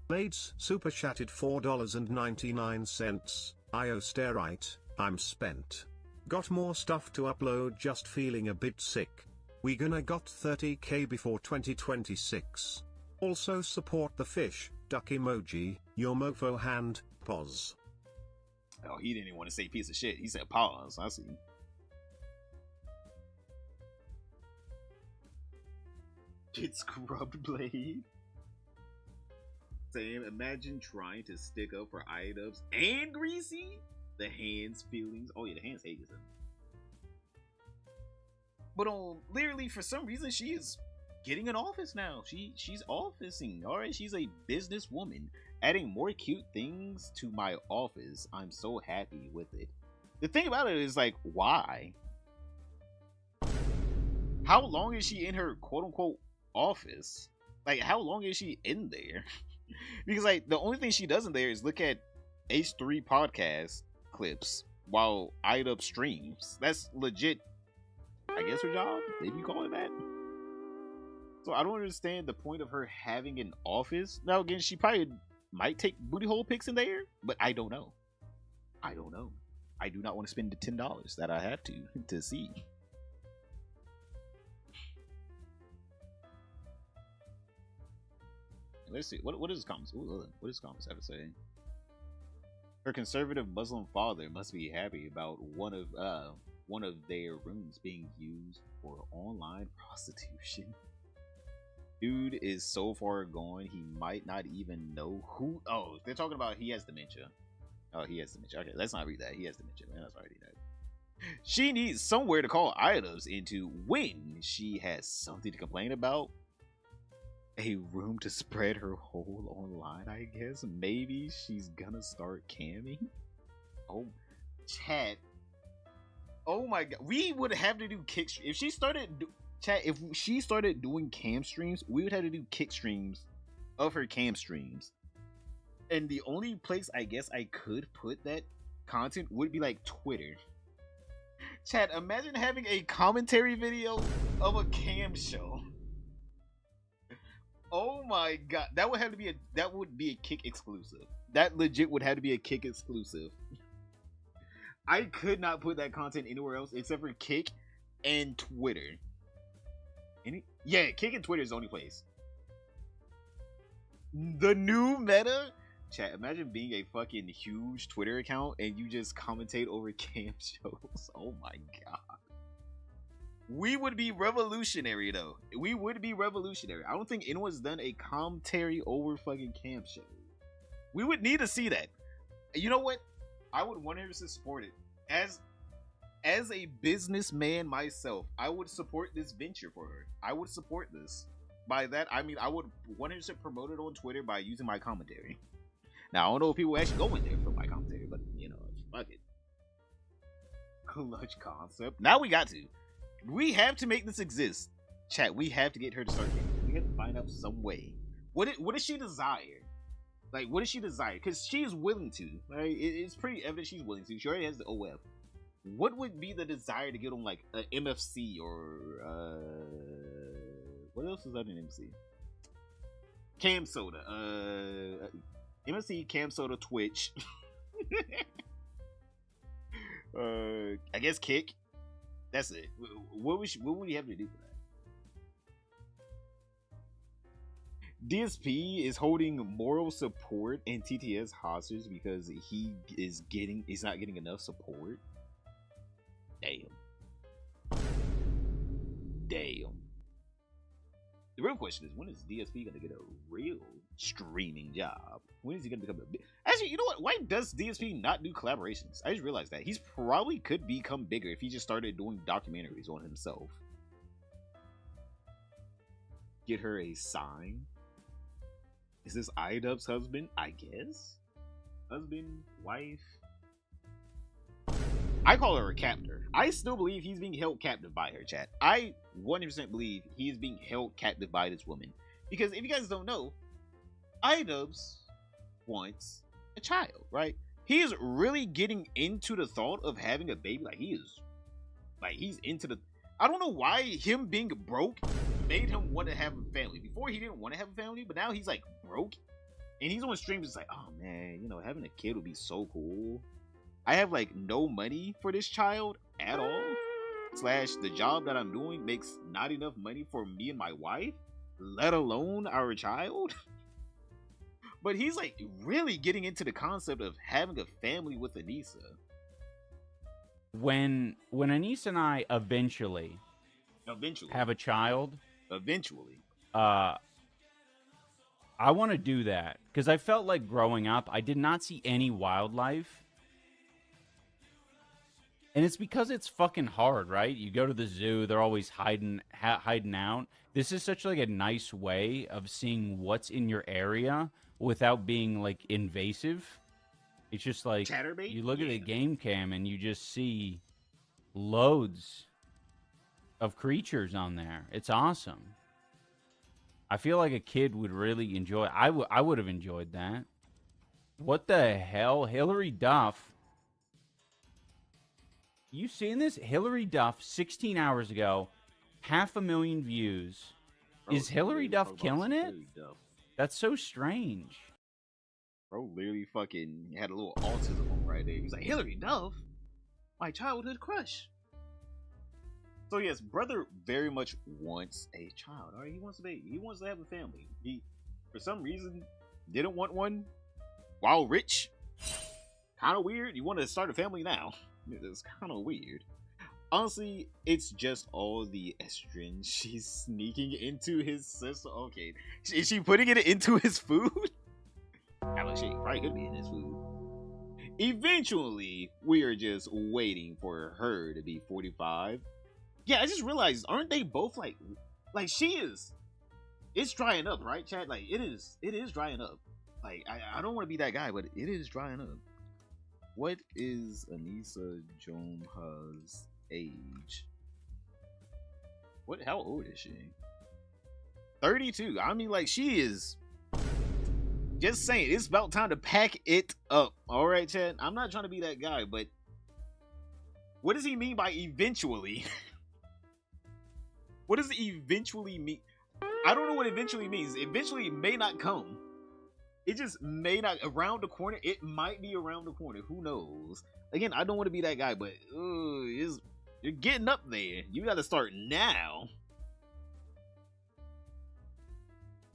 Blades super chatted $4.99. IO stare right, I'm spent. Got more stuff to upload, just feeling a bit sick. We gonna got 30k before 2026. Also support the fish, duck emoji, your mofo hand, pause. Oh, he didn't even want to say piece of shit. He said pause. I see. Get scrubbed, Blade. Same. Imagine trying to stick up for iDubbbz and Greasy. The hands' feelings. Oh yeah, the hands hate him. But literally, for some reason, she is getting an office now. She's officing. All right, she's a businesswoman, adding more cute things to my office. I'm so happy with it. The thing about it is, like, why? How long is she in her quote unquote office? Like, how long is she in there? Because, like, the only thing she does in there is look at H3 podcast clips while iDubbbz streams. That's legit, I guess, her job, maybe you call it that. So I don't understand the point of her having an office. Now, again, she probably might take booty hole pics in there, but I don't know. I don't know. I do not want to spend the $10 that I have to see. Let's see. What is comments? Ooh, what does comments have to say? Her conservative Muslim father must be happy about one of their rooms being used for online prostitution. Dude is so far gone he might not even know who. Oh, they're talking about he has dementia. Oh, he has dementia. Okay, let's not read that. He has dementia. Man, that's already that. She needs somewhere to call iDubbbz into when she has something to complain about. A room to spread her whole online, I guess. Maybe she's gonna start camming. Oh, chat. Oh my god, we would have to do kick if she started. Chat, if she started doing cam streams, we would have to do kick streams of her cam streams. And the only place I guess I could put that content would be like Twitter. Chat, imagine having a commentary video of a cam show. Oh my god, that would be a Kick exclusive. That legit would have to be a Kick exclusive. I could not put that content anywhere else except for Kick and Twitter. Yeah, Kick and Twitter is the only place. The new meta? Chat, imagine being a fucking huge Twitter account and you just commentate over cam shows. Oh my god. We would be revolutionary, though. We would be revolutionary. I don't think anyone's done a commentary over fucking cam shows. We would need to see that. You know what? I would 100% support it. As a businessman myself, I would support this venture for her. I would support this. By that, I mean I would 100% promote it on Twitter by using my commentary. Now, I don't know if people actually go in there for my commentary, but, you know, fuck it. Clutch concept. Now we got to. We have to make this exist. Chat, we have to get her to start gaming. We have to find out some way. What does she desire? Like, what does she desire? Because she is willing to, right? It's pretty evident she's willing to. She already has the OF. What would be the desire to get on, like, an MFC or, what else is that in MFC? Cam Soda. MFC, Cam Soda, Twitch. I guess Kick. That's it. What would you have to do for that? DSP is holding moral support and TTS hostage because he's not getting enough support. Damn. The real question is, when is DSP gonna get a real streaming job? When is he gonna become a big? Actually, you know what? Why does DSP not do collaborations? I just realized that he's probably could become bigger if he just started doing documentaries on himself. Get her a sign. Is this iDubbbz's husband? I guess. Husband, wife. I call her a captor. I still believe he's being held captive by her, chat. I 100% believe he is being held captive by this woman. Because if you guys don't know, iDubbbz wants a child, right? He is really getting into the thought of having a baby. He's into the... I don't know why him being broke made him want to have a family. Before he didn't want to have a family, but now he's like broke. And he's on streams just like, oh man, you know, having a kid would be so cool. I have like no money for this child at all. / the job that I'm doing makes not enough money for me and my wife, let alone our child. But he's like really getting into the concept of having a family with Anissa. When Anissa and I eventually have a child, I want to do that because I felt like growing up I did not see any wildlife. And it's because it's fucking hard, right? You go to the zoo, they're always hiding out. This is such like a nice way of seeing what's in your area without being like invasive. It's just like Chatterbait? You look at a game cam and you just see loads of creatures on there. It's awesome. I feel like a kid would really enjoy it. I would have enjoyed that. What the hell? Hillary Duff. You seen this? Hillary Duff, 16 hours ago, 500,000 views. Is Hillary Duff killing it? That's so strange. Bro literally fucking had a little autism on right there. He's like, Hillary Duff? My childhood crush. So yes, brother very much wants a child. Alright, he wants a baby. He wants to have a family. He, for some reason, didn't want one while rich. Kind of weird. You want to start a family now. It's kind of weird. Honestly, it's just all the estrogen she's sneaking into his system. Okay, is she putting it into his food? Alex, she probably could be in his food. Eventually, we are just waiting for her to be 45. Yeah, I just realized, aren't they both like she is? It's drying up, right, chat? Like it is drying up. Like I don't want to be that guy, but it is drying up. What is Anissa Jomha's age? How old is she? 32. I mean, like, she is... Just saying, it's about time to pack it up. Alright, Chad? I'm not trying to be that guy, but... What does he mean by eventually? What does eventually mean? I don't know what eventually means. Eventually may not come. It just may not around the corner. It might be around the corner. Who knows? Again, I don't want to be that guy, but you're getting up there. You got to start now.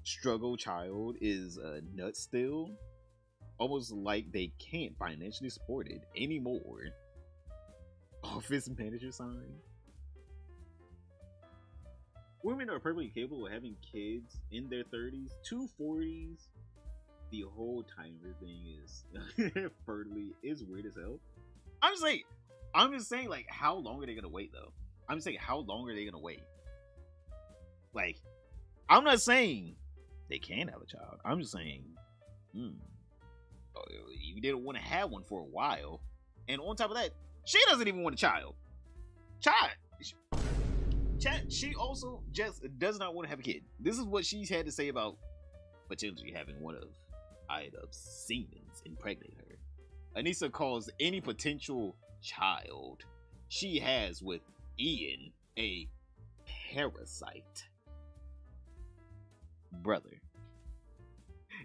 Struggle child is nuts still. Almost like they can't financially support it anymore. Office manager sign. Women are perfectly capable of having kids in their 30s, 40s. The whole timer thing is fertily is weird as hell. I'm just saying, like, how long are they gonna wait though? I'm just saying, how long are they gonna wait? Like, I'm not saying they can have a child. I'm just saying, you didn't want to have one for a while, and on top of that, she doesn't even want a child. She also just does not want to have a kid. This is what she's had to say about potentially having one of iDubbbz's Siemens impregnate her. Anissa calls any potential child she has with Ian a parasite. Brother,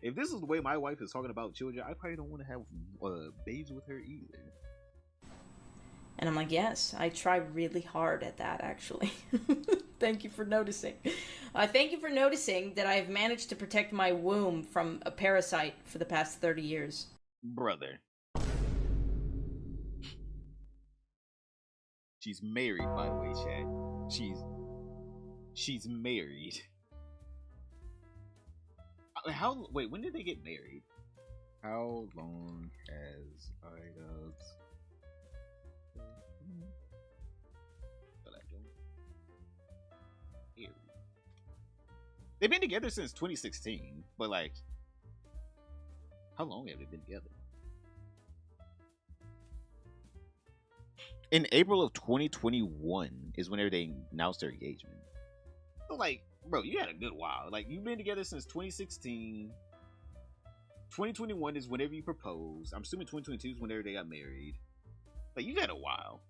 if this is the way my wife is talking about children, I probably don't want to have babies with her either. And I'm like, yes, I try really hard at that, actually. Thank you for noticing. Thank you for noticing that I've managed to protect my womb from a parasite for the past 30 years. Brother. She's married, by the way, Chad. She's married. How? Wait, when did they get married? How long has iDubbbz? They've been together since 2016, but like, how long have they been together? In April of 2021 is whenever they announced their engagement. So like, bro, you had a good while. Like, you've been together since 2016. 2021 is whenever you proposed. I'm assuming 2022 is whenever they got married. Like, you had a while.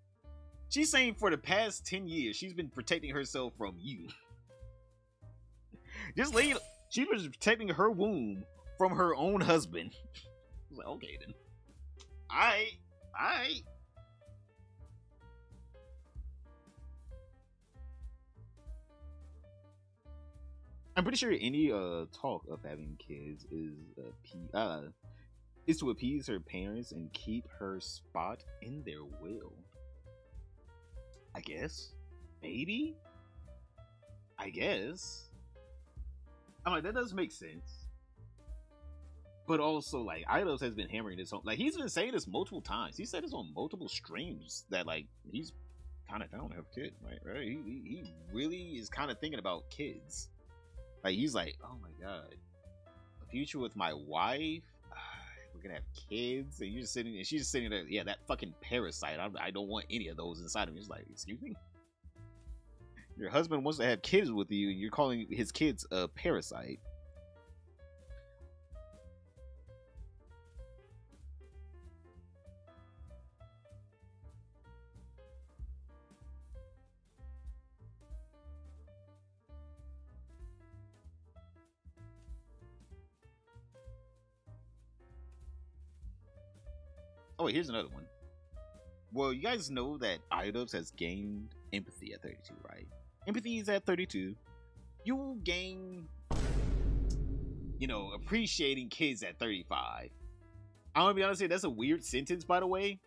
She's saying for the past 10 years, she's been protecting herself from you. Just lay it, she was protecting her womb from her own husband. I was like, okay then. I I'm pretty sure any talk of having kids is to appease her parents and keep her spot in their will. I guess. Maybe? I guess. I'm like, that does make sense. But also, like, iDubbbz has been hammering this home. Like, he's been saying this multiple times. He said this on multiple streams that, like, he's kind of down to have a kid, right? He really is kind of thinking about kids. Like, he's like, oh my god, a future with my wife. We're gonna have kids, and you're just sitting, and she's just sitting there. Yeah, that fucking parasite. I don't want any of those inside of me. He's like, excuse me. Your husband wants to have kids with you, and you're calling his kids a parasite. Oh, wait, here's another one. Well, you guys know that iDubbbz has gained empathy at 32, right? Empathy is at 32. You will gain, appreciating kids at 35. I'm gonna be honest here, that's a weird sentence, by the way.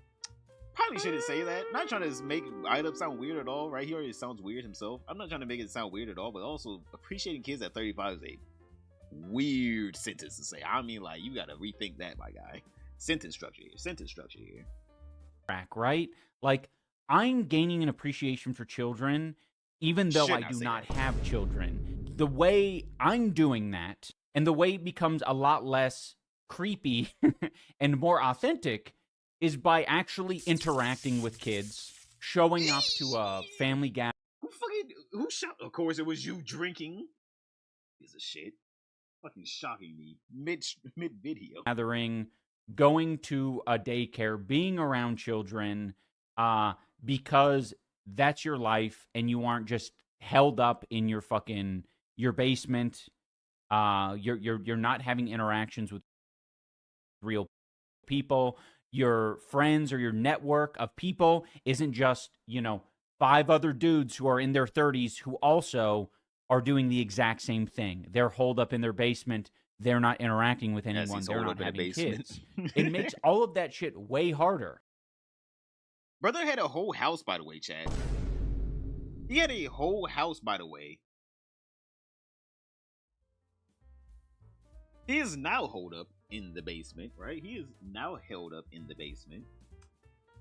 Probably shouldn't say that. Not trying to make iDubbbz sound weird at all, right? He already sounds weird himself. I'm not trying to make it sound weird at all, but also appreciating kids at 35 is a weird sentence to say. I mean, like, you gotta rethink that, my guy. Sentence structure here. Right? Like, I'm gaining an appreciation for children, even though I do not have children. The way I'm doing that, and the way it becomes a lot less creepy and more authentic, is by actually interacting with kids, showing up to a family gathering. Who shot? Of course, it was you drinking. Piece of shit. Fucking shocking me mid video. Gathering, going to a daycare, being around children, because that's your life, and you aren't just held up in your basement. You're not having interactions with real people. Your friends or your network of people isn't just 5 other dudes who are in their 30s who also are doing the exact same thing. They're holed up in their basement. They're not interacting with anyone. They're not having kids. It makes all of that shit way harder. Brother had a whole house, by the way, Chad. He had a whole house, by the way. He is now holed up in the basement, right? He is now held up in the basement.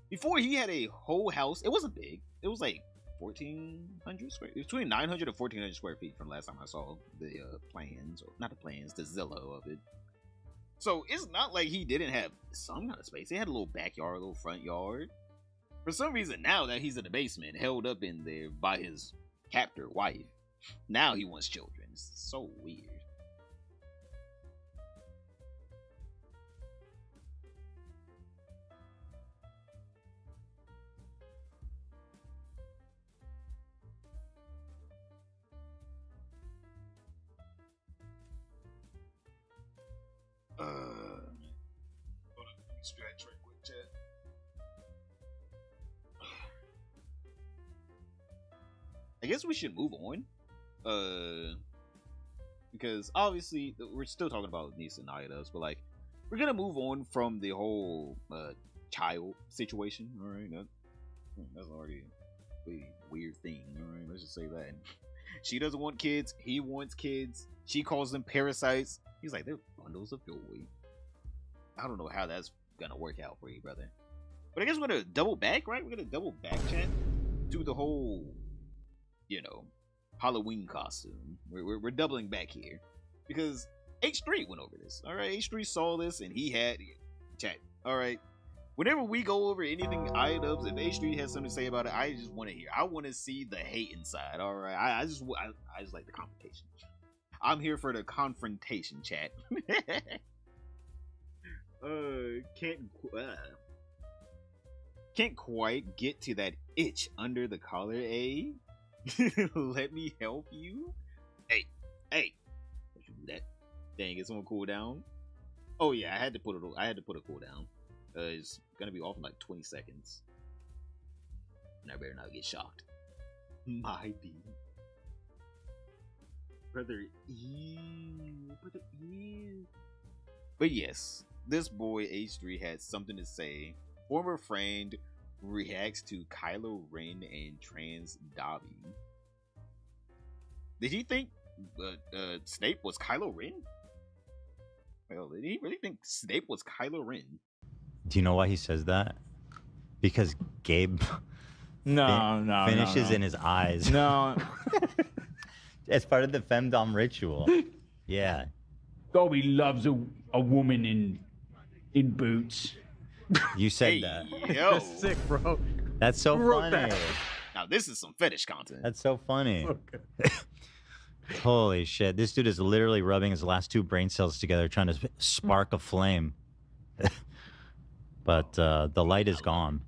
Before, he had a whole house. It wasn't big. It was like 1,400 square. It was between 900 and 1,400 square feet from last time I saw the plans, or not the plans, the Zillow of it. So it's not like he didn't have some kind of space. He had a little backyard, a little front yard. For some reason, now that he's in the basement, held up in there by his captor wife, now he wants children. It's so weird. Stretch right quick, chat. I guess we should move on. Because obviously we're still talking about Nisa and iDubbbz, but like we're gonna move on from the whole child situation. All right, that's already a weird thing. All right, let's just say that she doesn't want kids. He wants kids. She calls them parasites. He's like, they're bundles of joy. I don't know how that's gonna work out for you, brother. But I guess we're gonna double back, right? We're gonna double back chat to the whole, you know, Halloween costume. We're doubling back here because H3 went over this. All right, H3 saw this and he had chat. All right, whenever we go over anything iDubbbz, if H3 has something to say about it, I just want to hear. I want to see the hate inside. All right, I just like the confrontation. I'm here for the confrontation, chat. Can't quite get to that itch under the collar, eh? Let me help you. Hey, don't you do that. Dang, is someone cool down? Oh yeah, I had to put a cooldown. It's gonna be off in like 20 seconds. And I better not get shocked. My B. Brother, ew. But yes, this boy H3 had something to say. Former friend reacts to Kylo Ren and trans Dobby. Did he think Snape was Kylo Ren? Well, did he really think Snape was Kylo Ren? Do you know why he says that? Because Gabe finishes in his eyes. No. As part of the femdom ritual. Yeah. Dobby loves a woman in boots. You said that. Yo. That's sick, bro. That's so funny. That. Now this is some fetish content. That's so funny. Holy shit. This dude is literally rubbing his last two brain cells together trying to spark a flame. But the light is gone.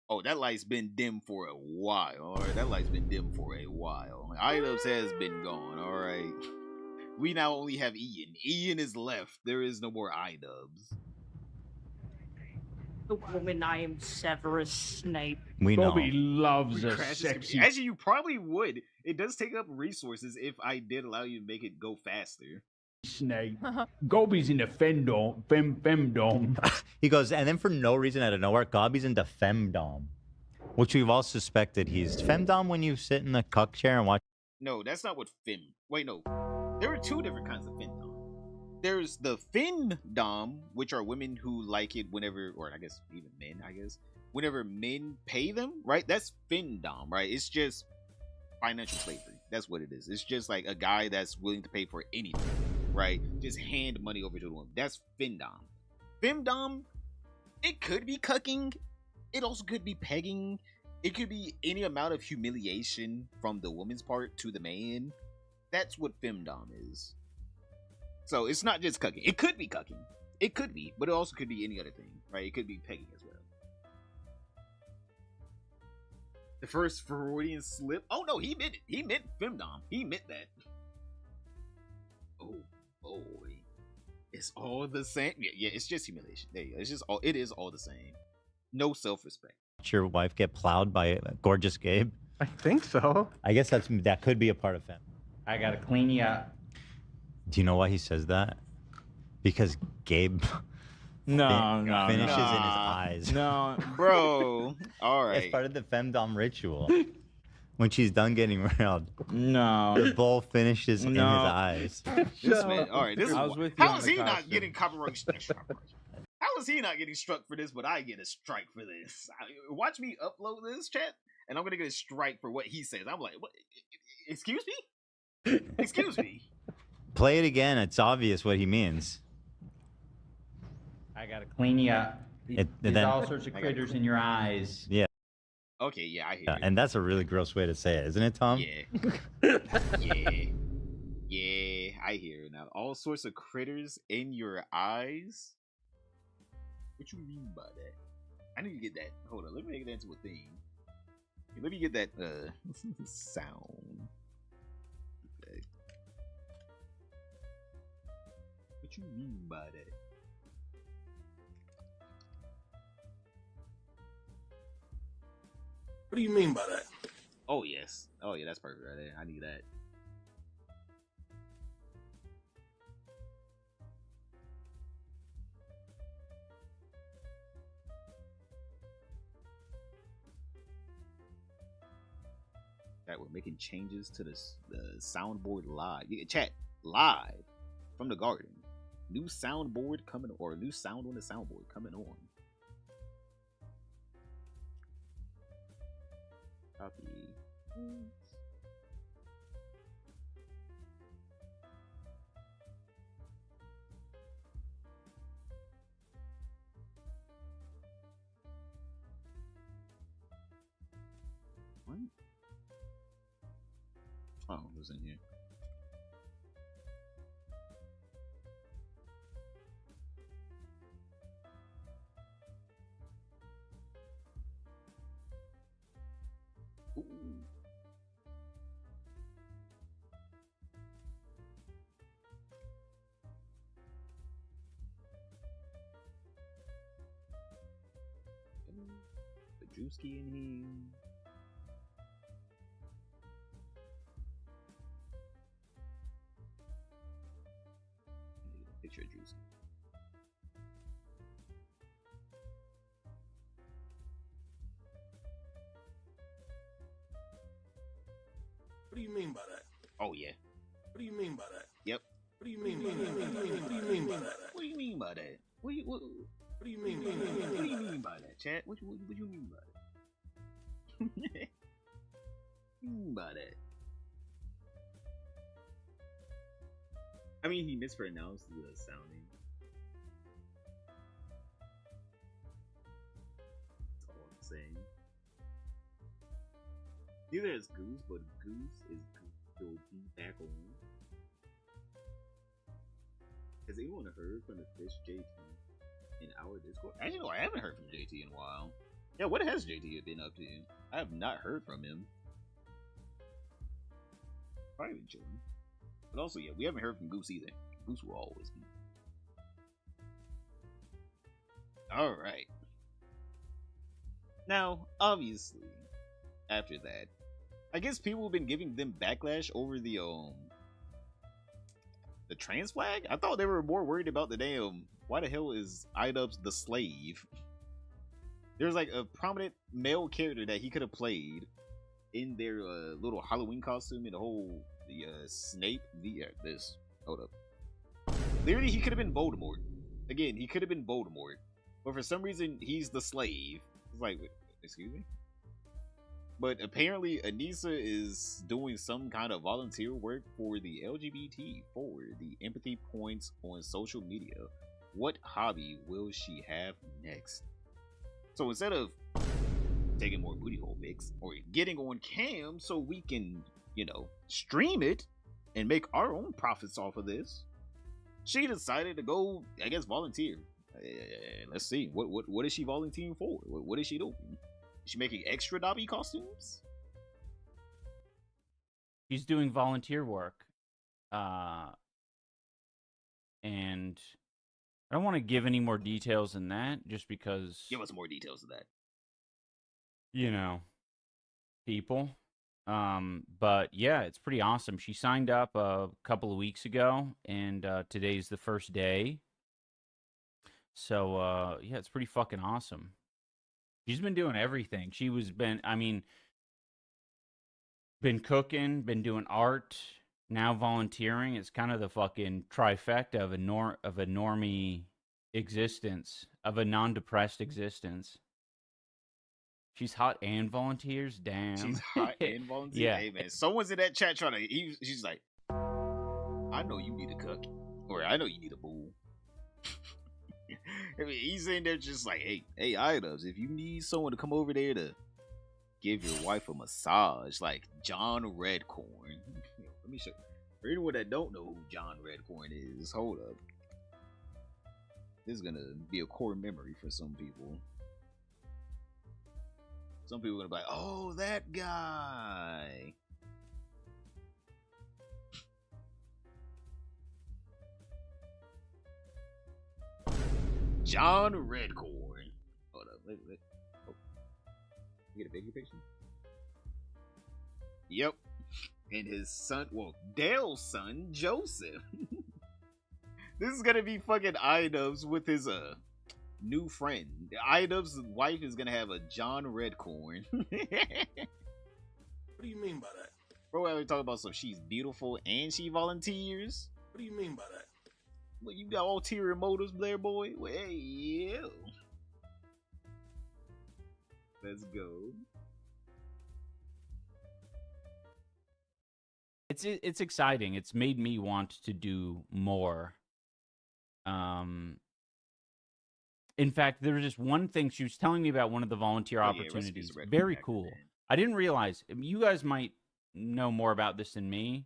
Oh, that light's been dim for a while. All right, that light's been dim for a while. iDubbbz has been gone. All right. We now only have Ian. Ian is left. There is no more iDubbbz. The woman I am Severus Snape. We know. Dobby loves a sexy. Actually, you probably would. It does take up resources if I did allow you to make it go faster. Snape. Gobby's in the femdom. He goes, and then for no reason out of nowhere, Gobby's into femdom, which we've all suspected he's femdom when you sit in the cuck chair and watch. No, that's not what fem. Wait, no. There are two different kinds of femdom. There's the findom, which are women who like it whenever, or I guess even men, whenever men pay them, right? That's findom, right? It's just financial slavery. That's what it is. It's just like a guy that's willing to pay for anything, right? Just hand money over to the woman. That's findom. Femdom, it could be cucking. It also could be pegging. It could be any amount of humiliation from the woman's part to the man. That's what femdom is. So it's not just cucking. It could be cucking. It could be, but it also could be any other thing, right? It could be pegging as well. The first Freudian slip. Oh no, he meant it. He meant femdom. He meant that. Oh boy, it's all the same. Yeah, it's just humiliation. There you go. It's just all. It is all the same. No self-respect. Your wife get plowed by gorgeous Gabe? I think so. I guess that could be a part of fem. I gotta clean you up. Do you know why he says that? Because Gabe finishes in his eyes. No, bro. All right. As part of the femdom ritual. When she's done getting railed, no, the bowl finishes in his eyes. This man, all right. This I is was with you how on is the he not costume. getting copyright strike? How is he not getting struck for this, but I get a strike for this? Watch me upload this chat, and I'm gonna get a strike for what he says. I'm like, what? Excuse me? Excuse me? Play it again. It's obvious what he means. I gotta clean you up. There's then- all sorts of critters in your eyes. Yeah. Okay, yeah, I hear you. And that's a really gross way to say it, isn't it, Tom? Yeah. Yeah, I hear it now. All sorts of critters in your eyes? What you mean by that? I need to get that. Hold on, let me make that into a thing. Let me get that sound. Okay. What you mean by that? What do you mean by that? Oh yes. Oh yeah, that's perfect right there. I need that. That we're making changes to the soundboard live. You can chat live. from the garden. New soundboard coming, or new sound on the soundboard coming on. Copy. What? Oh, it was in here. Ooh. The Drewski in here. Picture of Drewski. What do you mean by that? Oh yeah. What do you mean by that? Yep. What do you mean by that? What do you mean by that? What do you mean by that? What do you mean by that? What do you mean by that, chat? What you mean by that? What you mean by that? I mean, he mispronounced the sounding. That's all I'm saying. Neither is Goose, but Goose is will be back on. Has anyone heard from the Fish JT in our Discord? Actually, no, I haven't heard from JT in a while. Yeah, what has JT been up to? I have not heard from him. Probably been chilling. But also, yeah, we haven't heard from Goose either. Goose will always be. Alright. Now, obviously, after that, I guess people have been giving them backlash over the trans flag? I thought they were more worried about the damn, why the hell is Idubbbz the slave? There's like a prominent male character that he could have played in their little Halloween costume and the whole Snape this. Hold up. Literally, he could have been Voldemort. Again, he could have been Voldemort. But for some reason, he's the slave. It's like, excuse me? But apparently, Anissa is doing some kind of volunteer work for the LGBT for the empathy points on social media. What hobby will she have next? So instead of taking more booty hole pics or getting on cam so we can, you know, stream it and make our own profits off of this, she decided to go, I guess, volunteer. Let's see. What is she volunteering for? What is she doing? Is she making extra Dobby costumes? She's doing volunteer work. And I don't want to give any more details than that, just because... Give us more details of that. You know, people. But yeah, it's pretty awesome. She signed up a couple of weeks ago, and today's the first day. So, yeah, it's pretty fucking awesome. She's been doing everything. Been cooking, been doing art, now volunteering. It's kind of the fucking trifecta of a normie existence, of a non-depressed existence. She's hot and volunteers. Damn. She's hot and volunteers. Yeah. Hey man, someone's in that chat trying to. She's like, I know you need a cook, or I know you need a boo. I mean, he's in there just like, hey, Idubbbz, if you need someone to come over there to give your wife a massage, like John Redcorn. Let me show you. For anyone that don't know who John Redcorn is, hold up. This is gonna be a core memory for some people. Some people are gonna be like, oh, that guy. John Redcorn. Hold up, wait. Oh. You get a bigger picture? Yep. And his son, well, Dale's son, Joseph. This is gonna be fucking Idubbbz with his new friend. Idubbbz's wife is gonna have a John Redcorn. What do you mean by that? Bro, I was talking about so she's beautiful and she volunteers. What do you mean by that? Look, you got ulterior motives there, boy. Well, hey, yeah. Let's go. It's exciting. It's made me want to do more. In fact, there was just one thing she was telling me about one of the volunteer opportunities. Very cool. I didn't realize, you guys might know more about this than me,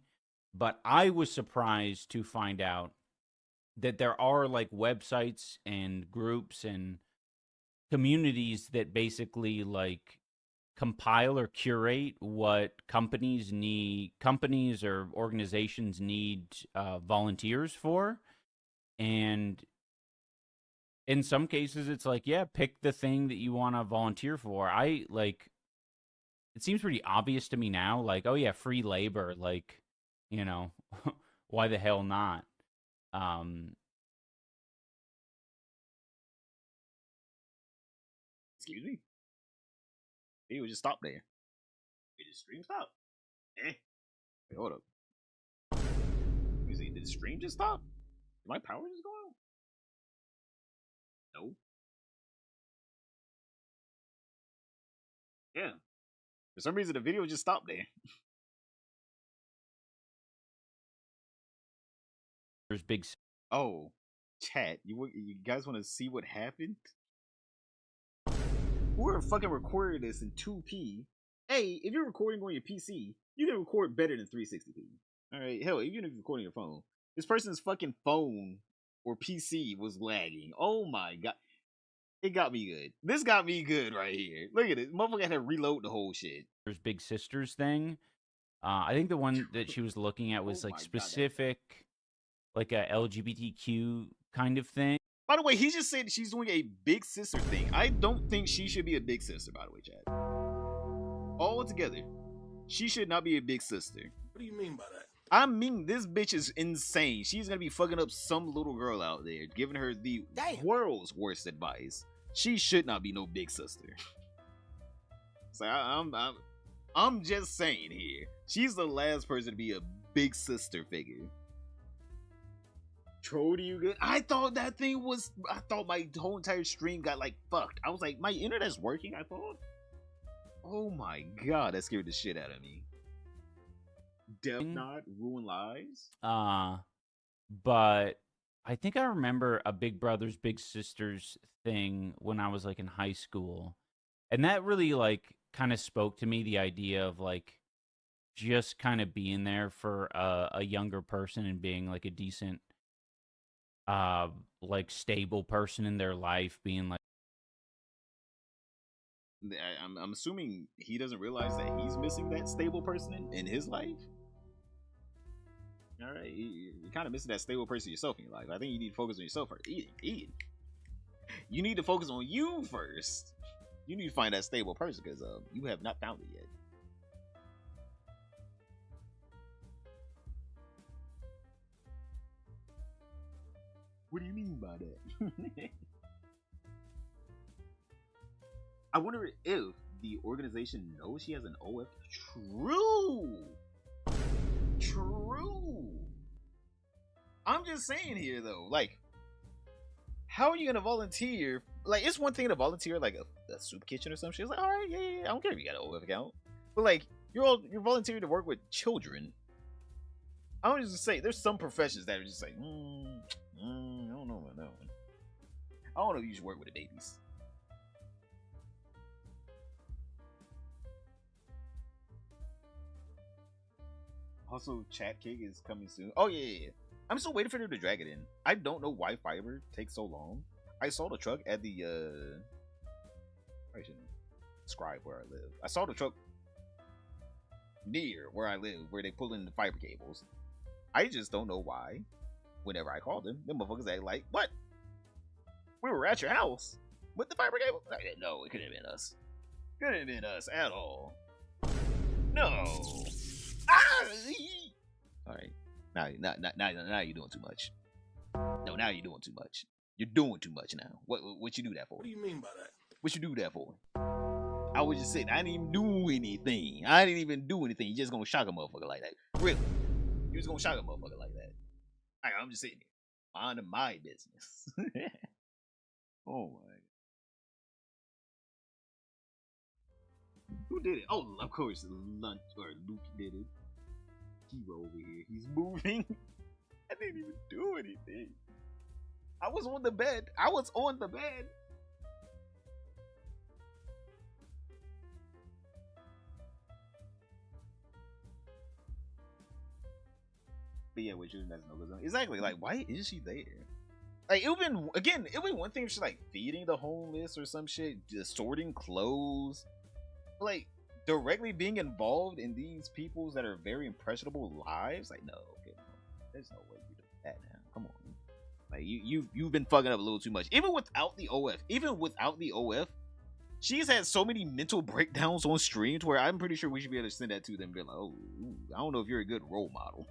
but I was surprised to find out that there are like websites and groups and communities that basically like compile or curate what companies or organizations need volunteers for. And in some cases it's like, yeah, pick the thing that you want to volunteer for. It seems pretty obvious to me now, like, oh yeah, free labor, like, you know, why the hell not? Excuse me? He would just stop there. Did the stream stop? Wait, hold up. Did the stream just stop? Did my power just go out? No. Yeah. For some reason, the video just stopped there. There's big. Oh, chat. You guys want to see what happened? We're fucking recording this in 2P. Hey, if you're recording on your PC, you can record better than 360p. All right, hell, even if you're recording your phone, this person's fucking phone or PC was lagging. Oh my god, it got me good. This got me good right here. Look at it, motherfucker had to reload the whole shit. There's Big Sisters thing. I think the one that she was looking at was like specific, like a LGBTQ kind of thing. By the way, he just said she's doing a big sister thing. I don't think she should be a big sister, by the way, Chad. All together, she should not be a big sister. What do you mean by that? I mean, this bitch is insane. She's gonna be fucking up some little girl out there, giving her the world's worst advice. She should not be no big sister. So I'm just saying here. She's the last person to be a big sister figure. Troll, do you good? I thought that thing was. I thought my whole entire stream got like fucked. I was like, my internet's working. I thought. Oh my god, that scared the shit out of me. Death Knot, Ruin Lives. But I think I remember a Big Brothers Big Sisters thing when I was like in high school, and that really like kind of spoke to me. The idea of like just kind of being there for a younger person and being like a decent. Like stable person in their life, being like, I'm assuming he doesn't realize that he's missing that stable person in his life. All right, you're kind of missing that stable person yourself in your life. I think you need to focus on yourself first. Ian. You need to focus on you first. You need to find that stable person because you have not found it yet. What do you mean by that? I wonder if the organization knows she has an OF. True. I'm just saying here though, like, how are you gonna volunteer? Like, it's one thing to volunteer like a soup kitchen or some shit. It's like, all right, yeah, I don't care if you got an OF account, but like, you're volunteering to work with children. I was just say, there's some professions that are just like, I don't know about that one. I don't know if you should work with the babies. Also, Chat King is coming soon. Oh yeah. I'm still waiting for them to drag it in. I don't know why fiber takes so long. I saw the truck at the I shouldn't describe where I live. I saw the truck near where I live, where they pull in the fiber cables. I just don't know why. Whenever I called them motherfuckers act like, what? We were at your house with the fiber cable? No, it couldn't have been us. Couldn't have been us at all. No. All right. Now you're doing too much. No, now you're doing too much. You're doing too much now. What you do that for? What do you mean by that? What you do that for? I was just saying, I didn't even do anything. I didn't even do anything. You just gonna shock a motherfucker like that. Really? You just gonna shock a motherfucker like that. I'm just sitting here. On my business. Oh my. Who did it? Oh, of course, Luke did it. Hero over here. He's moving. I didn't even do anything. I was on the bed. But yeah, what you that's no good. Exactly. Like, why is she there? Like, it would be one thing if she's like feeding the homeless or some shit, just sorting clothes, like directly being involved in these people's that are very impressionable lives. Like, no, okay, no. There's no way you do that now. Come on, like you've been fucking up a little too much. Even without the OF, she's had so many mental breakdowns on stream to where I'm pretty sure we should be able to send that to them and be like, oh, ooh, I don't know if you're a good role model.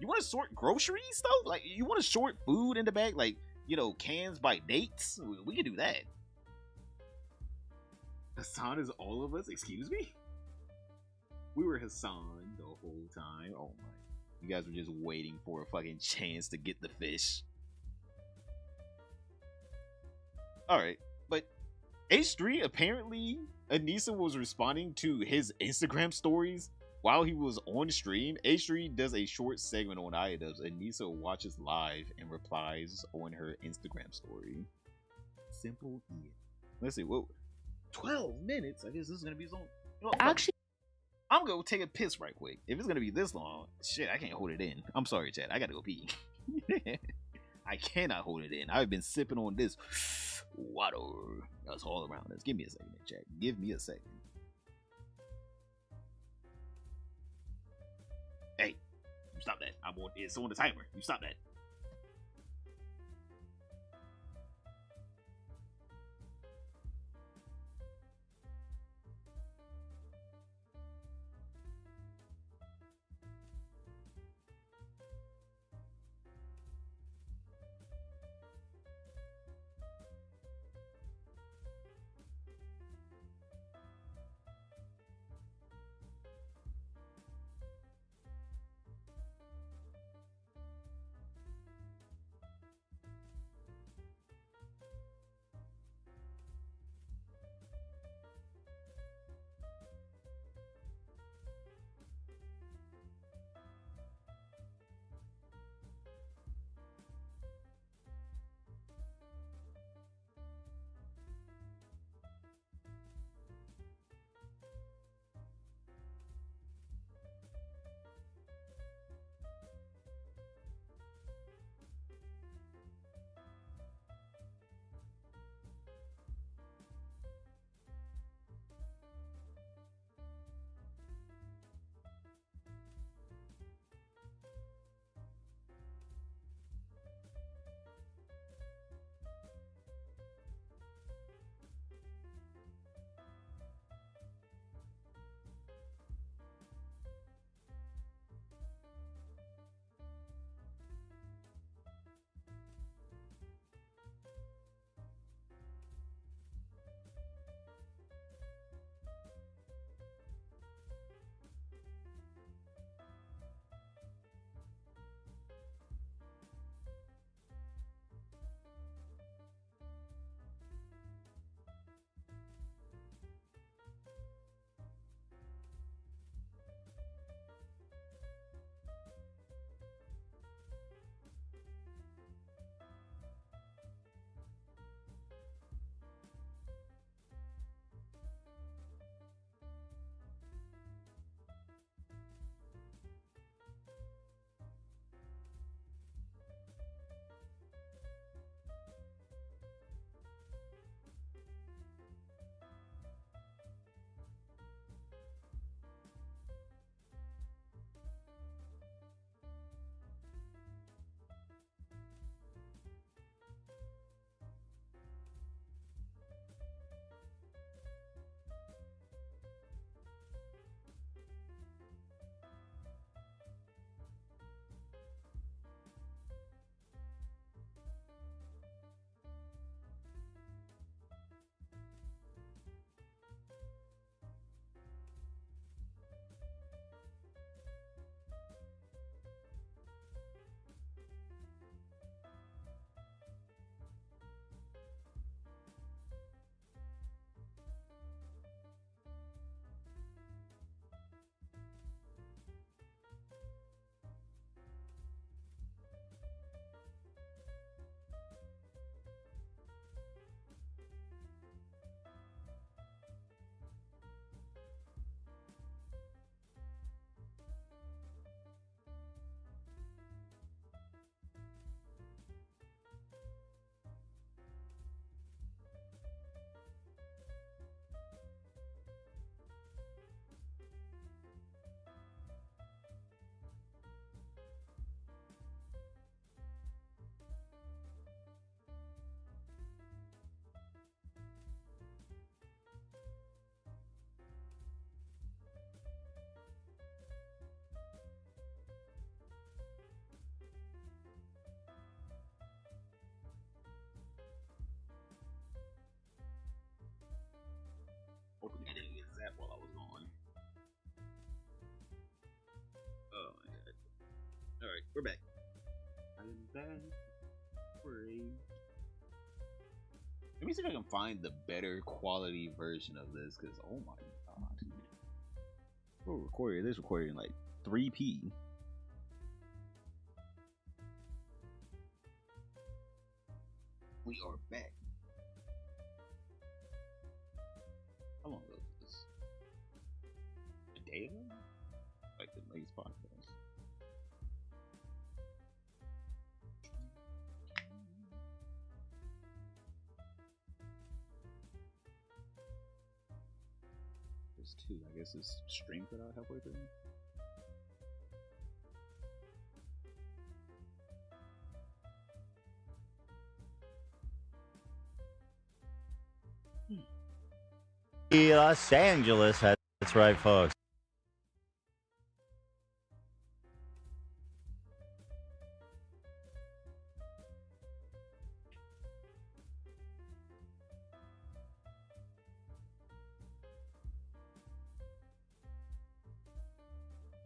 You want to sort groceries though? Like, you want to sort food in the bag, like, you know, cans by dates? We can do that. Hassan is all of us? Excuse me? We were Hassan the whole time. Oh my. You guys were just waiting for a fucking chance to get the fish. Alright, but H3, apparently Anissa was responding to his Instagram stories while he was on stream. H3 does a short segment on iDubbbz. Anissa watches live and replies on her Instagram story. Simple. Yeah. Let's see. What? 12 minutes? I guess this is gonna be so. You know, actually, I'm gonna take a piss right quick. If it's gonna be this long, shit, I can't hold it in. I'm sorry, Chad. I gotta go pee. I cannot hold it in. I've been sipping on this water. That's all around us. Give me a second, Chad. Give me a second. Hey, you stop that. It's on the timer. You stop that. We're back. I'm back. Let me see if I can find the better quality version of this, because oh my god. We're recording this recording in like 3p. We are back. How long ago was this? A day ago? Like the latest podcast. There's two. I guess this stream cut out halfway through. Los Angeles. That's right, folks.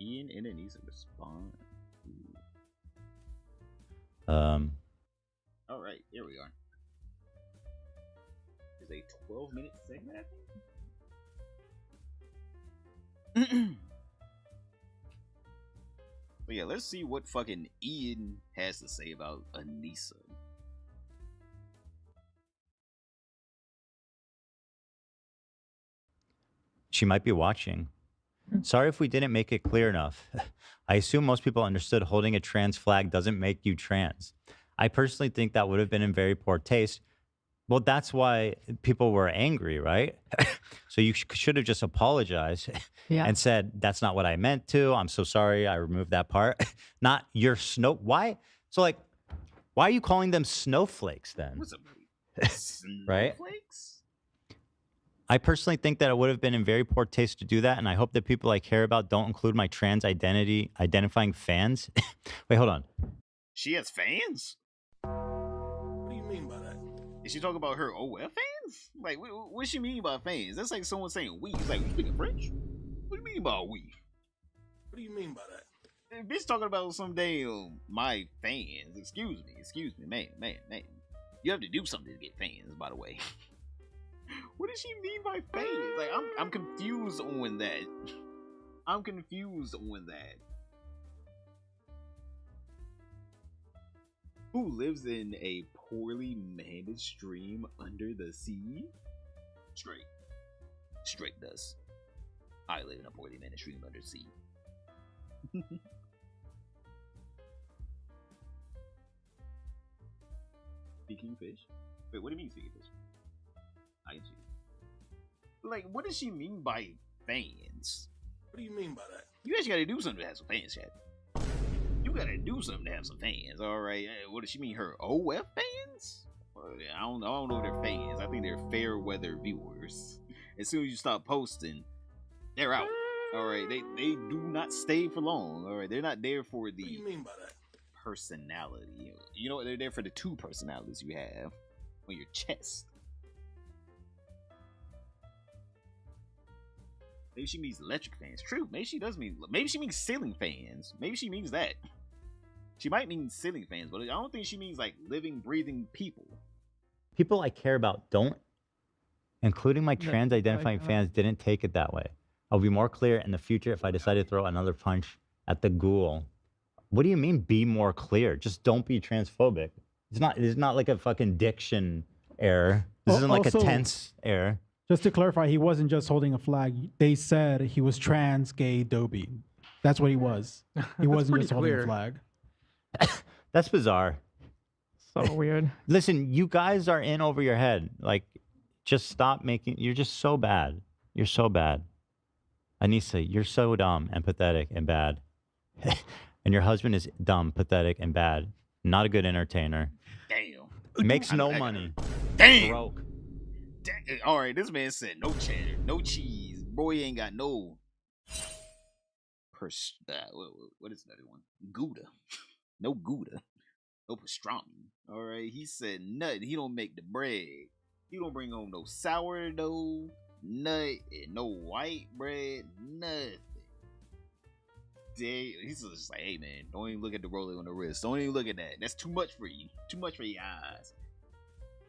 Ian in it needs to respond. All right, here we are. Is a 12-minute segment, I think. But yeah, let's see what fucking Ian has to say about Anissa. She might be watching. Sorry if we didn't make it clear enough. I assume most people understood holding a trans flag doesn't make you trans. I personally think that would have been in very poor taste. Well, that's why people were angry, right? So you should have just apologized and said, that's not what I meant to. I'm so sorry. I removed that part. Not your snow. Why? So like, why are you calling them snowflakes then? What's up, right? Snowflakes? I personally think that it would have been in very poor taste to do that. And I hope that people I care about don't include my trans identifying fans. Wait, hold on. She has fans? What do you mean by that? Is she talking about her OF fans? Like, what does she mean by fans? That's like someone saying we. It's like, you speaking French? What do you mean by we? What do you mean by that? Bitch talking about some damn my fans. Excuse me, man. You have to do something to get fans, by the way. What does she mean by fans? Like, I'm confused on that. I'm confused on that. Who lives in a poorly managed stream under the sea? Straight does. I live in a poorly managed stream under the sea. Speaking fish? Wait, what do you mean speaking fish? I see. Like, what does she mean by fans? What do you mean by that? You actually gotta do something to have some fans, Chad. You gotta do something to have some fans, alright? What does she mean, her OF fans? I don't know if they're fans. I think they're fair weather viewers. As soon as you stop posting, they're out. Alright, they do not stay for long. Alright, they're not there for the What do you mean by that? personality. You know what? They're there for the two personalities you have on your chest. Maybe she means electric fans. True. Maybe she does mean. Maybe she means ceiling fans. Maybe she means that. She might mean ceiling fans, but I don't think she means like living, breathing people. People I care about don't, including my trans identifying fans, didn't take it that way. I'll be more clear in the future if I decide to throw another punch at the ghoul. What do you mean be more clear? Just don't be transphobic. It's not like a fucking diction error. This isn't like a tense error. Just to clarify, he wasn't just holding a flag. They said he was trans, gay, dopey. That's what he was. He wasn't just holding a flag. That's bizarre. So weird. Listen, you guys are in over your head. Like, just stop making. You're just so bad. You're so bad. Anissa, you're so dumb and pathetic and bad. And your husband is dumb, pathetic, and bad. Not a good entertainer. Damn. Makes no money. Damn. Broke. All right, this man said no cheddar, no cheese. Boy ain't got no. What is another one? Gouda. No Gouda. No pastrami. All right, he said nothing. He don't make the bread. He don't bring home no sourdough, nut, and no white bread, nothing. He's just like, hey man, don't even look at the roller on the wrist. Don't even look at that. That's too much for you. Too much for your eyes.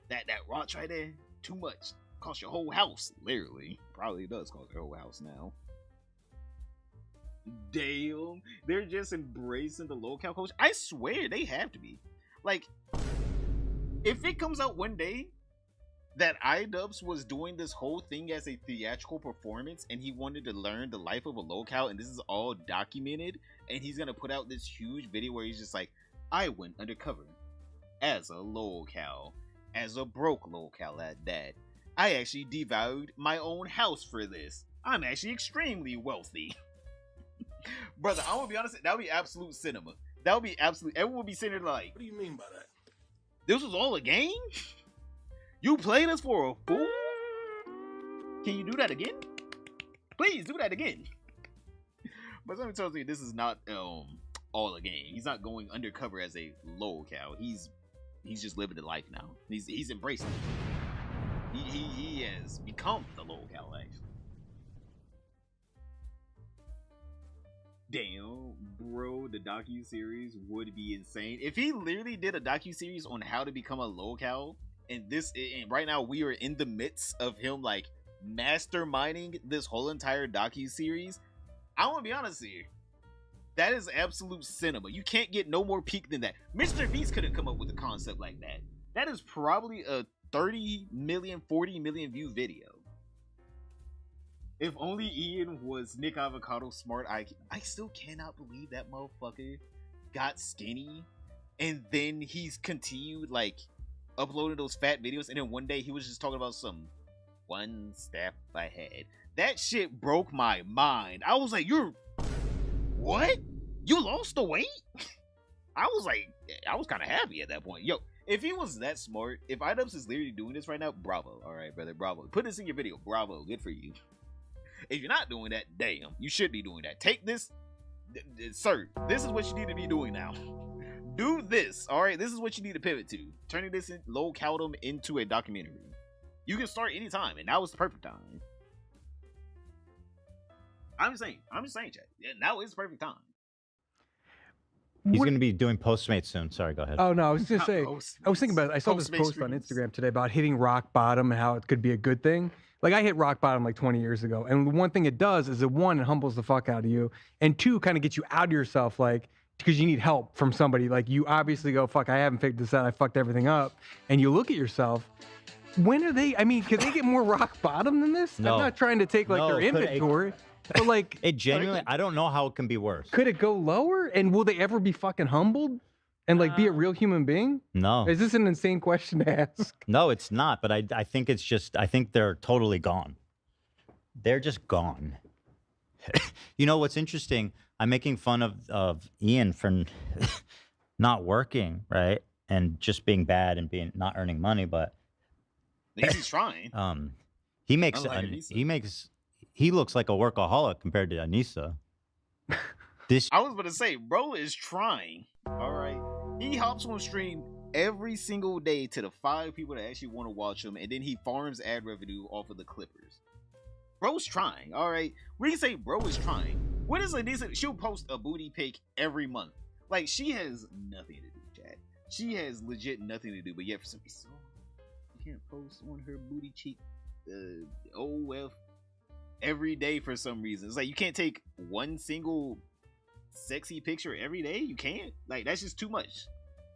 That watch right there, too much. Cost your whole house, literally. Probably does cost your whole house now. Damn, they're just embracing the low-cal coach. I swear they have to be. Like, if it comes out one day that iDubbbz was doing this whole thing as a theatrical performance and he wanted to learn the life of a low-cal and this is all documented and he's gonna put out this huge video where he's just like, I went undercover as a low-cal, as a broke low-cal at that. I actually devalued my own house for this. I'm actually extremely wealthy. Brother, I'm gonna be honest, that would be absolute cinema. That would be absolute, everyone would be sitting there like, what do you mean by that? This was all a game? You played us for a fool? Can you do that again? Please do that again. But somebody tells me this is not all a game. He's not going undercover as a low-cal. He's just living the life now. He's embracing it. He has become the low-cal actually. Damn, bro, the docu-series would be insane. If he literally did a docu-series on how to become a low-cal, and right now we are in the midst of him like masterminding this whole entire docu-series, I want to be honest here. That is absolute cinema. You can't get no more peak than that. Mr. Beast couldn't come up with a concept like that. That is probably a 30 million, 40 million view video. If only Ian was Nick Avocado smart, I still cannot believe that motherfucker got skinny and then he's continued like uploading those fat videos and then one day he was just talking about some one step ahead. That shit broke my mind. I was like, you're what? You lost the weight? I was kind of happy at that point. Yo, if he was that smart, if iDubbbz is literally doing this right now, bravo. All right, brother, bravo. Put this in your video. Bravo. Good for you. If you're not doing that, damn, you should be doing that. Take this, sir. This is what you need to be doing now. Do this, all right? This is what you need to pivot to. Turning this low-caldom into a documentary. You can start anytime, and now is the perfect time. I'm just saying, chat. Yeah, now is the perfect time. He's going to be doing Postmates soon. Sorry, go ahead. Oh, no, I was just saying, I was thinking about it. I saw this post on Instagram today about hitting rock bottom and how it could be a good thing. Like, I hit rock bottom like 20 years ago. And the one thing it does is, one, it humbles the fuck out of you. And two, kind of gets you out of yourself, like, because you need help from somebody. Like, you obviously go, fuck, I haven't figured this out. I fucked everything up. And you look at yourself. When are they, I mean, could they get more rock bottom than this? No. I'm not trying to take, like, their inventory. But, like, it genuinely, I don't know how it can be worse. Could it go lower? And will they ever be fucking humbled? And like be a real human being? No. Is this an insane question to ask? No, it's not. But I think it's just, I think they're totally gone. They're just gone. You know what's interesting? I'm making fun of Ian for not working, right? And just being bad and being not earning money, but he's trying. He looks like a workaholic compared to Anissa. I was gonna say, bro is trying. All right. He hops on stream every single day to the 5 people that actually want to watch him, and then he farms ad revenue off of the Clippers. Bro's trying, all right? We can say bro is trying. What is Anissa? She'll post a booty pic every month. Like, she has nothing to do, chat. She has legit nothing to do, but yet for some reason, you can't post on her booty cheek OF every day for some reason. It's like you can't take one single sexy picture every day. You can't. Like, that's just too much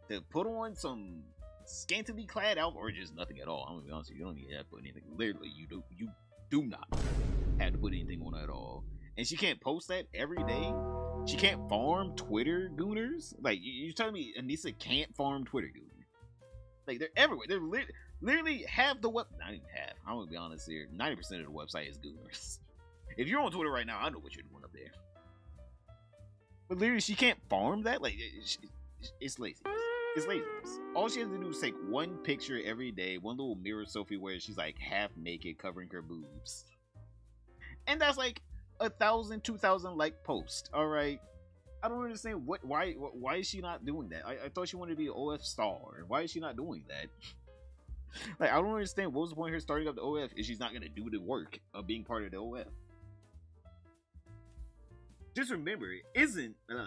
to put on some scantily clad outfit or just nothing at all. I'm gonna be honest with you, you don't need to put anything. Literally, you do not have to put anything on at all. And she can't post that every day. She can't farm Twitter gooners. Like, you're telling me Anissa can't farm Twitter gooners? Like, they're everywhere. They're literally half the web. Not even half. I'm gonna be honest here. 90% of the website is gooners. If you're on Twitter right now, I know what you're doing up there. But literally, she can't farm that. Like, it's lazy. It's laziness. All she has to do is take one picture every day, one little mirror selfie where she's like half naked, covering her boobs, and that's like 1,000, 2,000 like post. All right, I don't understand why is she not doing that? I thought she wanted to be an OF star. Why is she not doing that? Like, I don't understand what was the point of her starting up the OF if she's not gonna do the work of being part of the OF. just remember, it isn't. Come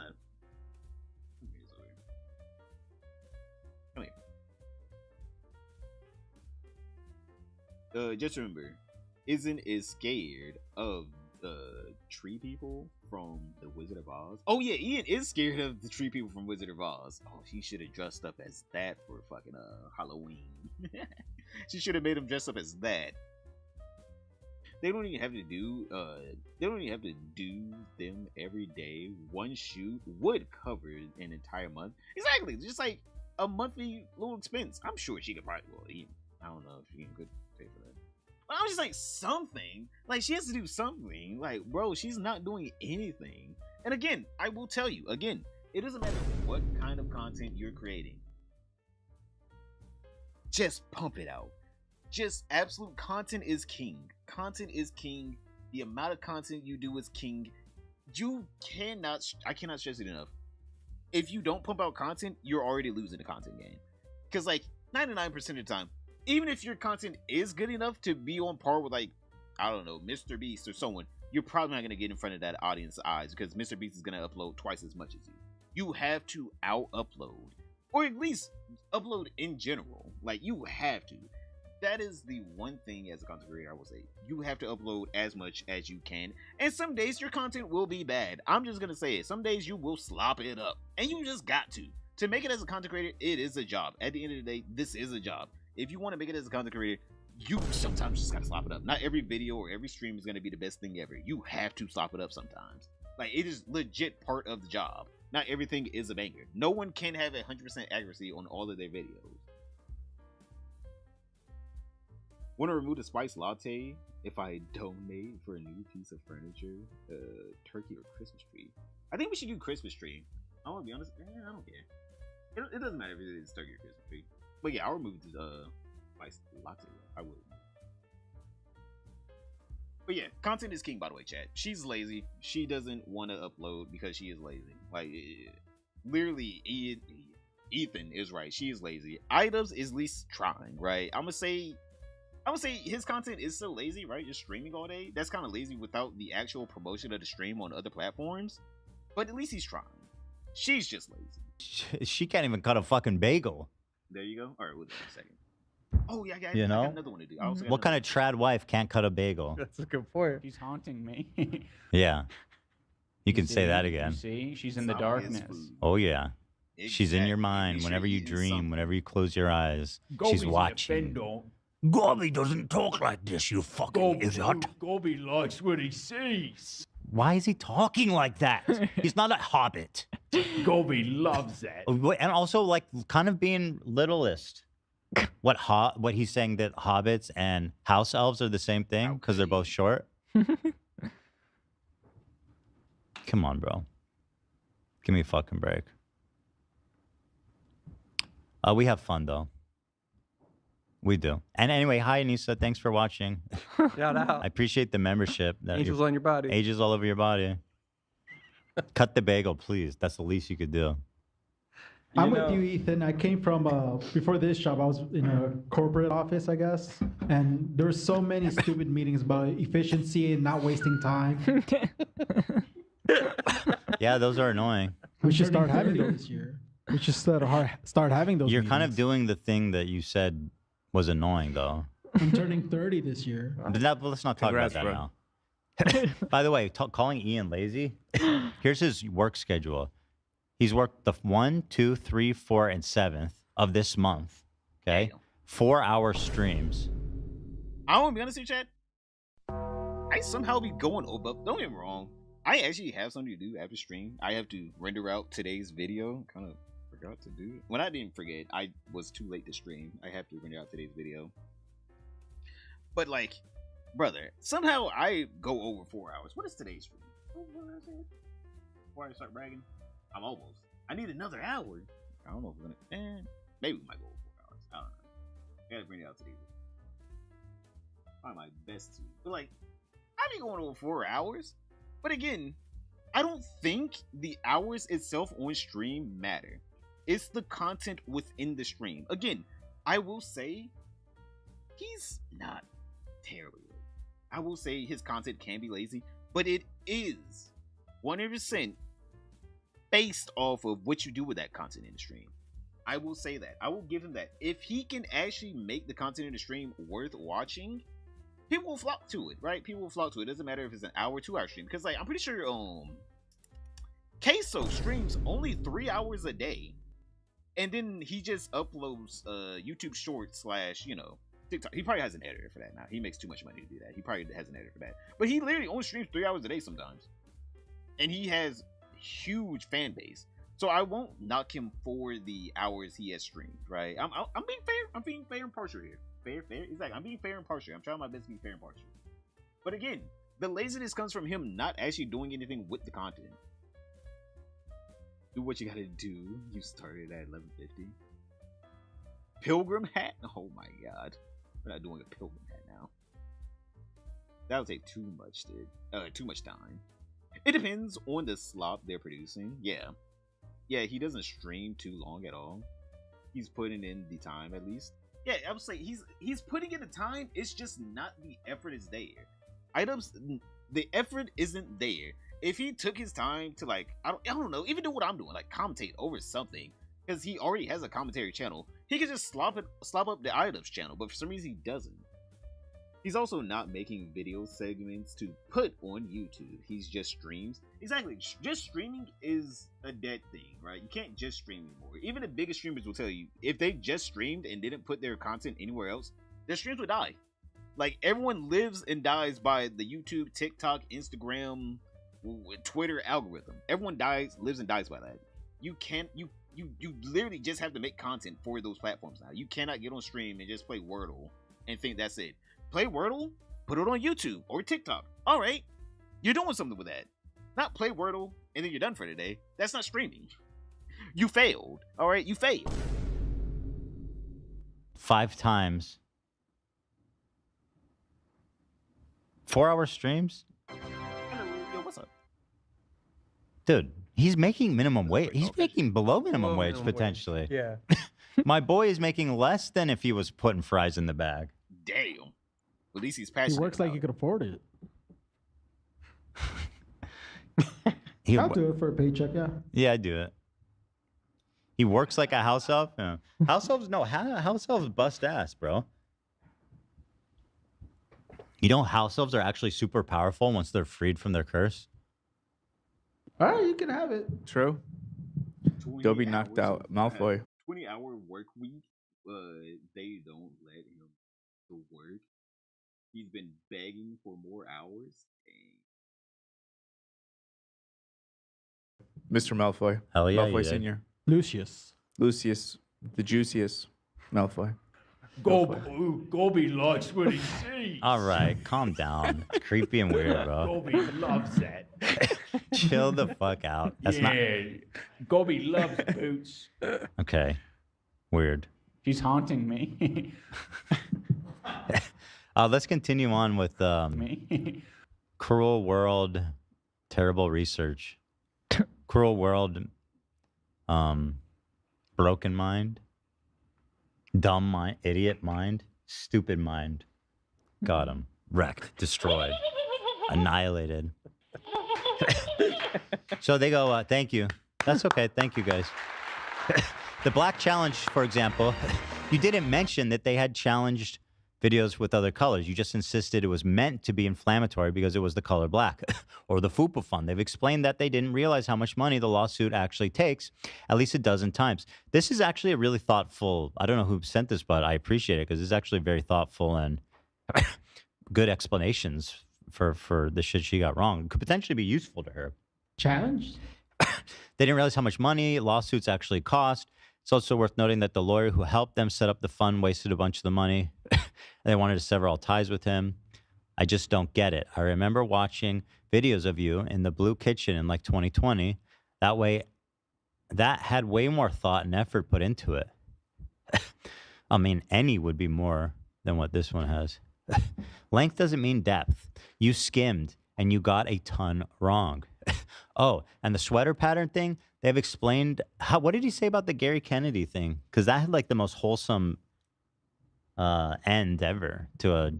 here. Just remember, isn't as scared of the tree people from the Wizard of Oz. Oh yeah, Ian is scared of the tree people from Wizard of Oz. Oh, he should have dressed up as that for fucking Halloween. She should have made him dress up as that. They don't even have to do them every day. One shoot would cover an entire month. Exactly, just like a monthly little expense. I'm sure she could probably. Well, I don't know if she could pay for that. But I'm just like something. Like she has to do something. Like bro, she's not doing anything. And again, I will tell you again, it doesn't matter what kind of content you're creating. Just pump it out. Just absolute content is king. Content is king. The amount of content you do is king. I cannot stress it enough. If you don't pump out content, you're already losing the content game. Because like 99% of the time, even if your content is good enough to be on par with like, I don't know, Mr. Beast or someone, you're probably not going to get in front of that audience's eyes because Mr. Beast is going to upload twice as much as you. You have to out-upload. Or at least upload in general. Like, you have to. That is the one thing as a content creator I will say. You have to upload as much as you can. And some days your content will be bad. I'm just going to say it. Some days you will slop it up. And you just got to. To make it as a content creator, it is a job. At the end of the day, this is a job. If you want to make it as a content creator, you sometimes just got to slop it up. Not every video or every stream is going to be the best thing ever. You have to slop it up sometimes. Like, it is legit part of the job. Not everything is a banger. No one can have 100% accuracy on all of their videos. Want to remove the spice latte if I donate for a new piece of furniture, turkey or Christmas tree? I think we should do Christmas tree. I want to be honest. I don't care. It doesn't matter if it is turkey or Christmas tree. But yeah, I'll remove the spice latte. I will. But yeah, content is king, by the way, chat. She's lazy. She doesn't want to upload because she is lazy. Like, literally, Ethan is right. She is lazy. Items is at least trying, right? I'm gonna say his content is so lazy, right? Just streaming all day. That's kind of lazy without the actual promotion of the stream on other platforms. But at least he's trying. She's just lazy. She can't even cut a fucking bagel. There you go. All right, wait a second. Oh yeah, I you know? got another one to do. What kind of trad wife can't cut a bagel? That's a good point. She's haunting me. Yeah. You can say that again. You see, she's in the darkness. Oh yeah. Exactly. She's in your mind whenever you dream, whenever you close your eyes. She's watching. Gobi doesn't talk like this, you fucking idiot. Gobi likes what he sees. Why is he talking like that? He's not a hobbit. Gobi loves that. And also, like, kind of being littlest. What he's saying that hobbits and house elves are the same thing because they're both short? Come on, bro. Give me a fucking break. We have fun, though. We do. And anyway, hi, Anissa. Thanks for watching. Shout out. I appreciate the membership. Angels on your body. Angels all over your body. Cut the bagel, please. That's the least you could do. I'm with you, Ethan. I came from, before this job, I was in a corporate office, I guess. And there were so many stupid meetings about efficiency and not wasting time. Yeah, those are annoying. We should start having those this year. We should start having those You're meetings. kind of doing the thing that you said was annoying, though. I'm turning 30 this year. But let's not talk about that now. By the way, calling Ian lazy, here's his work schedule. He's worked the 1, 2, 3, 4, and 7th of this month. Okay? 4-hour streams. I want to be honest with you, Chad. I somehow be going over. Don't get me wrong. I actually have something to do after stream. I have to render out today's video. Kind of forgot to do it. When I didn't forget, I was too late to stream. I have to render out today's video. But like, brother, somehow I go over 4 hours. What is today's stream? Before I start bragging, I'm almost. I need another hour. I don't know if we're gonna. Maybe we might go over 4 hours. I don't know. I gotta bring it out today. Try my best to. But like, I be going over 4 hours. But again, I don't think the hours itself on stream matter. It's the content within the stream. Again, I will say he's not terribly lazy. I will say his content can be lazy, but it is 100% based off of what you do with that content in the stream. I will say that. I will give him that. If he can actually make the content in the stream worth watching, people will flock to it, right? People will flock to it. It doesn't matter if it's an hour, 2-hour stream. Because, like, I'm pretty sure Queso streams only 3 hours a day. And then he just uploads YouTube Shorts / TikTok. He probably has an editor for that now. He makes too much money to do that. He probably has an editor for that. But he literally only streams 3 hours a day sometimes. And he has huge fan base. So I won't knock him for the hours he has streamed, right? I'm being fair. I'm being fair and partial here. Fair. Exactly. I'm being fair and partial. I'm trying my best to be fair and partial. But again, the laziness comes from him not actually doing anything with the content. Do what you gotta do. You started at 11:50. Pilgrim hat? Oh my god. We're not doing a pilgrim hat now. That would take too much, too much time. It depends on the slop they're producing. Yeah, he doesn't stream too long at all. He's putting in the time at least. Yeah, I would say he's putting in the time. It's just not the effort is there. The effort isn't there. If he took his time to I don't know, even do what I'm doing, like commentate over something, because he already has a commentary channel, he could just slop up the items channel. But for some reason he doesn't. He's also not making video segments to put on YouTube. He's just streams. Exactly. Just streaming is a dead thing, right? You can't just stream anymore. Even the biggest streamers will tell you, if they just streamed and didn't put their content anywhere else, their streams would die. Like, everyone lives and dies by the YouTube, TikTok, Instagram, Twitter algorithm. Everyone lives and dies by that. You literally just have to make content for those platforms now. You cannot get on stream and just play Wordle and think that's it. Play Wordle, put it on YouTube or TikTok. All right, you're doing something with that. Not play Wordle and then you're done for the day. That's not streaming. You failed. All right, you failed. 5 times. 4-hour streams? Yo, what's up? Dude, he's making minimum wage. He's making below minimum wage, potentially. Yeah. My boy is making less than if he was putting fries in the bag. Damn. At least he's passionate. He works like he could afford it. I'll do it for a paycheck, yeah. Yeah, I do it. He works like a house elf. Yeah. House elves bust ass, bro. You know, house elves are actually super powerful once they're freed from their curse. All right, you can have it. True. Dobby knocked out Malfoy. 20-hour work week. They don't let him to work. He's been begging for more hours. Dang. Mr. Malfoy. Hell yeah, Malfoy Sr. Lucius, the juiciest Malfoy. Gobi likes what he sees. All right, calm down. Creepy and weird, bro. Gobi loves that. Chill the fuck out. That's Gobi loves boots. Okay. Weird. She's haunting me. Let's continue on with Cruel World, Terrible Research. Cruel World, Broken Mind, Dumb Mind, Idiot Mind, Stupid Mind. Got him. Wrecked, destroyed, annihilated. So they go, thank you. That's okay. Thank you, guys. The Black Challenge, for example, you didn't mention that they had challenged videos with other colors. You just insisted it was meant to be inflammatory because it was the color black. Or the Fupa Fund. They've explained that they didn't realize how much money the lawsuit actually takes, at least a dozen times. This is actually a really thoughtful, I don't know who sent this, but I appreciate it because it's actually very thoughtful and good explanations for the shit she got wrong. It could potentially be useful to her. Challenge? They didn't realize how much money lawsuits actually cost. It's also worth noting that the lawyer who helped them set up the fund wasted a bunch of the money. They wanted to sever all ties with him. I just don't get it. I remember watching videos of you in the Blue Kitchen in like 2020. That had way more thought and effort put into it. I mean, any would be more than what this one has. Length doesn't mean depth. You skimmed and you got a ton wrong. Oh, and the sweater pattern thing, they've explained what did he say about the Gary Kennedy thing? Because that had like the most wholesome end ever to a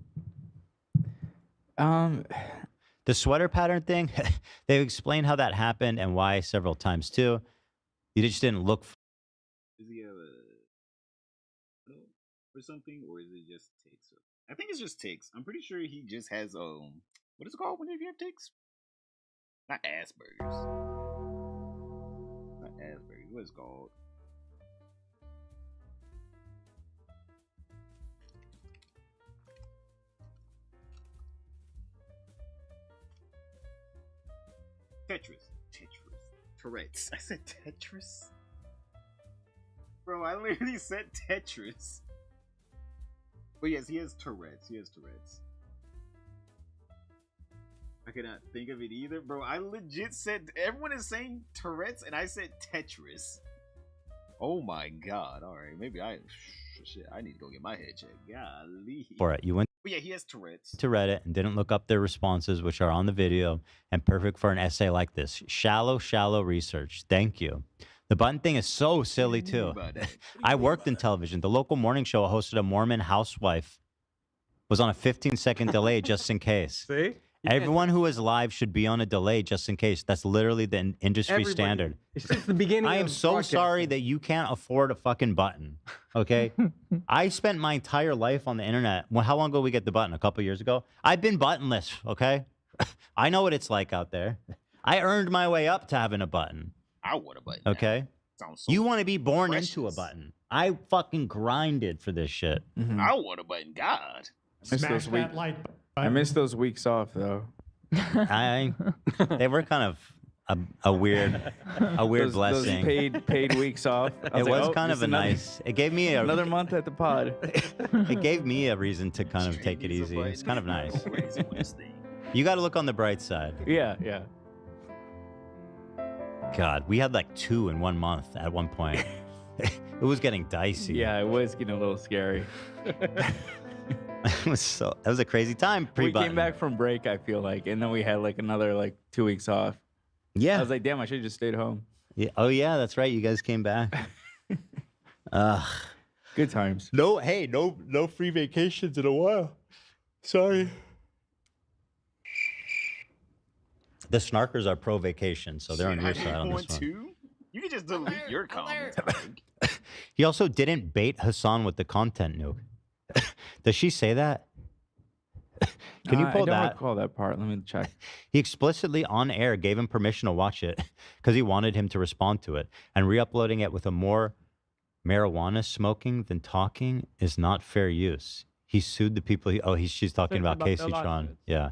The sweater pattern thing, they've explained how that happened and why several times too. You just didn't look for Does he have a or something, or is it just ticks? I think it's just ticks. I'm pretty sure he just has what is it called whenever you have ticks? Not Asperger's. Not Asperger's. What is it called? Tourette's. I said Tetris. Bro, I literally said Tetris. But yes, he has Tourette's. I cannot think of it either. Bro, I legit said, everyone is saying Tourette's and I said Tetris. Oh my god. Alright, maybe I need to go get my head checked. Golly. for it. You went But yeah, he has Tourette's. to Reddit and didn't look up their responses, which are on the video and perfect for an essay like this. Shallow research. Thank you. The button thing is so silly too. I worked in television. The local morning show hosted a Mormon housewife was on a 15-second delay just in case. See? Everyone who is live should be on a delay just in case. That's literally the industry standard. It's just the beginning. I am so sorry that you can't afford a fucking button. Okay? I spent my entire life on the internet. Well, how long ago we get the button? A couple years ago? I've been buttonless, okay? I know what it's like out there. I earned my way up to having a button. I want a button. Okay? Sounds so you want to be born precious. into a button. I fucking grinded for this shit. I want a button. God. I miss those weeks off though. They were kind of a weird blessing. Those paid weeks off. It was kind of a nice. It gave me another month at the pod. It gave me a reason to kind of take it easy. It's kind of nice. You got to look on the bright side. Yeah. God, we had like 2 in 1 month at one point. It was getting dicey. Yeah, it was getting a little scary. That was a crazy time. We came back from break, I feel like, and then we had like another 2 weeks off. Yeah. I was like, damn, I should have just stayed home. Yeah. Oh yeah, that's right. You guys came back. Good times. No free vacations in a while. Sorry. The snarkers are pro vacation, so they're on your side on this one. You can just delete your comments. He also didn't bait Hassan with the content nuke. Does she say that? Can you pull that? I don't recall that part. Let me check. He explicitly on air gave him permission to watch it because he wanted him to respond to it, and re-uploading it with a more marijuana smoking than talking is not fair use. He sued the people. She's talking about Casey Tron. Yeah.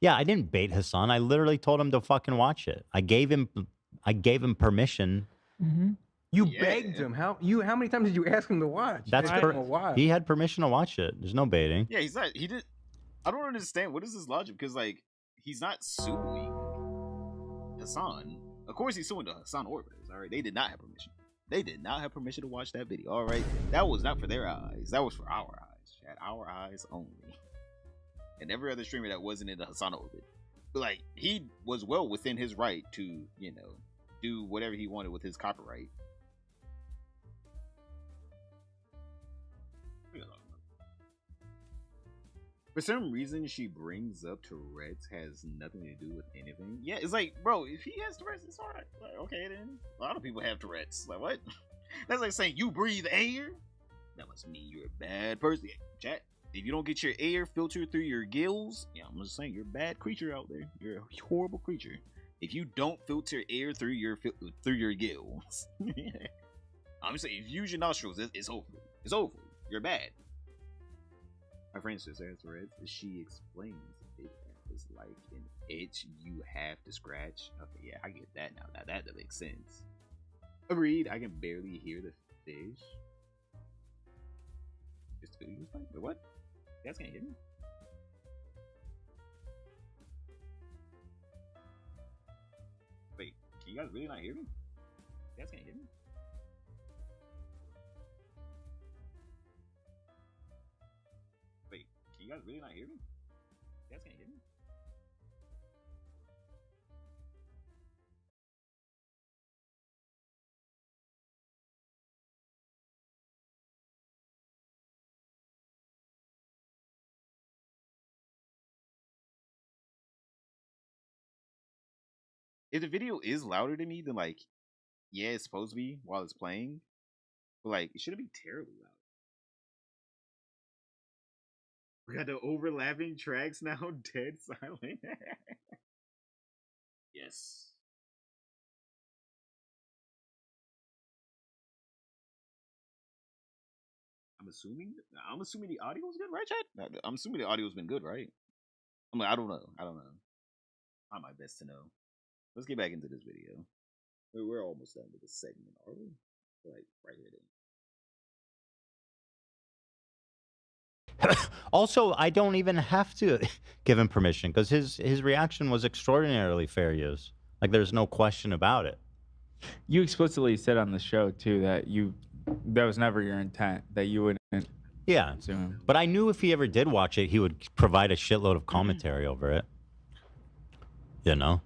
Yeah, I didn't bait Hassan. I literally told him to fucking watch it. I gave him permission. Mm-hmm. You begged him. How many times did you ask him to watch? He had permission to watch it. There's no baiting. Yeah, he's not. He did. I don't understand. What is his logic? Because he's not suing Hassan. Of course, he's suing the Hassan orbiters. All right, they did not have permission. They did not have permission to watch that video. All right, that was not for their eyes. That was for our eyes. Chat, our eyes only. And every other streamer that wasn't in the Hassan orbit, but he was well within his right to, do whatever he wanted with his copyright. For some reason, she brings up Tourette's has nothing to do with anything. Yeah, it's like, bro, if he has Tourette's, it's alright. Okay, then. A lot of people have Tourette's. Like, what? That's like saying you breathe air? That must mean you're a bad person. Chat, if you don't get your air filtered through your gills, I'm just saying, you're a bad creature out there. You're a horrible creature. If you don't filter air through your gills. I'm just saying, if you use your nostrils, it's over. It's over. You're bad. My friend says has Tourette's. She explains it as like an itch you have to scratch. Okay, yeah, I get that now. Now that makes sense. Agreed. I can barely hear the fish. Just like, what? You guys can't hear me? Wait, can you guys really not hear me? You guys can't hear me? Can you guys really not hear me? You guys can't hear me? if the video is louder than me, then like, yeah, it's supposed to be while it's playing, but like, it shouldn't be terribly loud. We got the overlapping tracks now, dead silent. Yes. I'm assuming the audio's good, right, Chad? I'm assuming the audio's been good, right? I'm like, I don't know. Not my best to know. Let's get back into this video. We're almost done with this segment, are we? Like right here. Also, I don't even have to give him permission because his reaction was extraordinarily fair use. Like, there's no question about it. You explicitly said on the show too that was never your intent, that you wouldn't. Yeah, but I knew if he ever did watch it, he would provide a shitload of commentary over it. You know?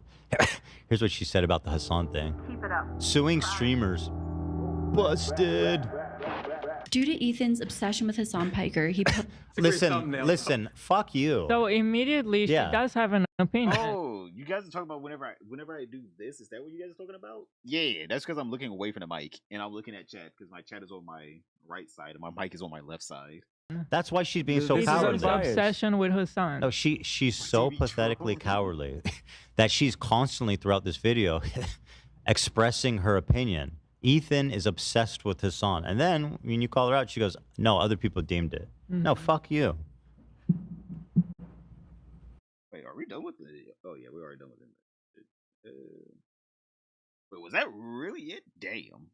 Here's what she said about the Hassan thing. Keep it up. Suing streamers. Busted. Due to Ethan's obsession with Hassan Piker, he put... Listen, fuck you. So immediately she does have an opinion. Oh, you guys are talking about whenever I do this. Is that what you guys are talking about? Yeah, that's because I'm looking away from the mic and I'm looking at chat because my chat is on my right side and my mic is on my left side. That's why she's being so cowardly. This is obsession with Hassan. No, she's so pathetically cowardly that she's constantly throughout this video expressing her opinion. Ethan is obsessed with Hassan. And then when you call her out, she goes, no, other people deemed it. No, fuck you. Wait, are we done with it? Oh, yeah, we're already done with it. Wait, was that really it? Damn.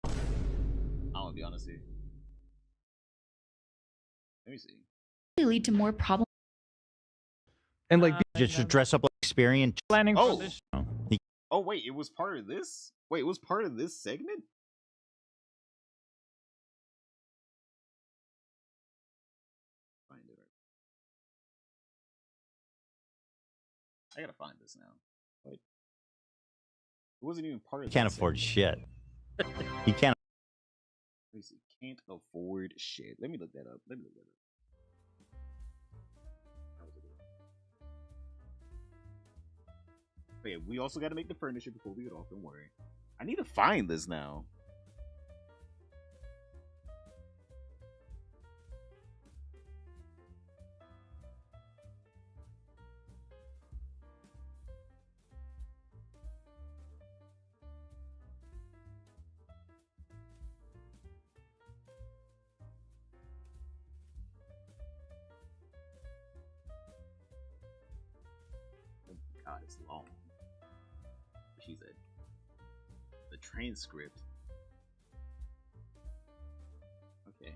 I want to be honest here. Let me see. lead to more problems. And like, just dress up like experienced. Planning for this show. Oh, wait, it was part of this? Wait, it was part of this segment? Find it. I gotta find this now. Wait. It wasn't even part of. He can't afford shit. He can't. Let me see. Can't afford shit. Let me look that up. Okay, we also got to make the furniture before we get off. Don't worry. I need to find this now. God, it's long. She said. The transcript. Okay.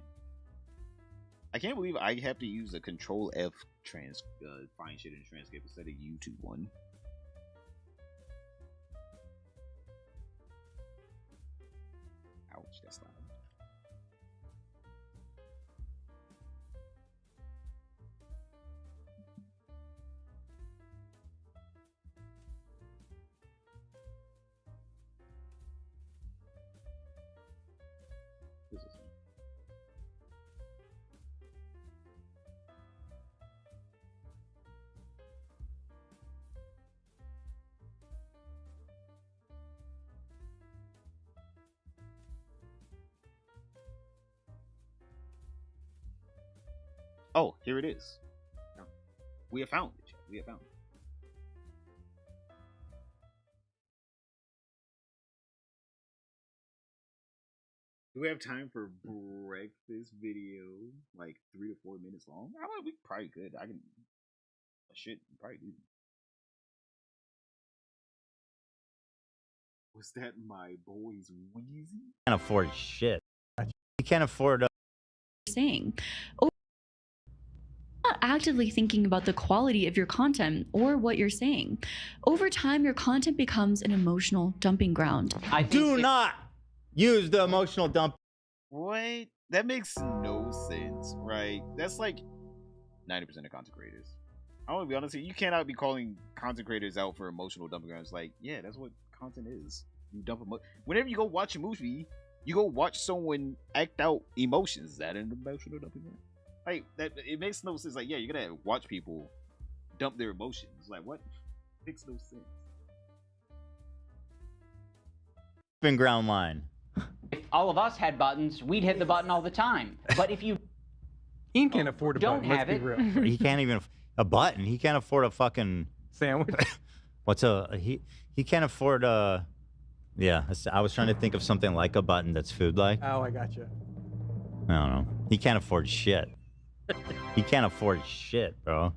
I can't believe I have to use a Control F find shit in the transcript instead of YouTube one. Ouch, that's loud. Oh, here it is. We have found it. We have found it. Do we have time for breakfast video? Like 3 to 4 minutes long? I mean, we probably could. I should probably do. Was that my boy's Wheezy? Can't afford shit. He can't afford. Saying. Not actively thinking about the quality of your content or what you're saying. Over time, your content becomes an emotional dumping ground. I do not use the emotional dump. What? That makes no sense, right? That's like 90% of content creators. I want to be honest here. You cannot be calling content creators out for emotional dumping grounds. Like, yeah, that's what content is. You dump whenever you go watch a movie, you go watch someone act out emotions. Is that an emotional dumping ground? Like, that, it makes no sense. Like, yeah, you're gonna watch people dump their emotions. Like, what? Makes no sense. dumping ground line. If all of us had buttons, we'd hit the button all the time. But if you Ian can't afford a don't button, let's have be it, real. He can't even a button. He can't afford a fucking sandwich. He can't afford a. Yeah, I was trying to think of something like a button that's food-like. Oh, I gotcha. I don't know. He can't afford shit. He can't afford shit, bro.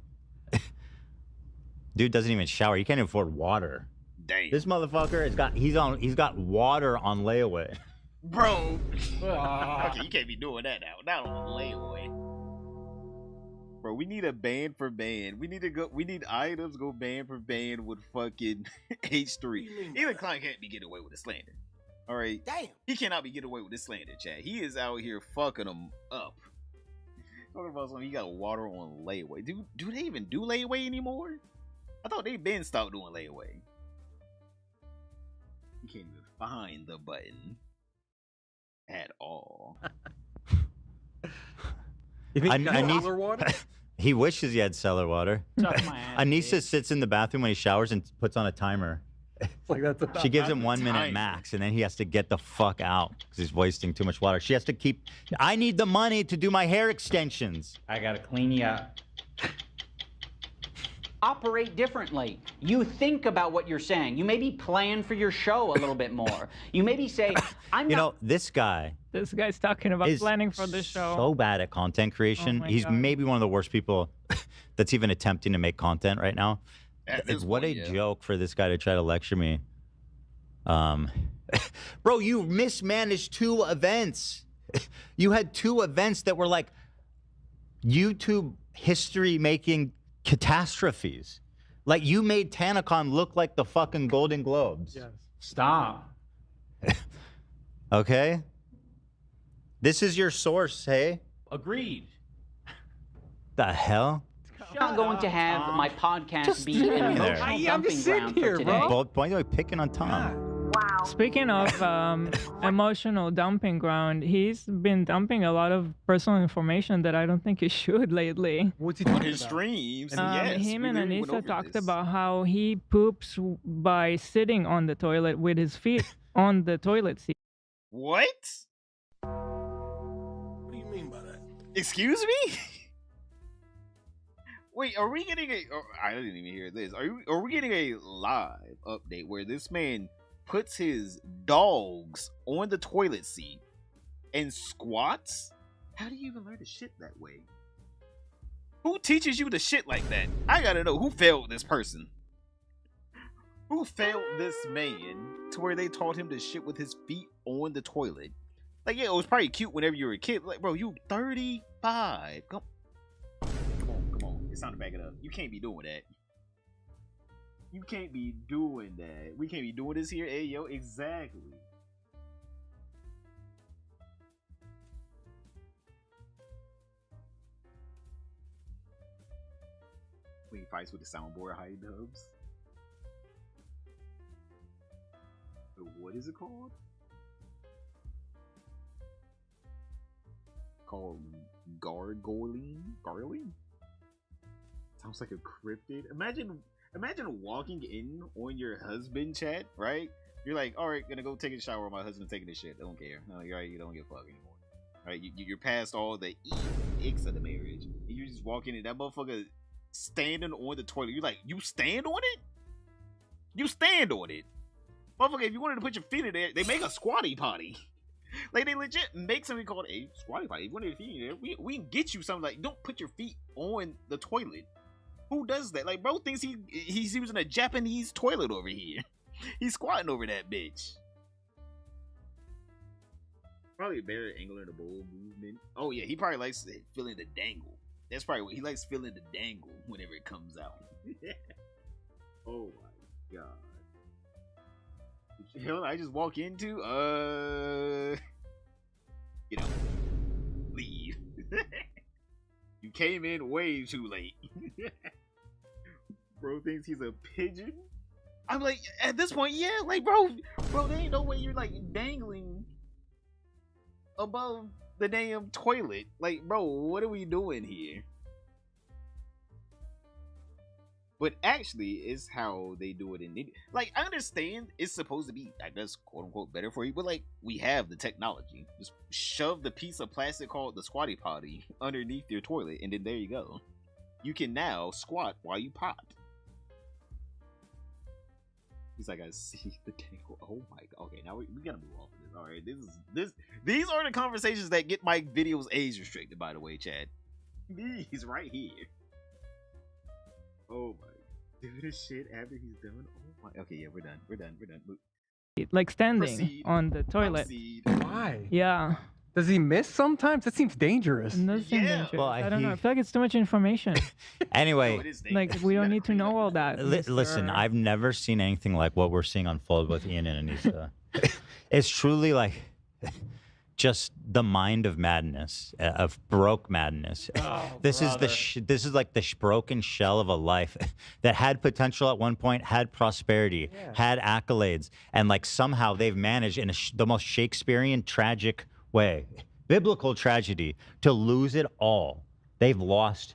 Dude doesn't even shower. He can't even afford water. Damn. This motherfucker he's got water on layaway. Bro. Okay, you can't be doing that now. Not on layaway. Bro, we need a band for band. We need items go band for band with fucking H3. Even Klein can't be getting away with the slander. All right. Damn. He cannot be getting away with this slander, Chad. He is out here fucking them up. Talking about something, he got water on layaway. Do they even do layaway anymore? I thought they been stopped doing layaway. You can't even find the button at all. You think you got cellar water? He wishes he had cellar water. Suck my ass, Anissa sits in the bathroom when he showers and puts on a timer. Like that's She gives him 1 minute max, and then he has to get the fuck out because he's wasting too much water. She has to keep. I need the money to do my hair extensions. I gotta clean you up. Operate differently. You think about what you're saying. You maybe plan for your show a little bit more. You maybe say, "I'm You not." know, this guy This guy's talking about is planning for this show. so bad at content creation. my He's God. maybe one of the worst people that's even attempting to make content right now. At this What point, a yeah. joke for this guy to try to lecture me. Bro, you mismanaged 2 events. You had 2 events that were like YouTube history making catastrophes. Like you made TanaCon look like the fucking Golden Globes. Yes. Stop. Okay? This is your source, hey? Agreed. The hell? I'm not going to have my podcast Just be an sitting there. emotional I'm dumping just sitting ground here, for bro. today. Both points are picking on Tom. Speaking of emotional dumping ground, he's been dumping a lot of personal information that I don't think he should lately. What's he On talking his about? streams, yes. Him we and literally went Anissa over talked this. about how he poops by sitting on the toilet with his feet on the toilet seat. What? What do you mean by that? Excuse me? Wait, are we getting a? I didn't even hear this. Are we getting a live update where this man puts his dogs on the toilet seat and squats? How do you even learn to shit that way? Who teaches you to shit like that? I gotta know who failed this person. Who failed this man to where they taught him to shit with his feet on the toilet? Like, yeah, it was probably cute whenever you were a kid. Like, bro, you 35. Come on. It's time to back it up. You can't be doing that. You can't be doing that. We can't be doing this here. Hey, yo, exactly. When he fights with the soundboard high dubs. What is it called? Called Garling? Sounds like a cryptid. Imagine walking in on your husband, chat, right? You're like, all right, gonna go take a shower while my husband's taking this shit. I don't care. No, you're right, you don't give a fuck anymore. All right, you're past all the icks of the marriage. And you just walk in and that motherfucker standing on the toilet. You're like, you stand on it? You stand on it. Motherfucker, if you wanted to put your feet in there, they make a squatty potty. Like, they legit make something called a squatty potty. If you wanted your feet in there, we can get you something like, don't put your feet on the toilet. Who does that? Like, bro thinks he's using a Japanese toilet over here. He's squatting over that bitch. Probably a better angle in the bowl movement. Oh yeah, he probably likes feeling the dangle. That's probably what he likes, feeling the dangle whenever it comes out. Oh my god. Hell, I just walk into you know, leave. You came in way too late. Bro thinks he's a pigeon. I'm like, at this point, yeah, like, bro, there ain't no way you're like dangling above the damn toilet. Like, bro, what are we doing here? But actually, it's how they do it in India. Like, I understand it's supposed to be, I guess, quote unquote, better for you, but like, we have the technology. Just shove the piece of plastic called the squatty potty underneath your toilet, and then there you go. You can now squat while you pot. He's like, I see the tangle. Oh my god. Okay, now we gotta move off of this. All right, these are the conversations that get my videos age restricted. By the way, Chad. These right here. Oh my. Do this shit after he's done. Oh my. Okay, yeah, we're done. We're done. Like standing Proceed. on the toilet. Why? Yeah. Does he miss sometimes? That seems dangerous. It does seem dangerous. Well, I don't know. I feel like it's too much information. Anyway, Like we don't need to know all that. listen, I've never seen anything like what we're seeing unfold with Ian and Anissa. It's truly like just the mind of madness, of broke madness. This is like the broken shell of a life that had potential at one point, had prosperity, had accolades, and like somehow they've managed in the most Shakespearean tragic way, biblical tragedy, to lose it all. They've lost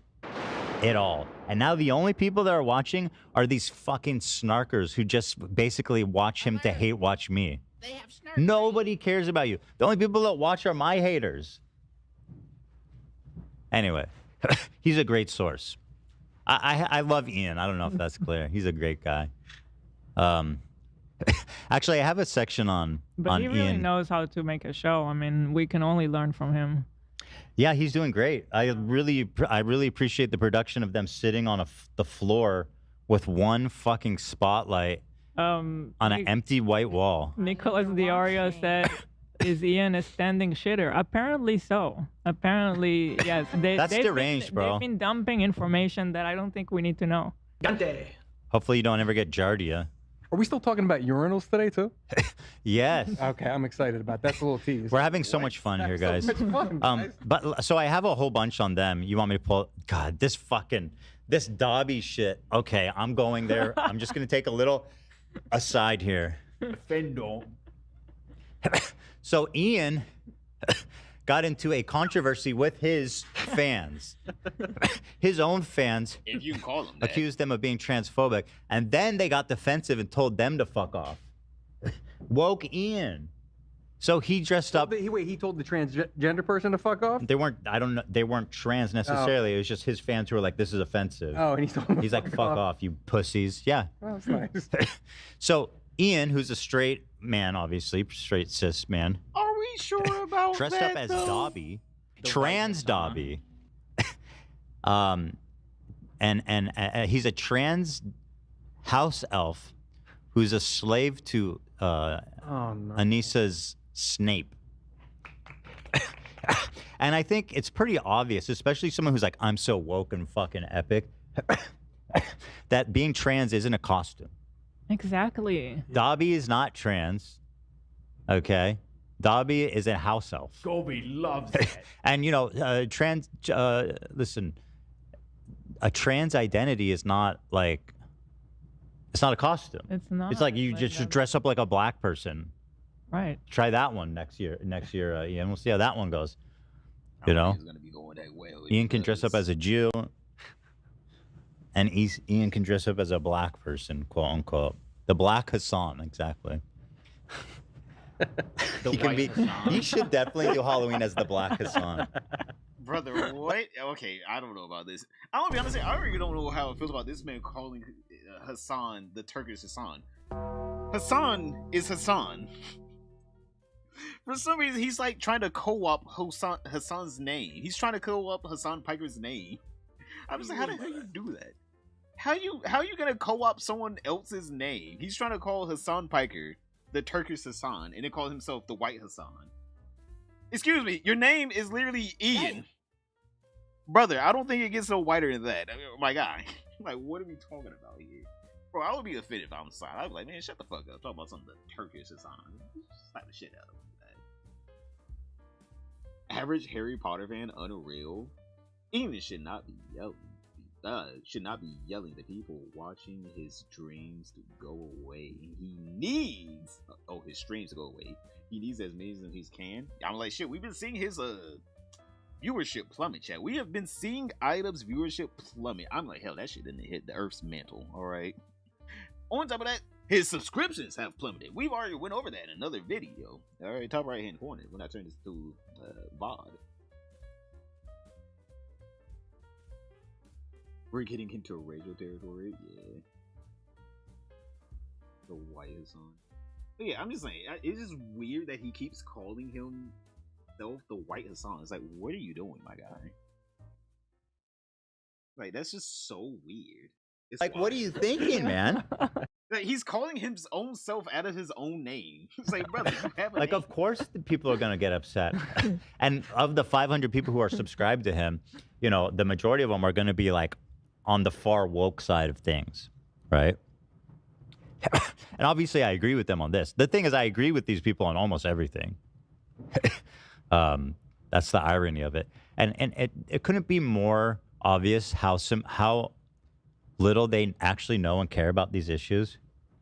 it all. And now the only people that are watching are these fucking snarkers who just basically watch him to hate watch me. Nobody cares about you. The only people that watch are my haters. Anyway, he's a great source. I love Ian. I don't know if that's clear. He's a great guy. Actually, I have a section on But he really Ian. knows how to make a show. I mean, we can only learn from him. Yeah, he's doing great. I really appreciate the production of them sitting on the floor with one fucking spotlight on an empty white wall. Nicholas Diorio said, "Is Ian a standing shitter?" Apparently so. Apparently, yes. That's they've deranged, bro. They've been dumping information that I don't think we need to know. Hopefully you don't ever get Giardia. Are we still talking about urinals today too? Yes. Okay, I'm excited about that. That's a little tease. We're having so much fun here, guys. So much fun, guys. But so I have a whole bunch on them. You want me to pull? God, this Dobby shit. Okay, I'm going there. I'm just gonna take a little aside here. Fendo. So Ian got into a controversy with his fans. His own fans, if you can call them that, accused them of being transphobic, and then they got defensive and told them to fuck off. Woke Ian. So he dressed up. He told the transgender person to fuck off? They weren't, I don't know, they weren't trans necessarily. It was just his fans who were like, this is offensive. Oh, and he's like, fuck off, you pussies. Yeah. Oh, that's nice. So Ian, who's a straight man, obviously, straight cis man, Are we sure about dressed that, up as though? Dobby, trans Dobby. And he's a trans house elf who's a slave to Anissa's Snape. And I think it's pretty obvious, especially someone who's like, I'm so woke and fucking epic, that being trans isn't a costume. Exactly. Dobby is not trans. Okay. Dobby is a house elf. Gobi loves that. And you know, listen, a trans identity is not like, it's not a costume. It's not. It's like you just dress up like a black person. Right. Try that one next year, Ian. We'll see how that one goes. You know, Ian can dress up as a Jew, and Ian can dress up as a black person, quote unquote. The Black Hassan, exactly. He should definitely do Halloween as the Black Hassan. Brother, what? Okay, I don't know about this. I'm gonna be honest, I really don't know how it feels about this man calling Hassan the Turkish Hassan. Hassan is Hassan. For some reason, he's like trying to co-op Hassan's name. He's trying to co-op Hassan Piker's name. I'm just like, how the hell you do that? How you gonna co-op someone else's name? He's trying to call Hassan Piker the Turkish Hassan, and then call himself the White Hassan. Excuse me, your name is literally Ian. Brother, I don't think it gets no whiter than that. I mean, my guy. Like, what are we talking about here? Bro, I would be offended if I'm the side. I'd be like, man, shut the fuck up. Talk about something the Turkish Hassan. Slap the shit out of him. Average Harry Potter fan, unreal. Ian should not be yelling. Should not be yelling to people watching his dreams to go away. He needs his streams to go away. He needs as many as he can. I'm like, shit, we've been seeing his Viewership plummet, chat. We have been seeing items viewership plummet. I'm like, hell, that shit didn't hit the Earth's mantle. All right. On top of that, his subscriptions have plummeted. We've already went over that in another video. All right, top right hand corner when I turn this to VOD. We're getting into racial territory. Yeah. The white is on. But yeah, I'm just saying, it's just weird that he keeps calling himself the White Hassan. It's like, what are you doing, my guy? Like, that's just so weird. It's like, what are you thinking, man? Like, he's calling his own self out of his own name. It's like, brother, you have a Like, name. of course, the people are gonna get upset. And of the 500 people who are subscribed to him, you know, the majority of them are gonna be like on the far woke side of things, right? And obviously, I agree with them on this. The thing is, I agree with these people on almost everything. That's the irony of it. And it couldn't be more obvious how little they actually know and care about these issues.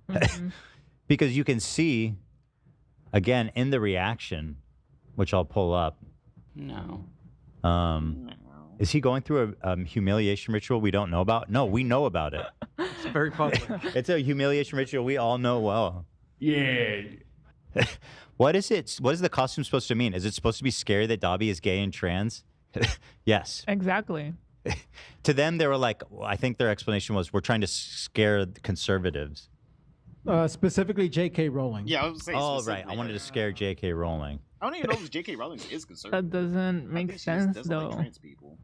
Mm-hmm. Because you can see, again, in the reaction, which I'll pull up. No. Is he going through a humiliation ritual we don't know about? No, we know about it. It's very public. It's a humiliation ritual we all know well. Yeah. What is it? What is the costume supposed to mean? Is it supposed to be scary that Dobby is gay and trans? Yes. Exactly. To them, they were like, I think their explanation was, we're trying to scare the conservatives. Specifically J.K. Rowling. Yeah, I was saying. Oh, right. I wanted to scare J.K. Rowling. I don't even know if J.K. Rowling is conservative. That doesn't make sense, though. Like trans people.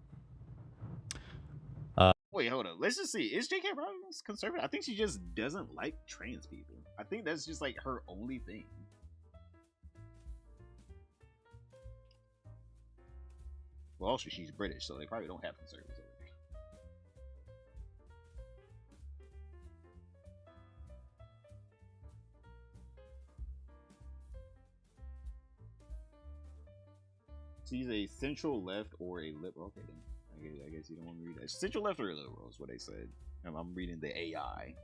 Wait, hold on. Let's just see. Is J.K. Rowling conservative? I think she just doesn't like trans people. I think that's just like her only thing. Well, also she's British, so they probably don't have conservatives over there. She's a central left or a liberal. Okay, then. I guess you don't want to read that. Central left or liberal is what they said. I'm reading the AI.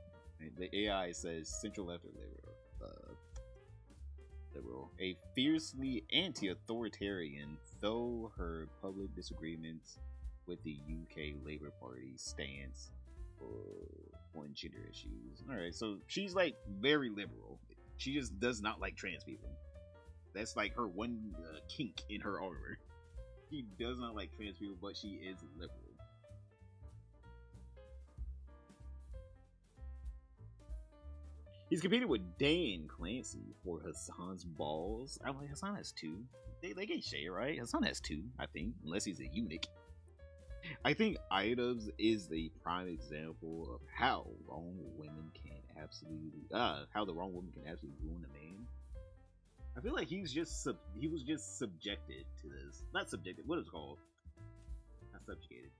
The AI says central left or liberal. Liberal. A fiercely anti-authoritarian, though her public disagreements with the UK Labour Party stance on gender issues. Alright, so she's like very liberal. She just does not like trans people. That's like her one kink in her armor. She does not like trans people, but she is liberal. He's competing with Dan Clancy for Hassan's balls. I'm like, Hassan has two. They get share, right? Hassan has two, I think, unless he's a eunuch. I think items is the prime example of how wrong women can absolutely, how the wrong woman can absolutely ruin a man. I feel like he was just subjected to this. Not subjected. What is it called? Not subjugated.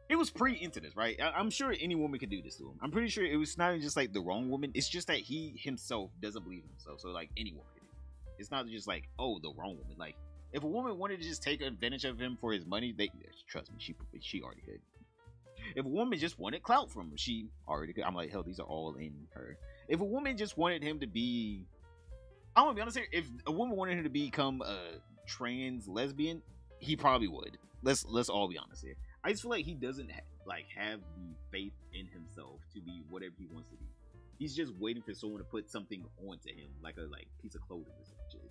It was pre-into this, right? I'm sure any woman could do this to him. I'm pretty sure it was not just like the wrong woman. It's just that he himself doesn't believe in himself. So like any woman could do it. It's not just like, oh, the wrong woman. Like if a woman wanted to just take advantage of him for his money, trust me, she already could. If a woman just wanted clout from him, she already could. I'm like, hell, these are all in her. If a woman just wanted him to be, I want to be honest here. If a woman wanted him to become a trans lesbian, he probably would. Let's all be honest here. I just feel like he doesn't have the faith in himself to be whatever he wants to be. He's just waiting for someone to put something onto him, like a piece of clothing or some shit.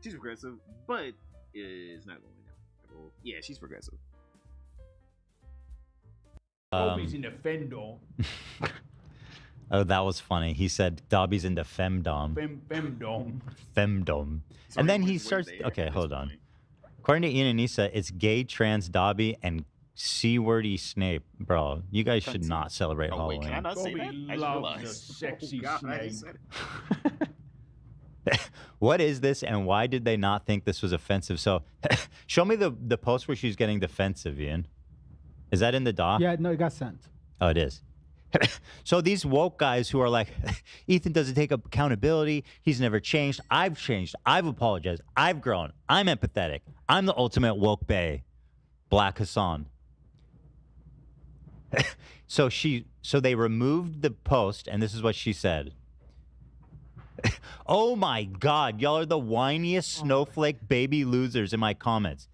She's progressive, but is not going down. Yeah, she's progressive. Dobby's in the femdom. Oh, that was funny. He said Dobby's into femdom. Femdom. Femdom. And then he starts. Okay, hold on. According to Ian and Nisa, it's gay trans Dobby and C-wordy Snape. Bro, you guys should not celebrate Halloween. Wait, can I not say that? Dobby loves the sexy Snape. What is this, and why did they not think this was offensive? So, show me the post where she's getting defensive, Ian. Is that in the doc? Yeah, no, it got sent. Oh, it is. So these woke guys who are like, Ethan doesn't take accountability. He's never changed. I've changed. I've apologized. I've grown. I'm empathetic. I'm the ultimate woke bae. Black Hassan. So So they removed the post, and this is what she said. Oh my God, y'all are the whiniest snowflake baby losers in my comments.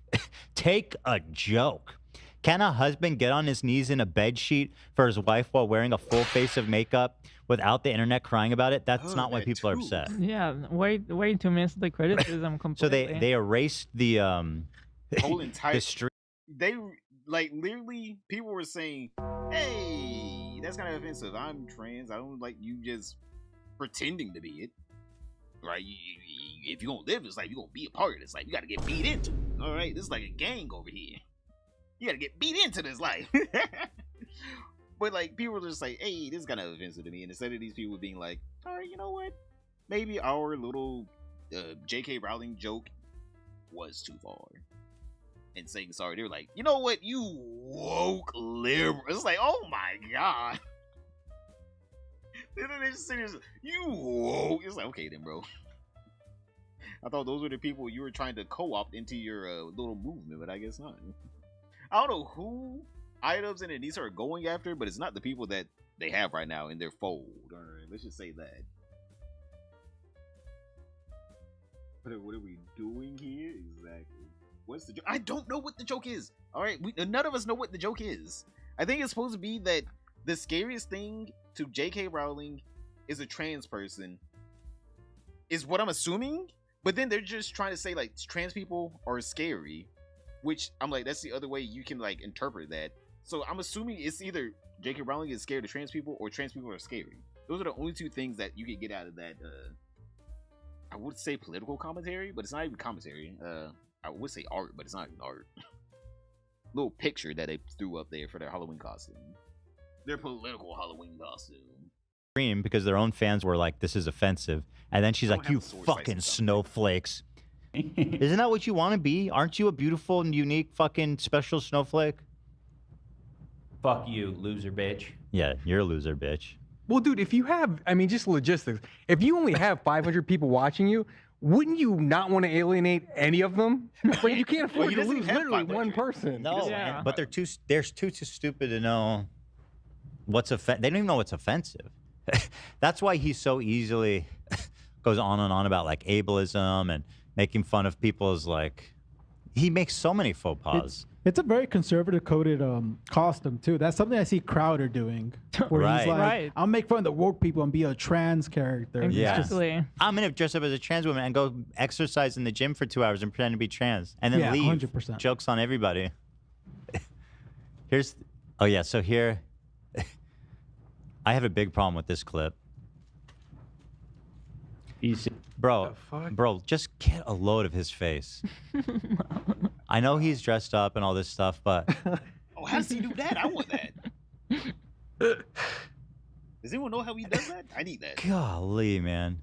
Take a joke. Can a husband get on his knees in a bed sheet for his wife while wearing a full face of makeup without the internet crying about it? That's not why people are upset. Yeah, way to miss the criticism completely. So they erased the whole entire the street. They like literally people were saying, "Hey, that's kind of offensive. I'm trans. I don't like you just pretending to be it, right? If you're gonna live this life, you're gonna be a part of this life. You gotta get beat into it. All right, this is like a gang over here. You gotta get beat into this life." But like people were just like, "Hey, this is kind of offensive to me." And instead of these people being like, "All right, you know what? Maybe our little J.K. Rowling joke was too far," and saying sorry, they were like, "You know what? You woke liberal." It's like, oh my God. Then they just say, "You woke." It's like, okay then, bro. I thought those were the people you were trying to co-opt into your little movement, but I guess not. I don't know who items and these are going after, but it's not the people that they have right now in their fold. All right, let's just say that. What are we doing here exactly? What's the joke? I don't know what the joke is. All right, none of us know what the joke is. I think it's supposed to be that the scariest thing to J.K. Rowling is a trans person, is what I'm assuming. But then they're just trying to say like trans people are scary, which I'm like, that's the other way you can like interpret that. So I'm assuming it's either J.K. Rowling is scared of trans people or trans people are scary. Those are the only two things that you can get out of that. I would say political commentary, but it's not even commentary. I would say art, but it's not even art. Little picture that they threw up there for their Halloween costume. Their political Halloween costume. Because their own fans were like, "This is offensive," and then she's like, "You fucking snowflakes." Isn't that what you want to be? Aren't you a beautiful and unique fucking special snowflake? Fuck you, loser bitch. Yeah, you're a loser bitch. Well, dude, if you have, I mean, just logistics. If you only have 500 people watching you, wouldn't you not want to alienate any of them? But you can't afford to lose literally one person. No, but they're too stupid to know what's offensive. They don't even know what's offensive. That's why he so easily goes on and on about like ableism and making fun of people's like. He makes so many faux pas. It's a very conservative coded costume too. That's something I see Crowder doing, where he's like, "I'll make fun of the woke people and be a trans character." Exactly. I'm gonna dress up as a trans woman and go exercise in the gym for 2 hours and pretend to be trans, and then leave. 100%. Jokes on everybody. So here, I have a big problem with this clip. Easy. Bro, just get a load of his face. I know he's dressed up and all this stuff, but oh, how does he do that? I want that. Does anyone know how he does that? I need that. Golly, man.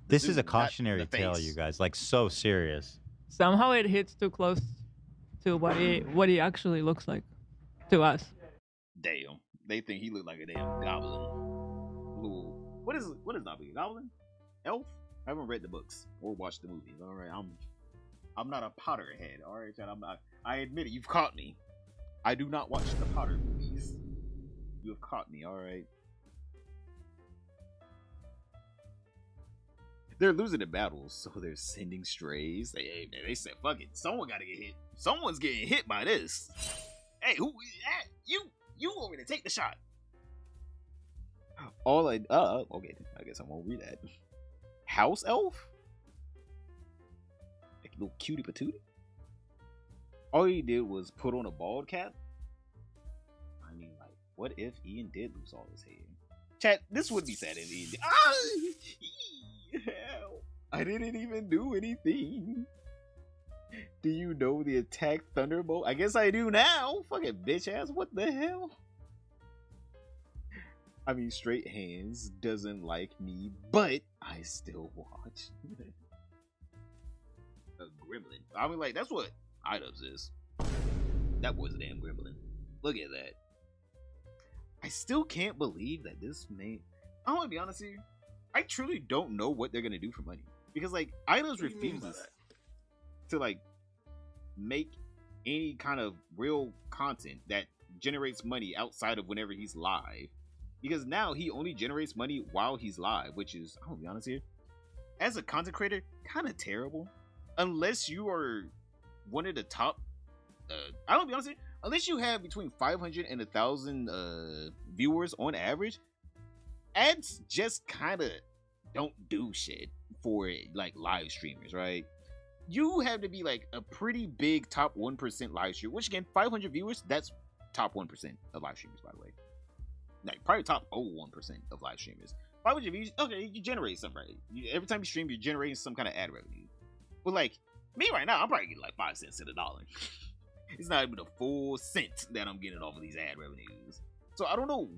This is a cautionary tale, you guys. Like, so serious. Somehow it hits too close to what he actually looks like to us. Damn. They think he looked like a damn goblin. Ooh. What is not a goblin? Elf? I haven't read the books or watched the movies. All right, I'm not a Potterhead. All right, Chad, I'm not. I admit it. You've caught me. I do not watch the Potter movies. You have caught me. All right. They're losing the battles, so they're sending strays. They said, "Fuck it, someone got to get hit. Someone's getting hit by this." Hey, who? You want me to take the shot? Okay, I guess I won't read that. House elf? Like a little cutie patootie? All he did was put on a bald cap? I mean, like, what if Ian did lose all his hair? Chat, this would be sad if Ian did. Hell, I didn't even do anything. Do you know the attack Thunderbolt? I guess I do now. Fucking bitch ass. What the hell? I mean, Straight Hands doesn't like me, but I still watch. A gremlin. I mean, like, that's what iDubbbz is. That was a damn gremlin. Look at that. I still can't believe that this man... I want to be honest here. I truly don't know what they're going to do for money. Because, like, iDubbbz refuses to, like, make any kind of real content that generates money outside of whenever he's live. Because now he only generates money while he's live, which is, I'm gonna be honest here, as a content creator, kind of terrible. Unless you are one of the top, I don't be honest here, unless you have between 500 and 1,000 viewers on average, ads just kind of don't do shit for like live streamers, right? You have to be like a pretty big top 1% live streamer, which again, 500 viewers, that's top 1% of live streamers, by the way. Like probably top 1% of live streamers. 500 views, okay, you generate something, right? Every time you stream, you're generating some kind of ad revenue. But like me right now, I'm probably getting like 5 cents to the dollar. It's not even a full cent that I'm getting off of these ad revenues. So I don't know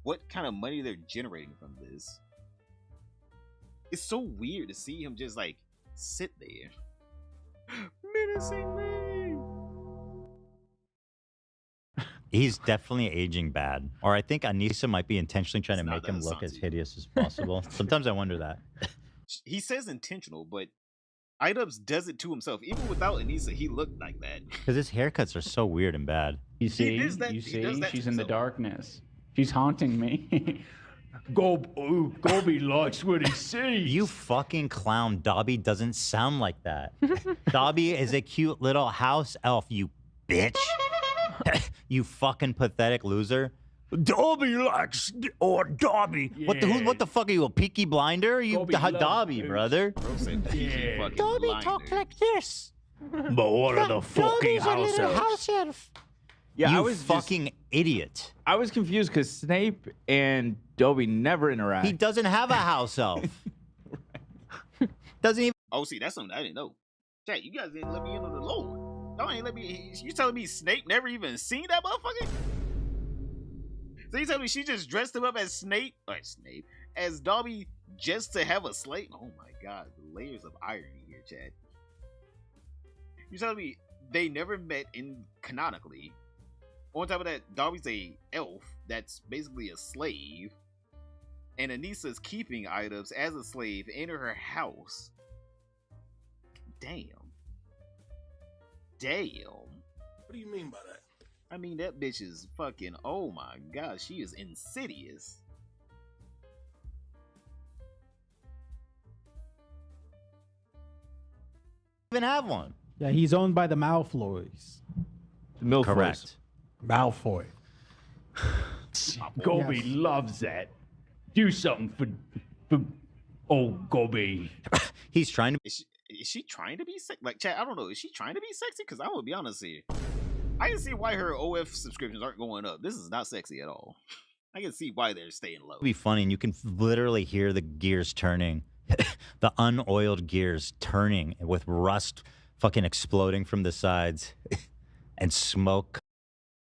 what kind of money they're generating from this. It's so weird to see him just like sit there. Menacing me. He's definitely aging bad. Or I think Anissa might be intentionally trying to make him look as hideous as possible. Sometimes I wonder that. He says intentional, but Idubbbz does it to himself. Even without Anissa, he looked like that. Because his haircuts are so weird and bad. You see? does that- You he does see? that to She's in the himself. darkness. She's haunting me. Gobi likes what he sees. You fucking clown. Dobby doesn't sound like that. Dobby is a cute little house elf, you bitch. You fucking pathetic loser. Dobby likes, or Dobby. What the fuck are you, a peaky blinder? You Dobby, brother. Yeah. Dobby talk like this. But what are the fucking house elves? Yeah, you I was fucking idiot. I was confused because Snape and Dobby never interact. He doesn't have a house elf. Doesn't even. Oh, see, that's something I didn't know. Chat, you guys didn't let me into the lore. Y'all ain't let me. You telling me Snape never even seen that motherfucker? So you telling me she just dressed him up as Snape, as Dobby just to have a slate? Oh my god, the layers of irony here, Chad. You telling me they never met in canonically? On top of that, Dobby's a elf that's basically a slave, and Anissa's keeping Idubbbz as a slave in her house. Damn. What do you mean by that? I mean, that bitch is fucking, oh my god, she is insidious. Even have one. Yeah, he's owned by the Malfoys. Correct. Malfoy. Gobi loves that. Do something for old Gobi. He's trying to. Is she trying to be sexy? Like, chat, I don't know. Is she trying to be sexy? Because I'm gonna be honest here. I can see why her OF subscriptions aren't going up. This is not sexy at all. I can see why they're staying low. It'll be funny, and you can literally hear the gears turning, the unoiled gears turning with rust fucking exploding from the sides, and smoke.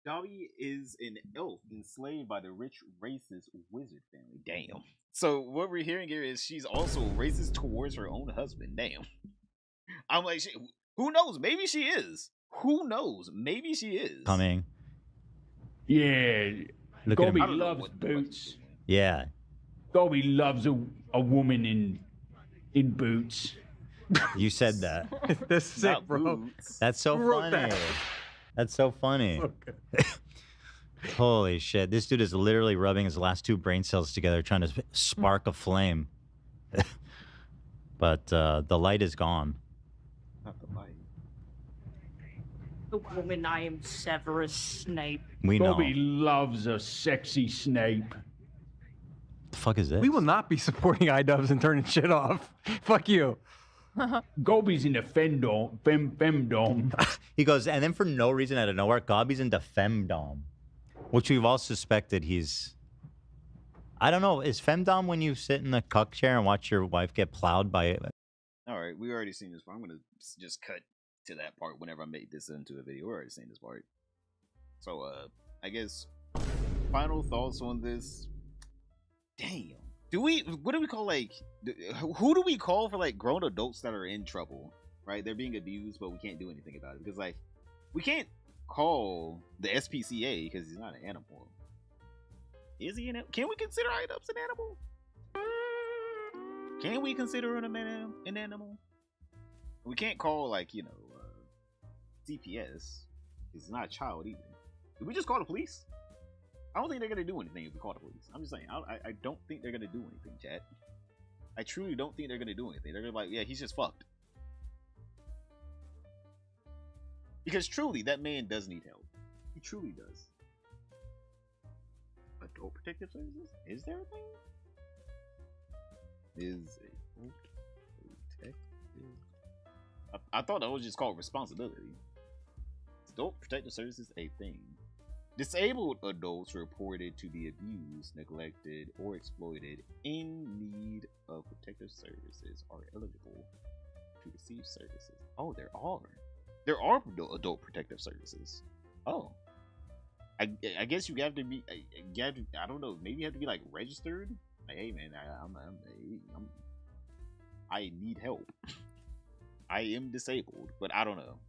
Dobby is an elf enslaved by the rich racist wizard family. Damn. So what we're hearing here is she's also racist towards her own husband. Damn. I'm like, who knows? Maybe she is. Who knows? Maybe she is. Coming. Yeah. Look at Gobi him. loves boots. Yeah. Gobi loves a woman in boots. You said that. That's sick, bro. That's so Who wrote funny. that? That's so funny. Holy shit. This dude is literally rubbing his last two brain cells together trying to spark a flame. But the light is gone. Not the light. The woman I am Severus Snape. We know. Gobi loves a sexy Snape. The fuck is this? We will not be supporting iDubbbz and turning shit off. Fuck you. Gobi's in the femdom. He goes, and then for no reason out of nowhere, Gobi's into femdom, which we've all suspected he's. I don't know. Is femdom when you sit in the cuck chair and watch your wife get plowed by it? All right, we already seen this part. I'm gonna just cut to that part whenever I make this into a video. We already seen this part. So, I guess final thoughts on this. Damn. What do we call, like, who do we call for, like, grown adults that are in trouble, right? They're being abused, but we can't do anything about it. Because, like, we can't call the SPCA because he's not an animal. Is he an animal? Can we consider Idubbbz an animal? Can we consider him an animal? We can't call, like, you know, CPS. He's not a child either. Did we just call the police? I don't think they're gonna do anything if we call the police. I'm just saying. I don't think they're gonna do anything, chat. I truly don't think they're gonna do anything. They're gonna be like, yeah, he's just fucked. Because truly, that man does need help. He truly does. Adult protective services? Is there a thing? Is adult protective? I thought that was just called responsibility. Adult protective services a thing. Disabled adults reported to be abused, neglected, or exploited in need of protective services are eligible to receive services. Oh, there are. There are adult protective services. Oh. I guess you have to be. I don't know. Maybe you have to be like registered. Like, hey man, I need help. I am disabled, but I don't know.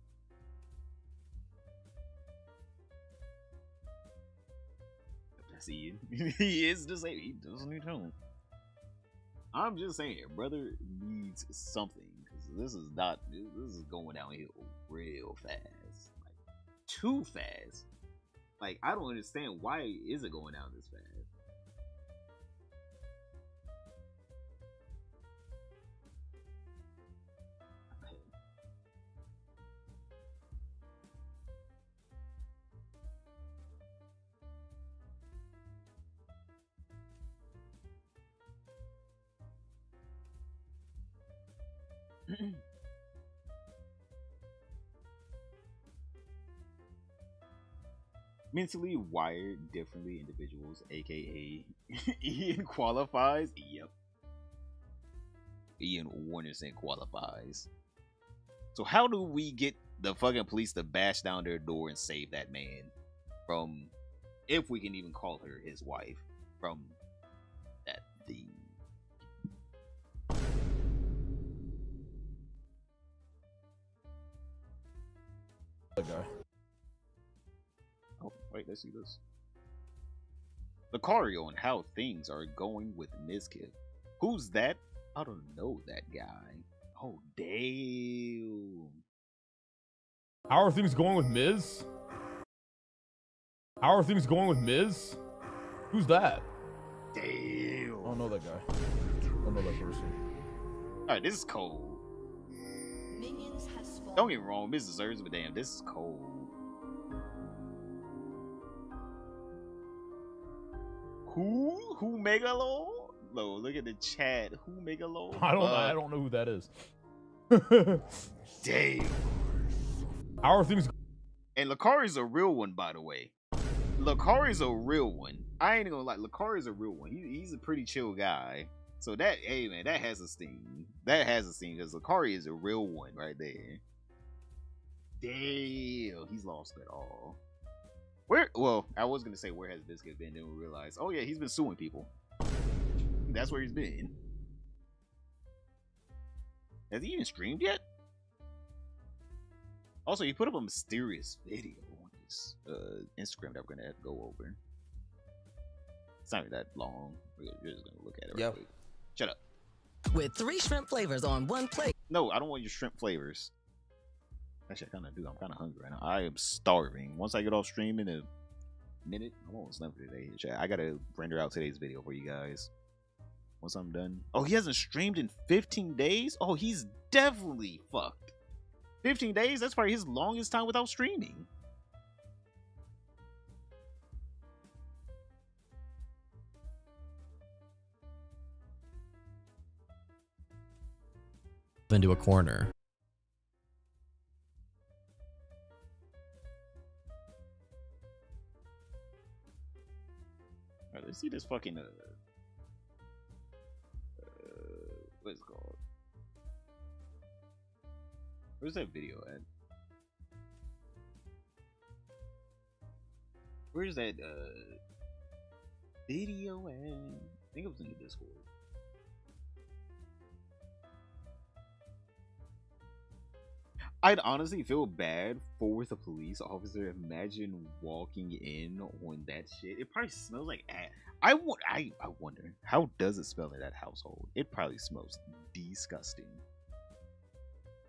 See, he is disabled. He doesn't need help. I'm just saying, brother needs something because this is not. This is going downhill real fast, like too fast. Like I don't understand why is it going down this fast. Mentally wired differently individuals, aka Ian qualifies. Yep. Ian 100% qualifies. So how do we get the fucking police to bash down their door and save that man from, if we can even call her his wife, from that the guy. Oh, wait, let's see this. Lucario and how things are going with Mizkif. Who's that? I don't know that guy. Oh, damn. How are things going with Miz? How are things going with Miz? Who's that? Damn. I don't know that guy. I don't know that person. Alright, this is cold. Don't get me wrong, Miz deserves it, but damn, this is cold. Who Megalo? No, look at the chat. Who Megalo? I don't know who that is. Damn. How are things? And Lucari's a real one, by the way. Lucari's a real one. I ain't gonna lie. Lucari's a real one. He's a pretty chill guy. So that, hey man, that has a sting. That has a sting because Lucari is a real one right there. Damn, he's lost it all. Where? Well, I was gonna say where has Biscuit been? Then we realized, oh yeah, he's been suing people. That's where he's been. Has he even streamed yet? Also, he put up a mysterious video on his Instagram that we're gonna have to go over. It's not that long. We're just gonna look at it. Real quick. Shut up. With 3 shrimp flavors on one plate. No, I don't want your shrimp flavors. Actually, I kind of do. I'm kind of hungry right now. I am starving. Once I get off stream in a minute, I'm almost done for today. I gotta render out today's video for you guys. Once I'm done. Oh, he hasn't streamed in 15 days? Oh, he's definitely fucked. 15 days? That's probably his longest time without streaming. Into a corner. Alright, let's see this fucking what is it called? Where's that video at? Where's that video at? I think it was in the Discord. I'd honestly feel bad for the police officer. Imagine walking in on that shit. It probably smells like ass. I wonder, how does it smell in that household? It probably smells disgusting.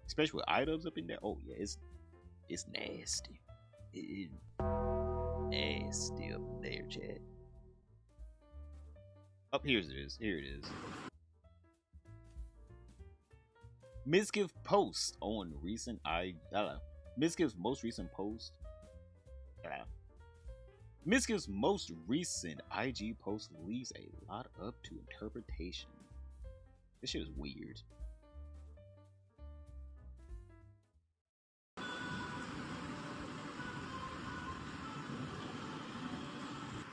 Especially with items up in there. Oh yeah, it's nasty. nasty up there, chat. Up here it is. Here it is. Mizkiff post on recent Mizkiff's most recent post. Mizkiff's most recent IG post leaves a lot up to interpretation. This shit is weird.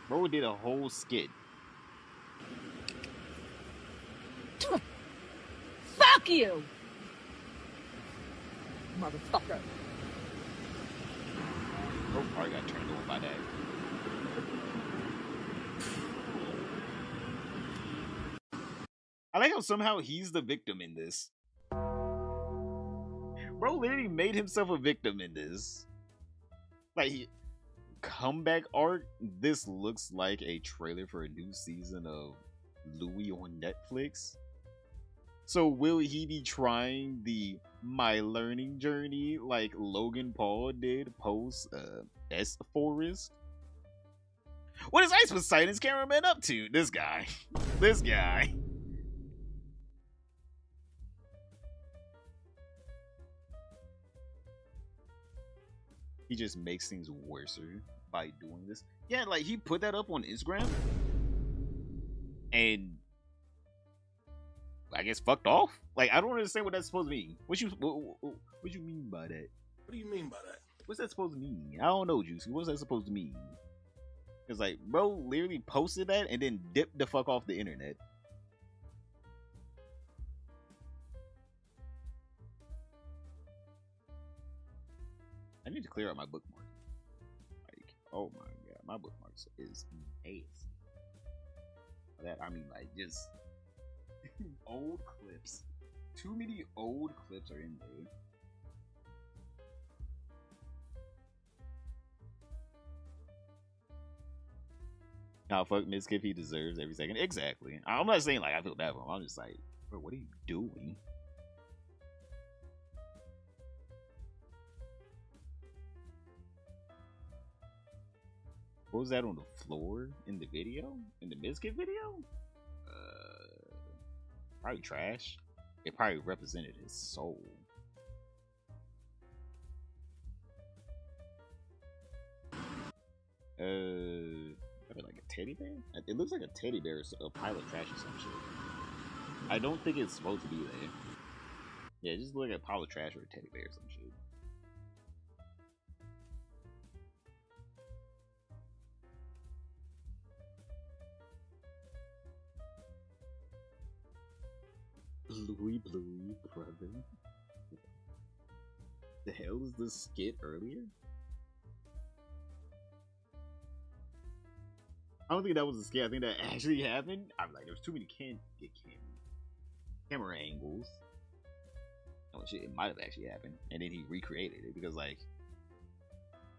Bro did a whole skit. Fuck you! Motherfucker. Bro probably got turned on by that. I like how somehow he's the victim in this. Bro literally made himself a victim in this. Like, comeback art, this looks like a trailer for a new season of Louis on Netflix. So will he be trying the My Learning Journey like Logan Paul did post S Forest? What is Ice Poseidon's cameraman up to? This guy. This guy. He just makes things worse by doing this. Yeah, like he put that up on Instagram and I guess fucked off. Like I don't understand what that's supposed to mean. What you mean by that? What do you mean by that? What's that supposed to mean? I don't know, Juicy. What's that supposed to mean? It's like, bro literally posted that and then dipped the fuck off the internet. I need to clear out my bookmark. Like, oh my god, my bookmarks is nasty. That I mean, like, just old clips. Too many old clips are in there. Now, fuck Mizkiff, he deserves every second. Exactly. I'm not saying like I feel bad for him. I'm just like, bro, what are you doing? What was that on the floor in the video? In the Mizkiff video? Probably trash. It probably represented his soul. Like a teddy bear? It looks like a teddy bear, a pile of trash or some shit. I don't think it's supposed to be there. Yeah, just look like a pile of trash or a teddy bear or some shit. Bluey, brother. The hell is this skit earlier? I don't think that was a skit. I think that actually happened. I'm like, there's too many camera angles. Oh shit, it might have actually happened, and then he recreated it because, like,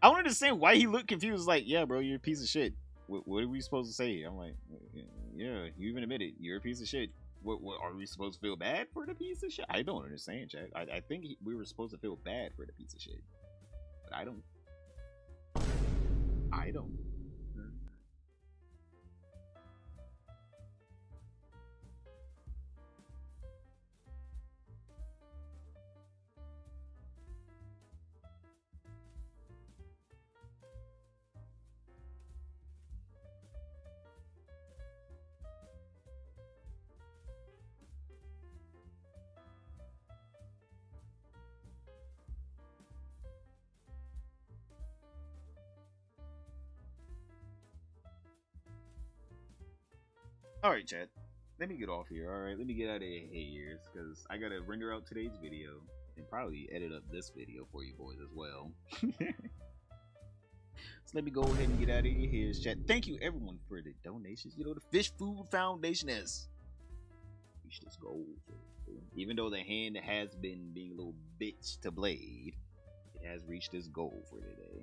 I don't understand why he looked confused. Like, yeah, bro, you're a piece of shit. What are we supposed to say? I'm like, yeah, you even admit it. You're a piece of shit. What are we supposed to feel bad for the piece of shit? I don't understand, Jack. I think we were supposed to feel bad for the piece of shit, but I don't. Alright, chat. Let me get off here, alright? Let me get out of here, because I gotta render out today's video and probably edit up this video for you boys as well. So let me go ahead and get out of here, chat. Thank you, everyone, for the donations. You know, the Fish Food Foundation has reached its goal. Even though the hand has been being a little bitch to Blade, it has reached its goal for today.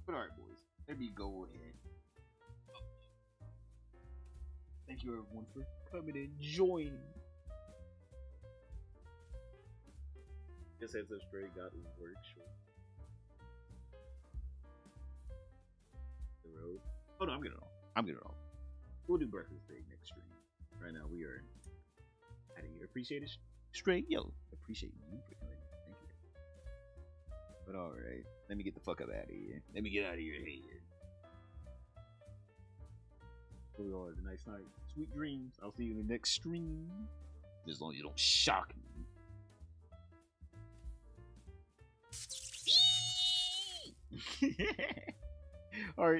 But alright, boys, let me go ahead. Thank you everyone for coming and joining. Just heads up straight, got work short. The road. Oh no, I'm getting it all. We'll do breakfast break next stream. Right now we are out of here. Appreciate it. Straight, yo. Appreciate you for coming. Thank you. But alright. Let me get the fuck up out of here. Let me get out of your head. We are the nice night. Sweet dreams. I'll see you in the next stream. As long as you don't shock me. Alright.